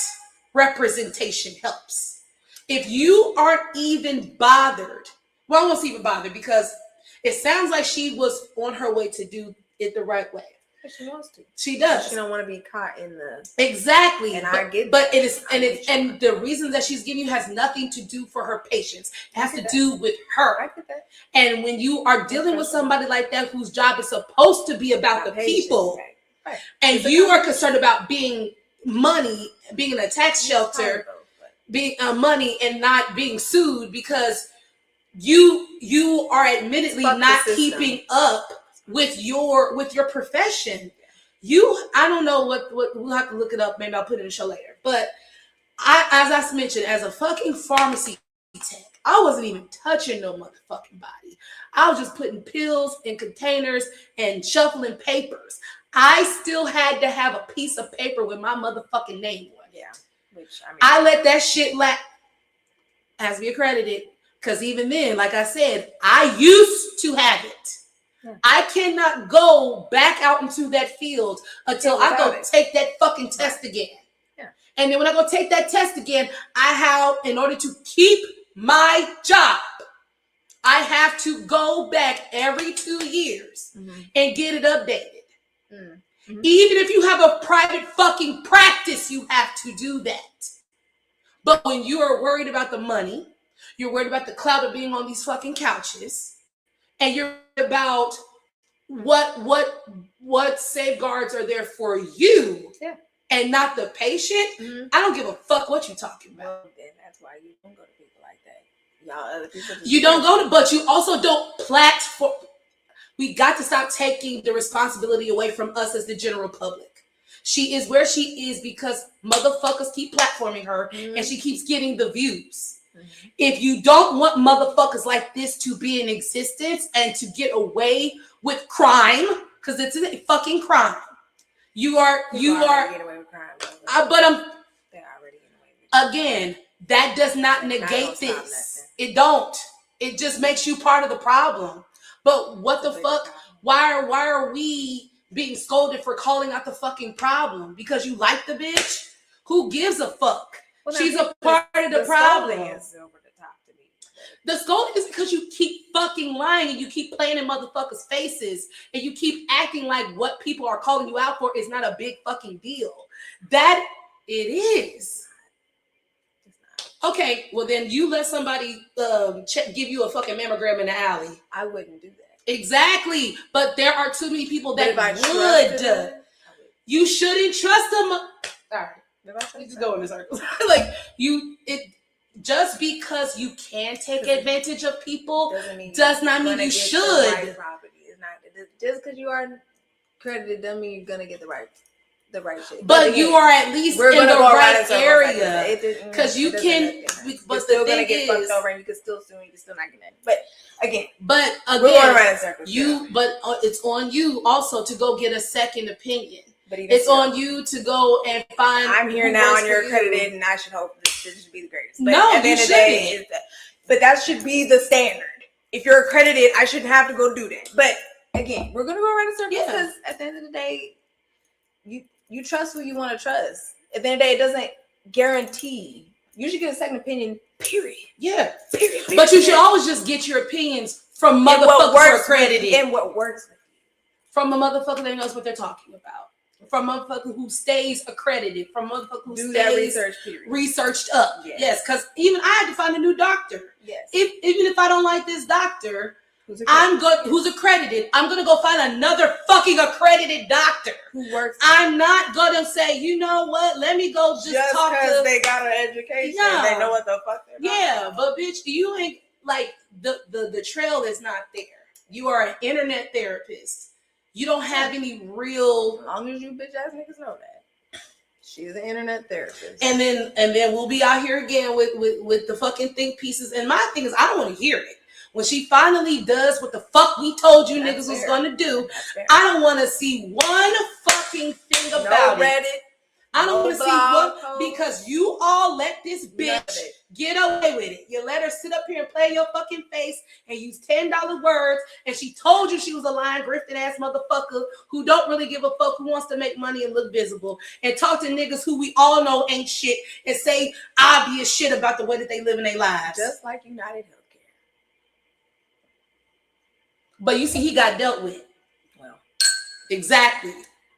representation helps. If you aren't even bothered, well, I won't even bother because it sounds like she was on her way to do it the right way. But she wants to. She does. She don't want to be caught in the exactly. And I get, but it is, and the reason that she's giving you has nothing to do for her patients. It has to do with her. I get that. And when you are dealing with somebody like that whose job is supposed to be about the people, right. And you are concerned about being money, being in a tax shelter, being money, and not being sued because you are admittedly not keeping up with your profession. I don't know what we'll have to look it up. Maybe I'll put it in the show later. But as I mentioned, as a fucking pharmacy tech, I wasn't even touching no motherfucking body. I was just putting pills in containers and shuffling papers. I still had to have a piece of paper with my motherfucking name on it. Yeah. I let that shit has to be accredited. Because even then, like I said, I used to have it. Yeah. I cannot go back out into that field until I go take that fucking test again. Yeah. And then when I go take that test again, in order to keep my job, I have to go back every 2 years and get it updated. Mm-hmm. Even if you have a private fucking practice, you have to do that. But when you are worried about the money, you're worried about the clout of being on these fucking couches, and you're about what safeguards are there for you, and not the patient. Mm-hmm. I don't give a fuck what you're talking about. Well, then that's why you don't go to people like that. Y'all other people. You don't go to, but you also don't platform. We got to stop taking the responsibility away from us as the general public. She is where she is because motherfuckers keep platforming her, and she keeps getting the views. If you don't want motherfuckers like this to be in existence and to get away with crime, because it's a fucking crime, you are getting away with crime. But they're already getting away with crime. Again, that does not negate this. It don't. It just makes you part of the problem. But what the fuck? Why are we being scolded for calling out the fucking problem? Because you like the bitch? Who gives a fuck? Well, she's a part of the problem. Is over the top to me. The scolding is because you keep fucking lying and you keep playing in motherfuckers' faces and you keep acting like what people are calling you out for is not a big fucking deal. That it is. Okay, well then you let somebody give you a fucking mammogram in the alley. I wouldn't do that. Exactly, but there are too many people that would. You shouldn't trust them. All right, you just go in the circles. Like just because you can take advantage of people does not mean you should. Right property. It's not just because you are credited doesn't mean you're gonna get the right shit. But you are at least in the right area because you can. But still gonna get fucked over, and you can still sue, and you can still not get it. But again, we're going around in circles. But it's on you also to go get a second opinion. But it's on you to go and find. I'm here now, and you're accredited, and I should hope this should be the greatest. But no, at the end of the day, but that should be the standard. If you're accredited, I shouldn't have to go do that. But again, we're gonna go around in circles because at the end of the day, you trust who you want to trust. At the end of the day, it doesn't guarantee. You should get a second opinion. Period. Yeah. Period. But you should always just get your opinions from motherfuckers who are accredited and what works with you. From a motherfucker that knows what they're talking about. From a motherfucker who stays accredited. From a motherfucker who stays that research period. Researched up. Yes, because even I had to find a new doctor. Yes. Even if I don't like this doctor, who's accredited, I'm gonna go find another fucking accredited doctor who works. I'm not gonna say, you know what? Let me go just talk because they got an education. Yeah. They know what the fuck they're talking about. But bitch, you ain't like the trail is not there. You are an internet therapist. You don't have any real. As long as you bitch ass niggas know that. She's an internet therapist. And then we'll be out here again with the fucking think pieces. And my thing is, I don't want to hear it. When she finally does what the fuck we told you niggas was gonna do, I don't want to see one fucking thing about it. I don't want to see one because you all let this bitch get away with it. You let her sit up here and play in your fucking face and use $10 words, and she told you she was a lying, grifting ass motherfucker who don't really give a fuck, who wants to make money and look visible, and talk to niggas who we all know ain't shit and say obvious shit about the way that they live in their lives. Just like United Healthcare. But you see, he got dealt with. Well, exactly.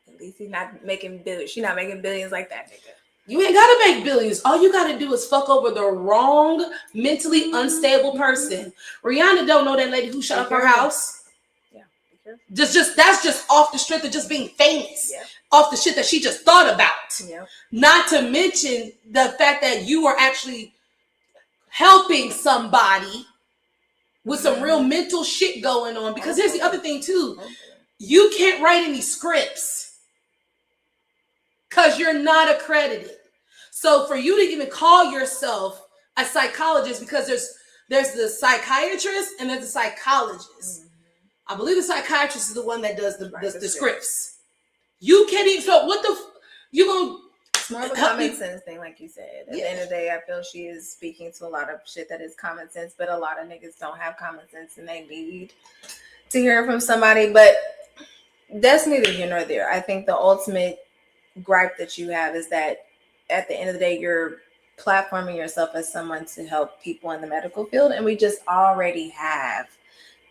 At least he's not making billions. She's not making billions like that nigga. You ain't gotta make billions. All you gotta do is fuck over the wrong, mentally unstable person. Rihanna don't know that lady who shut up her house. Yeah. That's just off the strength of just being famous. Yeah. Off the shit that she just thought about. Yeah. Not to mention the fact that you are actually helping somebody with some real mental shit going on. Because here's the other thing too. You can't write any scripts. Because you're not accredited. So for you to even call yourself a psychologist, because there's the psychiatrist and there's the psychologist. Mm-hmm. I believe the psychiatrist is the one that does the scripts. You can't even, so what the, you gonna. It's more of a common sense thing, like you said. At the end of the day, I feel she is speaking to a lot of shit that is common sense, but a lot of niggas don't have common sense and they need to hear from somebody. But that's neither here nor there. I think the ultimate gripe that you have is that at the end of the day, you're platforming yourself as someone to help people in the medical field, and we just already have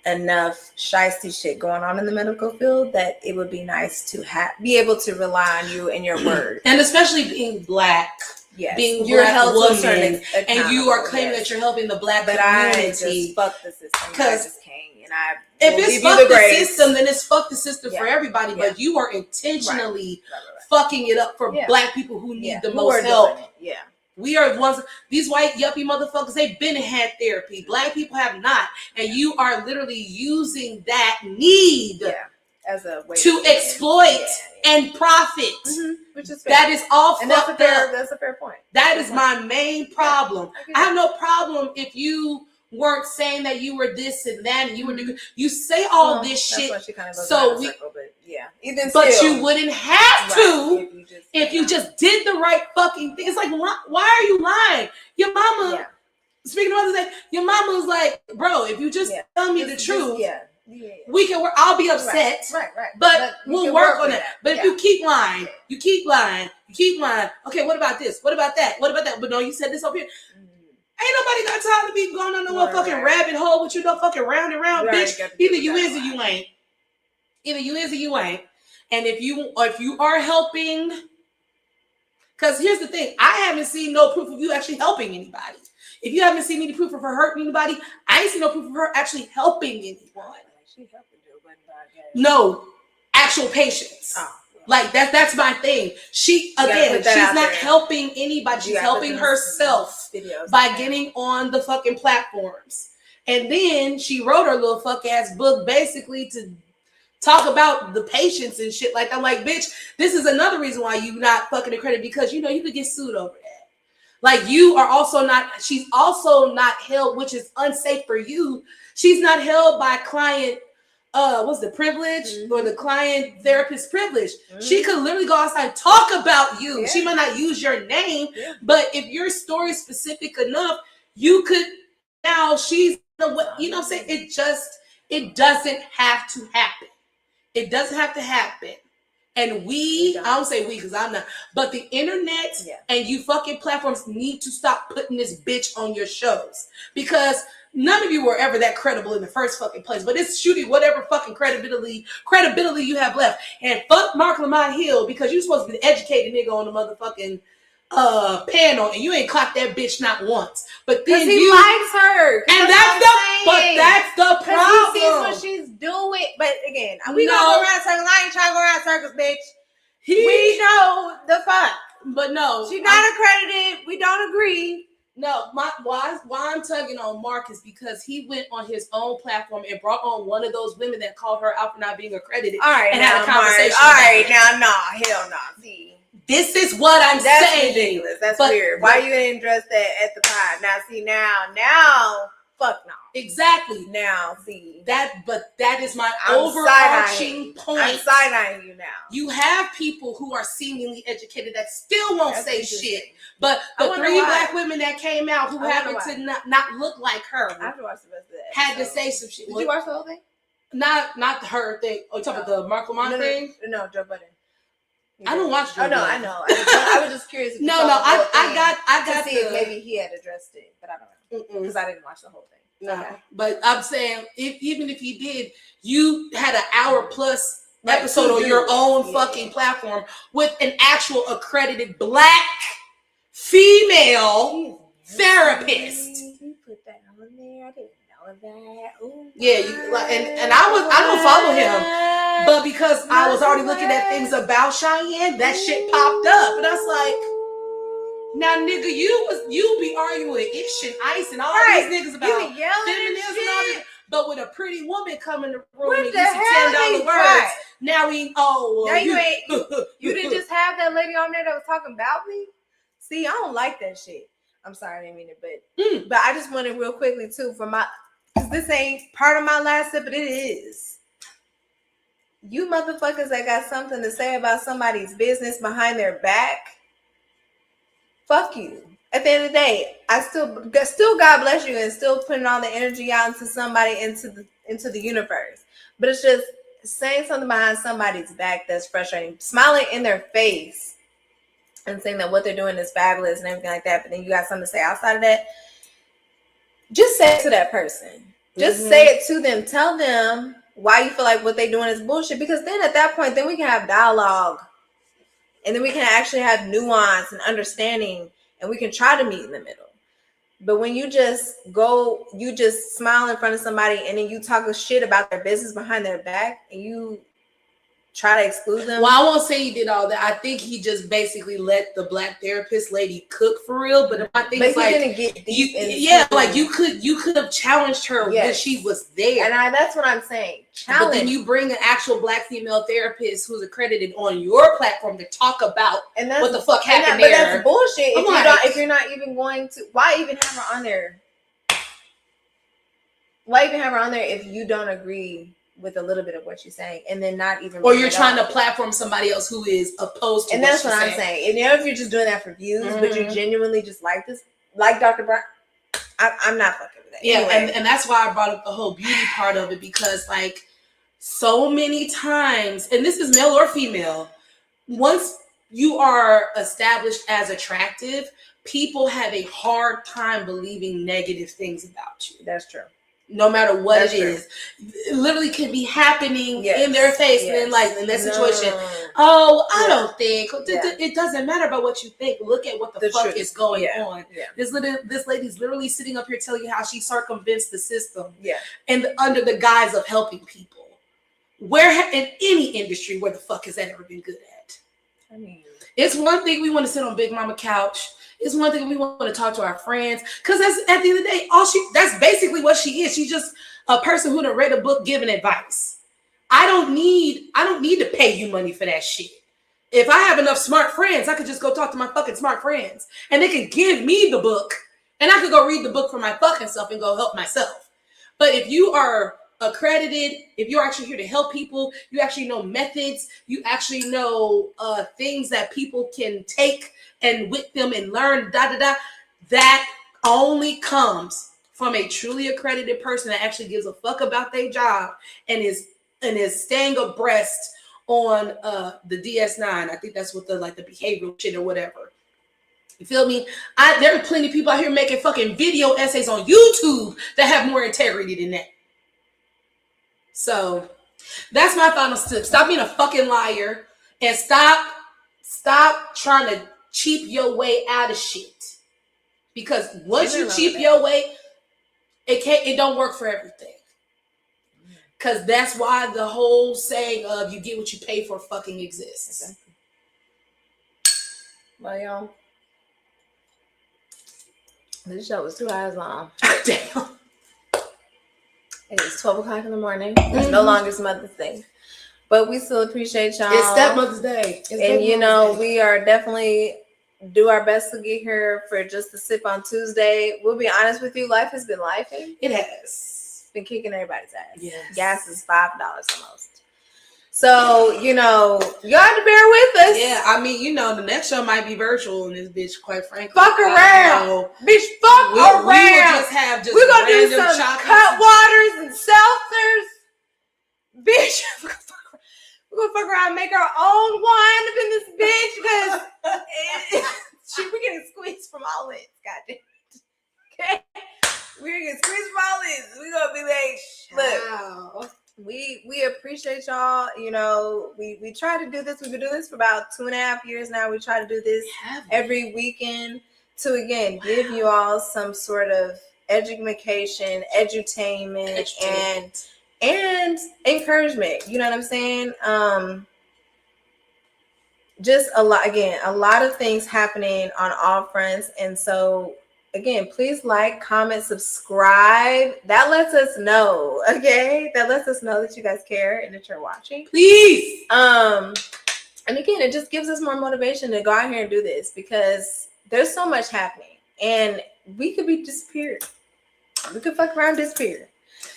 enough shiesty shit going on in the medical field that it would be nice to be able to rely on you and your word. And especially being Black, being your Black woman, and you are claiming that you're helping the Black community. I just fuck the system. Because if it's fuck the system, then it's fuck the system for everybody. Yeah. But you are intentionally fucking it up for Black people who need the most help. Yeah. We are the ones, these white yuppie motherfuckers, they've been had therapy. Black people have not. And you are literally using that need as a way to exploit and profit. Mm-hmm. Which is fair. That is all fucked up. That's a fair point. That is my main problem. I have no problem if you weren't saying that you were this and that and you were doing, you say all this shit. Why she kind of goes so circle, but you wouldn't have to if you just did the right fucking thing. It's like, why are you lying? Your mama, speaking of others, your mama's like, bro, if you just tell me the truth, we can work. I'll be upset, right. But we'll work on it. But if you keep lying, you keep lying. Okay, what about this? What about that? What about that? But no, you said this over here. Ain't nobody got time to be going on no fucking rabbit hole with you, no fucking round and round, bitch. Either you is or you ain't. Either you is or you ain't. And if you are helping Because here's the thing. I haven't seen no proof of you actually helping anybody. If you haven't seen any proof of her hurting anybody, I ain't seen no proof of her actually helping anyone. No, actual patients. Oh. Like that's my thing. She's not helping anybody. She's helping herself by getting on the fucking platforms. And then she wrote her little fuck ass book basically to talk about the patients and shit like that. I'm like, bitch, this is another reason why you not fucking accredited, because you know you could get sued over that. Like she's also not held, which is unsafe for you. She's not held by client what's the privilege or the client therapist privilege. She could literally go outside and talk about you. She might not use your name, but if your story is specific enough, you could now she's you know what I'm saying? It doesn't have to happen. It doesn't have to happen. And I don't say we because I'm not, but the internet and you fucking platforms need to stop putting this bitch on your shows, because none of you were ever that credible in the first fucking place, but it's shooting whatever fucking credibility you have left. And fuck Mark Lamont Hill, because you're supposed to be the educated nigga on the motherfucking panel, and you ain't caught that bitch not once. But then he likes her, and that's the problem. He sees what she's doing. But again, we gonna go around circles. I ain't trying to go around circles, bitch. We know the fuck. But no, she's not accredited. We don't agree. No, why I'm tugging on Mark is because he went on his own platform and brought on one of those women that called her out for not being accredited. All right, and now, had a conversation. All right, now, hell no. See, this is what I'm saying. Ridiculous. That's weird. Why you didn't address that at the pod? Now, see, now, fuck no. Exactly. Now, see but that is my overarching point. I'm side-eyeing you now. You have people who are seemingly educated that still won't say shit. But the 3 black women that came out who happened to not look like her, I have to watch the rest of that. Had to say some shit. Did you watch the whole thing? Not her thing. Oh, you talking about the Mark Lamont thing? No, Joe Budden. I don't watch Joe Budden. I know. I was just curious. No, I got to see if maybe he had addressed it, but I don't know because I didn't watch the whole thing. No, okay. But I'm saying even if he did, you had an hour plus episode on your own fucking platform with an actual accredited black female therapist. You put that on there. I didn't know that. Ooh, yeah, and I don't follow him, but because I was already looking at things about Cheyenne, that shit popped up, and I was like, now, nigga, you be arguing with Ish and Ice and all these niggas about feminism and all this, but with a pretty woman come in the room and get some $10 words. Now you didn't just have that lady on there that was talking about me. See, I don't like that shit. I'm sorry, I didn't mean it, but I just wanted real quickly too because this ain't part of my last sip, but it is. You motherfuckers that got something to say about somebody's business behind their back. Fuck you. At the end of the day, I still God bless you and still putting all the energy out into somebody into the universe. But it's just saying something behind somebody's back that's frustrating, smiling in their face and saying that what they're doing is fabulous and everything like that. But then you got something to say outside of that. Just say it to that person. Just say it to them. Tell them why you feel like what they're doing is bullshit. Because then at that point, then we can have dialogue. And then we can actually have nuance and understanding, and we can try to meet in the middle. But when you just smile in front of somebody and then you talk shit about their business behind their back and you try to exclude them. Well, I won't say he did all that. I think he just basically let the black therapist lady cook for real. But I think it's like didn't get deep you could have challenged her when she was there. And that's what I'm saying. But then you bring an actual black female therapist who's accredited on your platform to talk about what the fuck happened there. But that's bullshit. If you're not even going to, why even have her on there? Why even have her on there if you don't agree with a little bit of what you're saying, and then not even, or you're trying to platform somebody else who is opposed to, and that's what I'm saying. And if you're just doing that for views, but you genuinely just like this, like Dr. Brown, I'm not fucking with that. Yeah, anyway. and that's why I brought up the whole beauty part of it, because like so many times, and this is male or female, once you are established as attractive, people have a hard time believing negative things about you. That's true. no matter what it is. It literally could be happening in their face, and then like in that situation, I don't think it doesn't matter about what you think. Look at what the fuck truth is going on. This lady's literally sitting up here telling you how she circumvents the system, and under the guise of helping people. Where in any industry, where the fuck has that ever been good at? I mean, it's one thing we want to sit on Big Mama couch. It's one thing we want to talk to our friends, because that's at the end of the day, that's basically what she is. She's just a person who done read a book giving advice. I don't need to pay you money for that shit. If I have enough smart friends, I could just go talk to my fucking smart friends, and they can give me the book, and I could go read the book for my fucking self and go help myself. But if you are accredited, if you're actually here to help people, you actually know methods, you actually know things that people can take and with them and learn, that only comes from a truly accredited person that actually gives a fuck about their job and is staying abreast on the DS9. I think that's what the behavioral shit or whatever. You feel me? There are plenty of people out here making fucking video essays on YouTube that have more integrity than that. So that's my final tip. Stop being a fucking liar and stop trying to cheap your way out of shit. Because once you cheap your way, it don't work for everything. Because that's why the whole saying of you get what you pay for fucking exists. Exactly. Well, y'all, this show was 2 hours long. Damn. It is 12 o'clock in the morning. It's no longer Mother's Day. But we still appreciate y'all. It's Stepmother's Day. We are definitely do our best to get here for just a sip on Tuesday. We'll be honest with you. Life has been lifing. It has. It's been kicking everybody's ass. Yes. Gas is $5 almost. So, y'all have to bear with us. Yeah, I mean, the next show might be virtual in this bitch, quite frankly. Fuck around. Bitch, fuck around. We're going to do some cut waters and seltzers. Bitch, we're going to fuck around and make our own wine up in this bitch because we're getting squeezed from all ends. Goddamn. Okay? We're getting squeezed from all ends. We're going to be like, look. We appreciate y'all. We try to do this. We've been doing this for about 2.5 years now. We try to do this every weekend to, again, give you all some sort of education, edutainment, and encouragement. You know what I'm saying? Just a lot of things happening on all fronts. And so, again, please like, comment, subscribe. That lets us know, okay? That lets us know that you guys care and that you're watching. Please. And again, it just gives us more motivation to go out here and do this because there's so much happening. And we could be disappeared. We could fuck around disappear.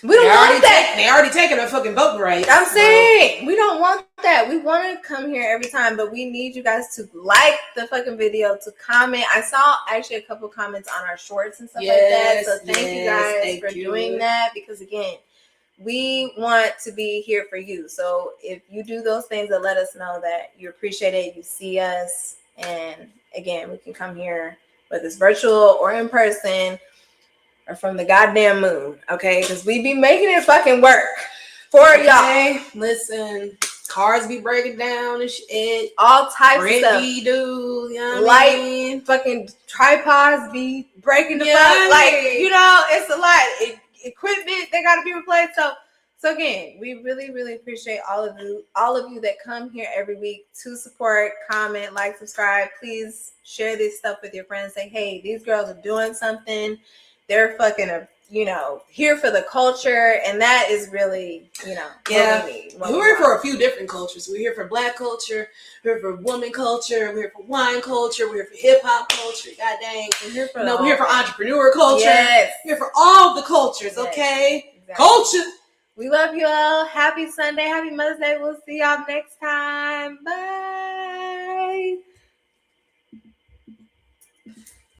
We don't want that. They already taking our fucking vote rights. I'm saying we don't want that. We want to come here every time, but we need you guys to like the fucking video, to comment. I saw actually a couple comments on our shorts and stuff like that. So thank you guys for doing that because again, we want to be here for you. So if you do those things, that let us know that you appreciate it, you see us, and again, we can come here whether it's virtual or in person. Or from the goddamn moon, okay? Because we be making it fucking work for y'all. Listen, cars be breaking down and shit. All types of stuff. Light fucking tripods be breaking the fuck. Like, it's a lot. Equipment, they got to be replaced. So again, we really, really appreciate all of you that come here every week to support, comment, like, subscribe. Please share this stuff with your friends. Say, hey, these girls are doing something. They're fucking, here for the culture, and that is really, what we need. We're here for a few different cultures. We're here for Black culture. We're here for woman culture. We're here for wine culture. We're here for hip hop culture. God dang. We're here for entrepreneur culture. Yes. We're here for all the cultures. Okay, exactly. Culture. We love you all. Happy Sunday. Happy Mother's Day. We'll see y'all next time. Bye.